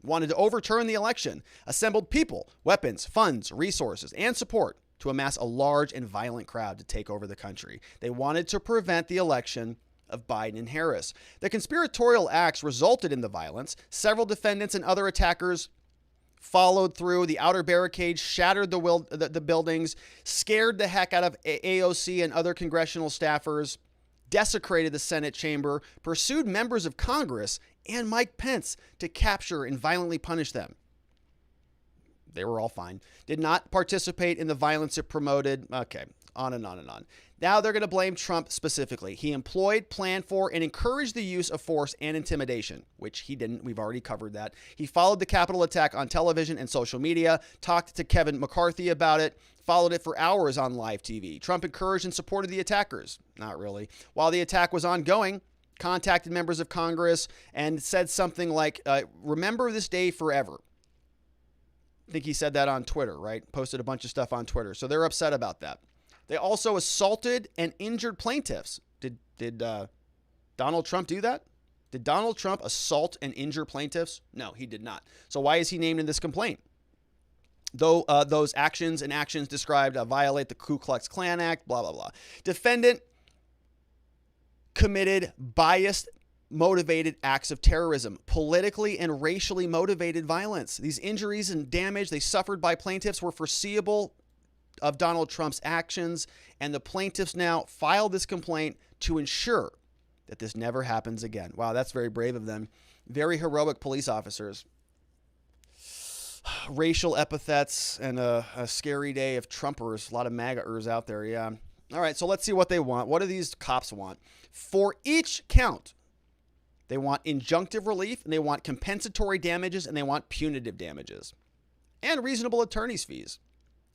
A: wanted to overturn the election, assembled people, weapons, funds, resources, and support to amass a large and violent crowd to take over the country. They wanted to prevent the election of Biden and Harris. The conspiratorial acts resulted in the violence. Several defendants and other attackers followed through. The outer barricades shattered the buildings, scared the heck out of AOC and other congressional staffers, desecrated the Senate chamber, pursued members of Congress and Mike Pence to capture and violently punish them. They were all fine. Did not participate in the violence it promoted. Okay, on and on and on. Now they're going to blame Trump specifically. He employed, planned for, and encouraged the use of force and intimidation, which he didn't. We've already covered that. He followed the Capitol attack on television and social media, talked to Kevin McCarthy about it, followed it for hours on live TV. Trump encouraged and supported the attackers. Not really. While the attack was ongoing, contacted members of Congress and said something like, remember this day forever. I think he said that on Twitter, right? Posted a bunch of stuff on Twitter. So they're upset about that. They also assaulted and injured plaintiffs. Did Donald Trump do that? Did Donald Trump assault and injure plaintiffs? No, he did not. So why is he named in this complaint? Though those actions described violate the Ku Klux Klan Act, blah, blah, blah. Defendant committed biased, motivated acts of terrorism, politically and racially motivated violence. These injuries and damage they suffered by plaintiffs were foreseeable of Donald Trump's actions, and the plaintiffs now filed this complaint to ensure that this never happens again. Wow, that's very brave of them. Very heroic police officers. Racial epithets and a scary day of Trumpers, a lot of MAGA-ers out there, yeah. All right, so let's see what they want. What do these cops want? For each count, they want injunctive relief, and they want compensatory damages, and they want punitive damages, and reasonable attorney's fees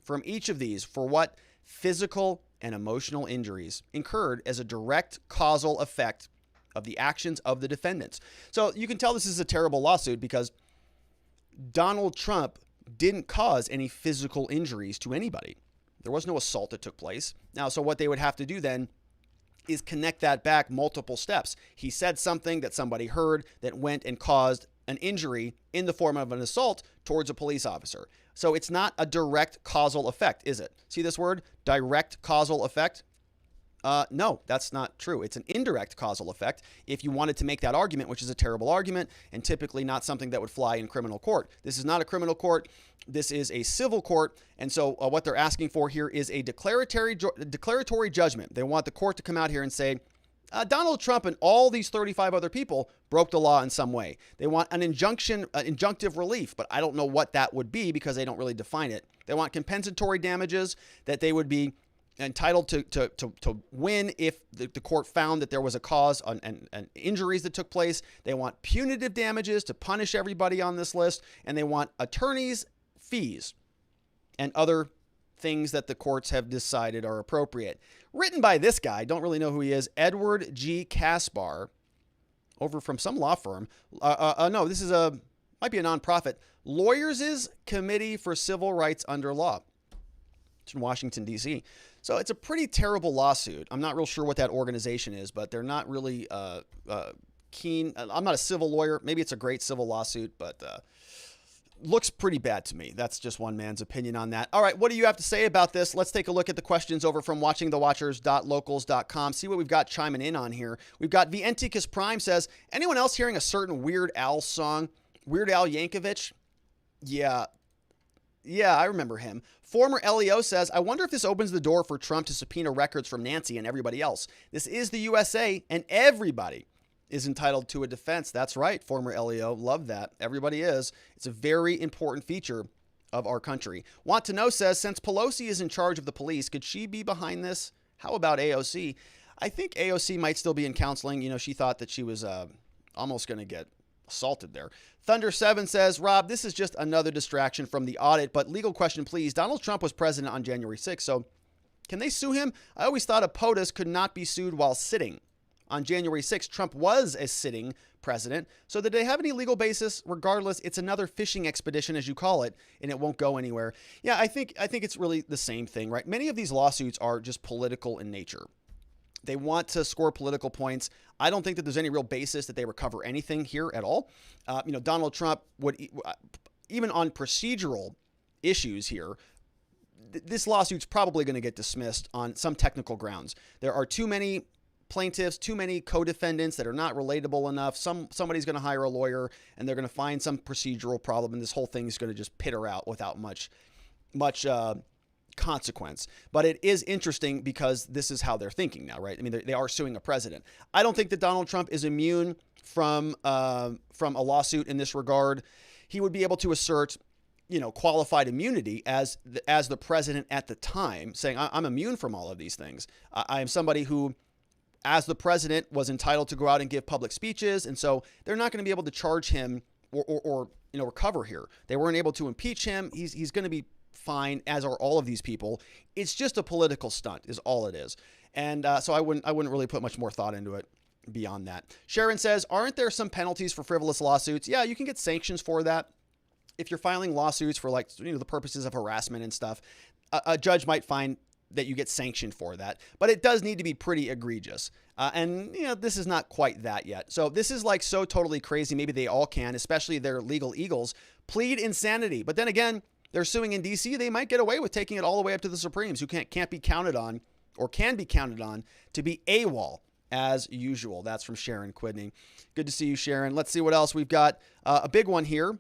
A: from each of these for what? Physical and emotional injuries incurred as a direct causal effect of the actions of the defendants. So you can tell this is a terrible lawsuit because Donald Trump didn't cause any physical injuries to anybody. There was no assault that took place. Now, so what they would have to do then is connect that back multiple steps. He said something that somebody heard that went and caused an injury in the form of an assault towards a police officer. So it's not a direct causal effect, is it? See this word, direct causal effect? No, that's not true. It's an indirect causal effect if you wanted to make that argument, which is a terrible argument and typically not something that would fly in criminal court. This is not a criminal court. This is a civil court. And so what they're asking for here is a declaratory judgment. They want the court to come out here and say, Donald Trump and all these 35 other people broke the law in some way. They want an injunctive relief, but I don't know what that would be because they don't really define it. They want compensatory damages that they would be entitled to win if the court found that there was a cause and injuries that took place. They want punitive damages to punish everybody on this list, and they want attorneys' fees and other things that the courts have decided are appropriate. Written by this guy, don't really know who he is, Edward G. Kaspar, over from some law firm. No, this is might be a nonprofit. Lawyers' Committee for Civil Rights Under Law. It's in Washington, D.C. So it's a pretty terrible lawsuit. I'm not real sure what that organization is, but they're not really keen. I'm not a civil lawyer. Maybe it's a great civil lawsuit, but looks pretty bad to me. That's just one man's opinion on that. All right, what do you have to say about this? Let's take a look at the questions over from watchingthewatchers.locals.com. See what we've got chiming in on here. We've got Vienticus Prime says, anyone else hearing a certain Weird Al song? Weird Al Yankovic? Yeah, I remember him. Former LEO says, I wonder if this opens the door for Trump to subpoena records from Nancy and everybody else. This is the USA, and everybody is entitled to a defense. That's right, former LEO. Love that. Everybody is. It's a very important feature of our country. Want to Know says, since Pelosi is in charge of the police, could she be behind this? How about AOC? I think AOC might still be in counseling. You know, she thought that she was almost going to get assaulted there. Thunder7 says, Rob, this is just another distraction from the audit, but legal question, please. Donald Trump was president on January 6th, so can they sue him? I always thought a POTUS could not be sued while sitting. On January 6th, Trump was a sitting president, so did they have any legal basis? Regardless, it's another fishing expedition, as you call it, and it won't go anywhere. Yeah, I think it's really the same thing, right? Many of these lawsuits are just political in nature. They want to score political points. I don't think that there's any real basis that they recover anything here at all. Donald Trump would, even on procedural issues here, this lawsuit's probably going to get dismissed on some technical grounds. There are too many plaintiffs, too many co-defendants that are not relatable enough. Somebody's going to hire a lawyer and they're going to find some procedural problem, and this whole thing is going to just peter out without much consequence. But it is interesting because this is how they're thinking now, right? I mean, they are suing a president. I don't think that Donald Trump is immune from a lawsuit in this regard. He would be able to assert, qualified immunity as the president at the time, saying, I'm immune from all of these things. I am somebody who, as the president, was entitled to go out and give public speeches. And so they're not going to be able to charge him or recover here. They weren't able to impeach him. He's going to be fine, as are all of these people. It's just a political stunt is all it is. And so I wouldn't really put much more thought into it beyond that. Sharon says, aren't there some penalties for frivolous lawsuits? Yeah, you can get sanctions for that. If you're filing lawsuits for the purposes of harassment and stuff, a judge might find that you get sanctioned for that, but it does need to be pretty egregious. And this is not quite that yet. So this is like so totally crazy. Maybe they all can, especially their legal eagles, plead insanity. But then again, they're suing in DC. They might get away with taking it all the way up to the Supremes, who can't be counted on or can be counted on to be AWOL as usual. That's from Sharon Quidney. Good to see you, Sharon. Let's see what else we've got. A big one here.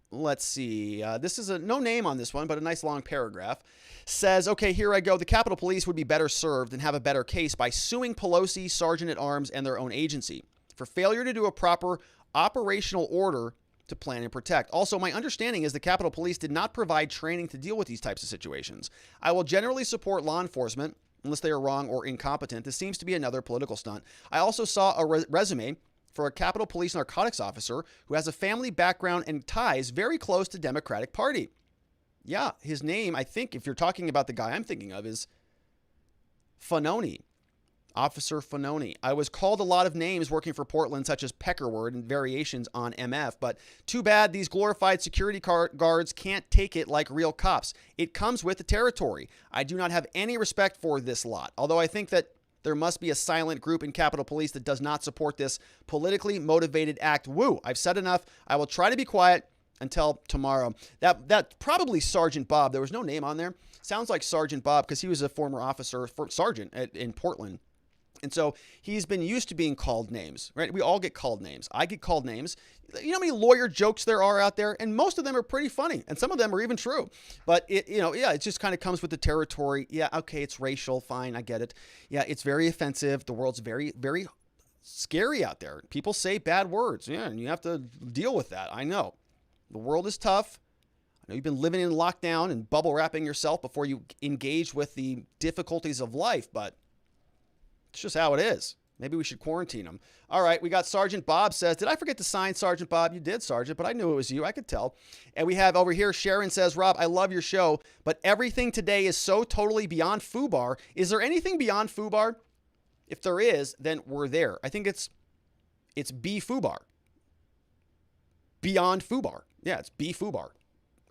A: Let's see. This is no name on this one, but a nice long paragraph. Says, okay, here I go. The Capitol Police would be better served and have a better case by suing Pelosi, Sergeant at Arms, and their own agency for failure to do a proper operational order to plan and protect. Also, my understanding is the Capitol Police did not provide training to deal with these types of situations. I will generally support law enforcement unless they are wrong or incompetent. This seems to be another political stunt. I also saw a resume for a Capitol Police narcotics officer who has a family background and ties very close to Democratic Party. Yeah, his name, I think, if you're talking about the guy I'm thinking of, is Fanoni. Officer Fanoni. I was called a lot of names working for Portland, such as Peckerword and variations on MF, but too bad these glorified security guards can't take it like real cops. It comes with the territory. I do not have any respect for this lot, although I think that there must be a silent group in Capitol Police that does not support this politically motivated act. Woo, I've said enough. I will try to be quiet until tomorrow. That probably Sergeant Bob. There was no name on there. Sounds like Sergeant Bob because he was a former officer, sergeant in Portland. And so he's been used to being called names, right? We all get called names. I get called names. You know how many lawyer jokes there are out there? And most of them are pretty funny. And some of them are even true. But it just kind of comes with the territory. Yeah, okay, it's racial. Fine, I get it. Yeah, it's very offensive. The world's very, very scary out there. People say bad words. Yeah, and you have to deal with that. I know. The world is tough. I know you've been living in lockdown and bubble wrapping yourself before you engage with the difficulties of life, but it's just how it is. Maybe we should quarantine them. All right, we got Sergeant Bob says, did I forget to sign Sergeant Bob? You did, Sergeant, but I knew it was you. I could tell. And we have over here, Sharon says, Rob, I love your show, but everything today is so totally beyond FUBAR. Is there anything beyond FUBAR? If there is, then we're there. I think it's B-FUBAR. Beyond FUBAR. Yeah, it's B-FUBAR.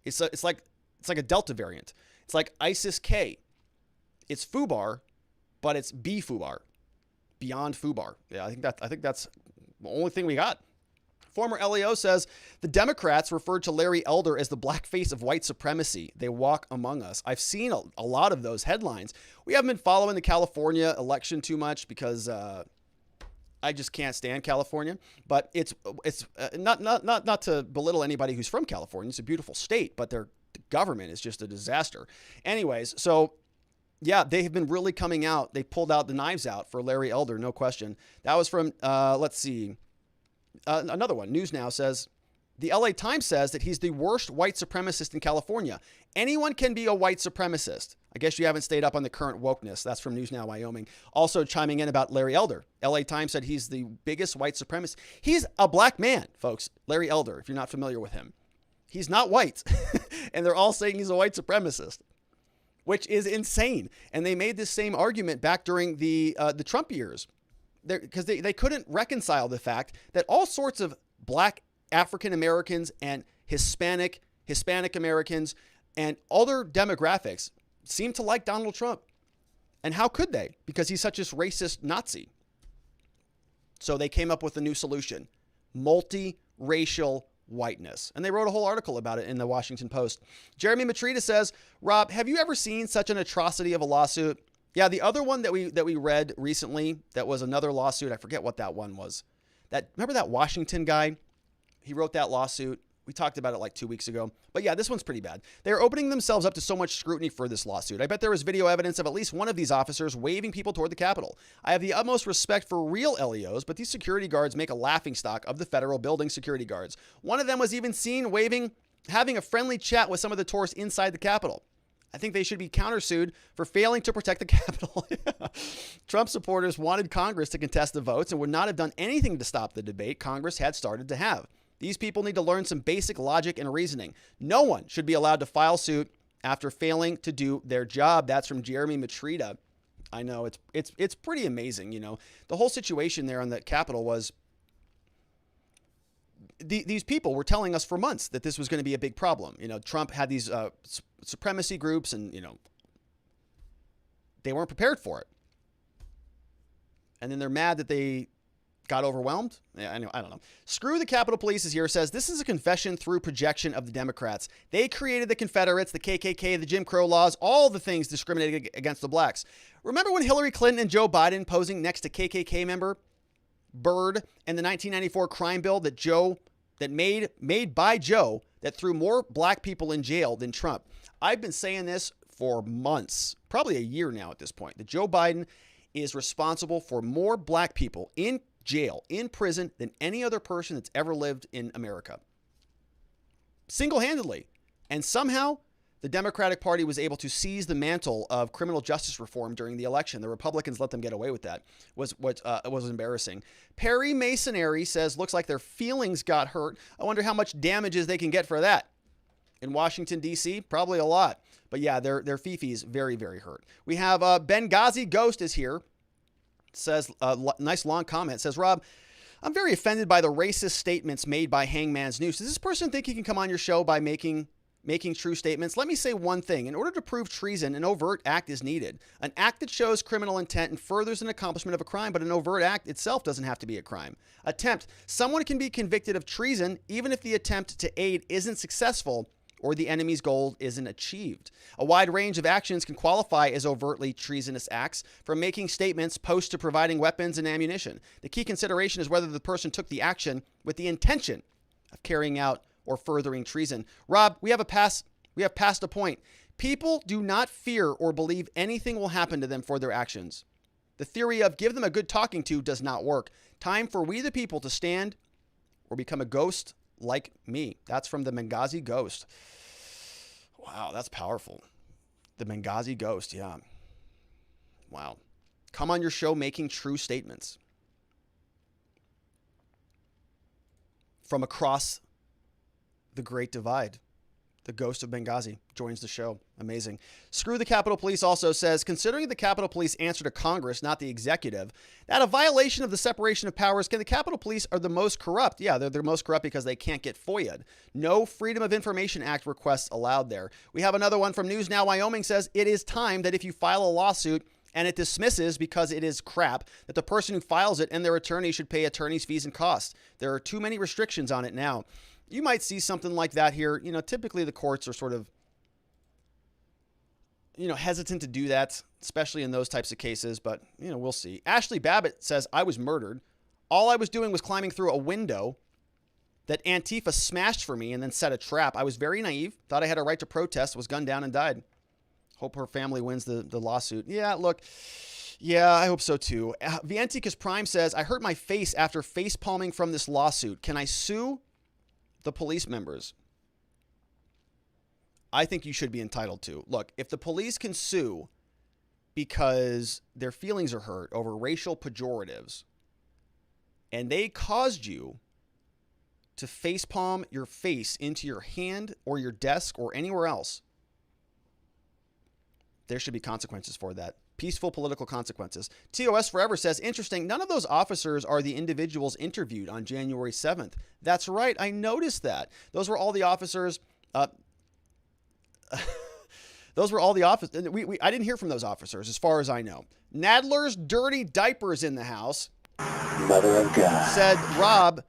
A: It's like a Delta variant. It's like ISIS-K. It's FUBAR, but it's B-FUBAR. Beyond FUBAR. Yeah, I think that's the only thing we got Former LEO says the Democrats referred to Larry Elder as the blackface of white supremacy. They walk among us. I've seen a lot of those headlines. We haven't been following the California election too much because I just can't stand California. But it's not to belittle anybody who's from California. It's a beautiful state, but their government is just a disaster. Anyways, so yeah, they have been really coming out. They pulled out the knives out for Larry Elder, no question. That was from let's see. Another one, News Now says, the LA Times says that he's the worst white supremacist in California. Anyone can be a white supremacist. I guess you haven't stayed up on the current wokeness. That's from News Now, Wyoming. Also chiming in about Larry Elder. LA Times said he's the biggest white supremacist. He's a black man, folks. Larry Elder, if you're not familiar with him. He's not white. And they're all saying he's a white supremacist, which is insane. And they made this same argument back during the Trump years. Because they couldn't reconcile the fact that all sorts of black African Americans and Hispanic Americans and other demographics seem to like Donald Trump. And how could they? Because he's such a racist Nazi. So they came up with a new solution, multiracial whiteness. And they wrote a whole article about it in the Washington Post. Jeremy Matrita says, Rob, have you ever seen such an atrocity of a lawsuit? Yeah, the other one that we read recently, that was another lawsuit. I forget what that one was. Remember that Washington guy? He wrote that lawsuit. We talked about it like 2 weeks ago. But yeah, this one's pretty bad. They're opening themselves up to so much scrutiny for this lawsuit. I bet there was video evidence of at least one of these officers waving people toward the Capitol. I have the utmost respect for real LEOs, but these security guards make a laughingstock of the federal building security guards. One of them was even seen having a friendly chat with some of the tourists inside the Capitol. I think they should be countersued for failing to protect the Capitol. Trump supporters wanted Congress to contest the votes and would not have done anything to stop the debate Congress had started to have. These people need to learn some basic logic and reasoning. No one should be allowed to file suit after failing to do their job. That's from Jeremy Matrita. I know it's pretty amazing. You know, the whole situation there on the Capitol was these people were telling us for months that this was going to be a big problem. You know, Trump had these supremacy groups and, you know, they weren't prepared for it. And then they're mad that they got overwhelmed. Yeah, I don't know. Screw the Capitol Police is here, says this is a confession through projection of the Democrats. They created the Confederates, the KKK, the Jim Crow laws, all the things discriminating against the blacks. Remember when Hillary Clinton and Joe Biden posing next to KKK member Byrd and the 1994 crime bill that made by Joe that threw more black people in jail than Trump? I've been saying this for months, probably a year now at this point, that Joe Biden is responsible for more black people in jail, in prison, than any other person that's ever lived in America. Single-handedly. And somehow the Democratic Party was able to seize the mantle of criminal justice reform during the election. The Republicans let them get away with that. Was embarrassing. Perry Masonry says, looks like their feelings got hurt. I wonder how much damages they can get for that. In Washington, D.C., probably a lot. But yeah, their fifis very, very hurt. We have Benghazi Ghost is here. Says, nice long comment. Says, Rob, I'm very offended by the racist statements made by Hangman's Noose. Does this person think he can come on your show by making true statements? Let me say one thing. In order to prove treason, an overt act is needed. An act that shows criminal intent and furthers an accomplishment of a crime, but an overt act itself doesn't have to be a crime. Attempt. Someone can be convicted of treason even if the attempt to aid isn't successful or the enemy's goal isn't achieved. A wide range of actions can qualify as overtly treasonous acts, from making statements, posts, to providing weapons and ammunition. The key consideration is whether the person took the action with the intention of carrying out or furthering treason. Rob, we have passed a point. People do not fear or believe anything will happen to them for their actions. The theory of give them a good talking to does not work. Time for we the people to stand or become a ghost like me. That's from the Benghazi Ghost. Wow, that's powerful. The Benghazi Ghost, yeah. Wow. Come on your show making true statements. From across the Great Divide, the Ghost of Benghazi joins the show. Amazing. Screw the Capitol Police also says, considering the Capitol Police answer to Congress, not the executive, that a violation of the separation of powers, the Capitol Police are the most corrupt. Yeah, they're the most corrupt because they can't get FOIA'd. No Freedom of Information Act requests allowed there. We have another one from News Now Wyoming says, it is time that if you file a lawsuit and it dismisses, because it is crap, that the person who files it and their attorney should pay attorney's fees and costs. There are too many restrictions on it now. You might see something like that here. You know, typically the courts are sort of, you know, hesitant to do that, especially in those types of cases, but, you know, we'll see. Ashley Babbitt says, I was murdered. All I was doing was climbing through a window that Antifa smashed for me and then set a trap. I was very naive, thought I had a right to protest, was gunned down and died. Hope her family wins the lawsuit. Yeah, look, yeah, I hope so too. Vianticus Prime says, I hurt my face after face palming from this lawsuit. Can I sue the police members? I think you should be entitled to. Look, if the police can sue because their feelings are hurt over racial pejoratives, and they caused you to facepalm your face into your hand or your desk or anywhere else, there should be consequences for that. Peaceful political consequences. TOS Forever says, interesting, none of those officers are the individuals interviewed on January 7th. That's right, I noticed that. Those were all the officers. Those were all the officers. I didn't hear from those officers, as far as I know. Nadler's Dirty Diapers in the house.
F: Mother of God.
A: Said, Rob,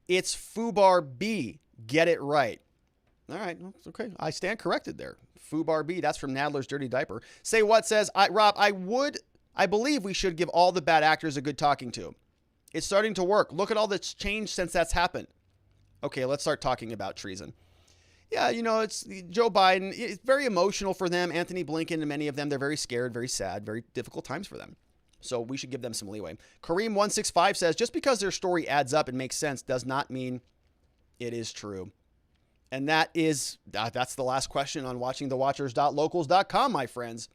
A: it's Fubar B. Get it right. All right. Okay. I stand corrected there. Fubar B. That's from Nadler's Dirty Diaper. Say What says, Rob, I believe we should give all the bad actors a good talking to. It's starting to work. Look at all that's changed since that's happened. Okay. Let's start talking about treason. Yeah, you know, it's Joe Biden. It's very emotional for them. Anthony Blinken and many of them, they're very scared, very sad, very difficult times for them. So we should give them some leeway. Kareem165 says, just because their story adds up and makes sense does not mean it is true. And that's the last question on watchingthewatchers.locals.com, my friends,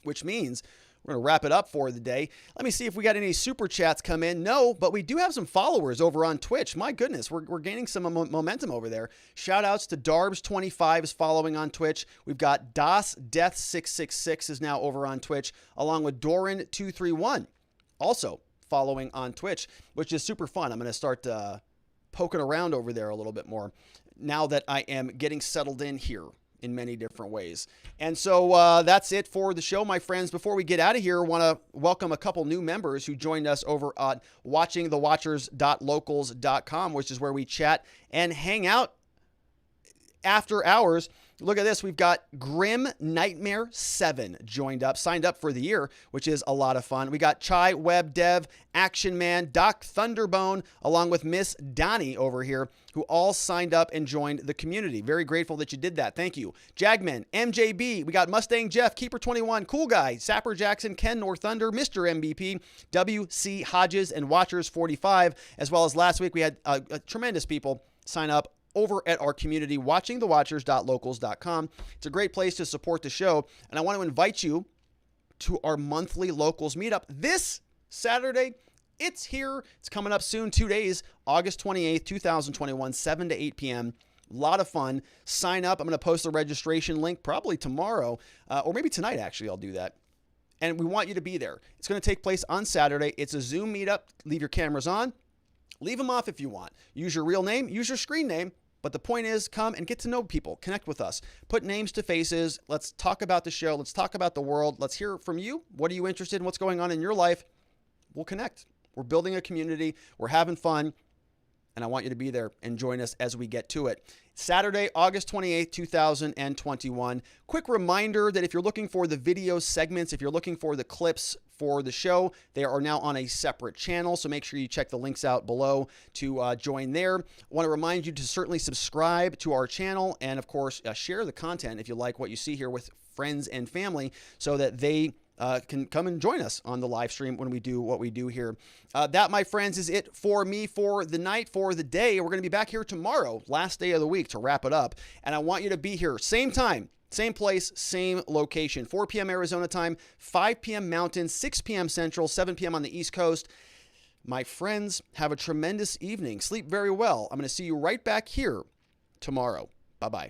A: which means we're going to wrap it up for the day. Let me see if we got any super chats come in. No, but we do have some followers over on Twitch. My goodness, we're gaining some momentum over there. Shout outs to Darbs25 is following on Twitch. We've got Das Death 666 is now over on Twitch, along with Doran231 also following on Twitch, which is super fun. I'm going to start poking around over there a little bit more now that I am getting settled in here in many different ways. And so that's it for the show, my friends. Before we get out of here, I want to welcome a couple new members who joined us over at watchingthewatchers.locals.com, which is where we chat and hang out after hours. Look at this. We've got Grim Nightmare 7 signed up for the year, which is a lot of fun. We got Chai Web Dev, Action Man, Doc Thunderbone, along with Miss Donnie over here, who all signed up and joined the community. Very grateful that you did that. Thank you. Jagman, MJB, we got Mustang Jeff, Keeper 21, Cool Guy, Sapper Jackson, Ken North Thunder, Mr. MVP, WC Hodges, and Watchers 45, as well as last week we had tremendous people sign up over at our community, watchingthewatchers.locals.com. It's a great place to support the show, and I want to invite you to our monthly locals meetup this Saturday. It's here. It's coming up soon, 2 days, August 28th, 2021, 7 to 8 p.m. A lot of fun. Sign up. I'm going to post the registration link probably tomorrow, or maybe tonight, actually. I'll do that. And we want you to be there. It's going to take place on Saturday. It's a Zoom meetup. Leave your cameras on. Leave them off if you want. Use your real name. Use your screen name. But the point is, come and get to know people. Connect with us. Put names to faces. Let's talk about the show. Let's talk about the world. Let's hear from you. What are you interested in? What's going on in your life? We'll connect. We're building a community. We're having fun. And I want you to be there and join us as we get to it. Saturday, August 28th, 2021. Quick reminder that if you're looking for the video segments, if you're looking for the clips for the show, they are now on a separate channel. So make sure you check the links out below to join there. I want to remind you to certainly subscribe to our channel and, of course, share the content if you like what you see here with friends and family so that they can come and join us on the live stream when we do what we do here. That, my friends, is it for me for the night, for the day. We're going to be back here tomorrow, last day of the week, to wrap it up. And I want you to be here, same time, same place, same location. 4 p.m. Arizona time, 5 p.m. Mountain, 6 p.m. Central, 7 p.m. on the East Coast. My friends, have a tremendous evening. Sleep very well. I'm going to see you right back here tomorrow. Bye-bye.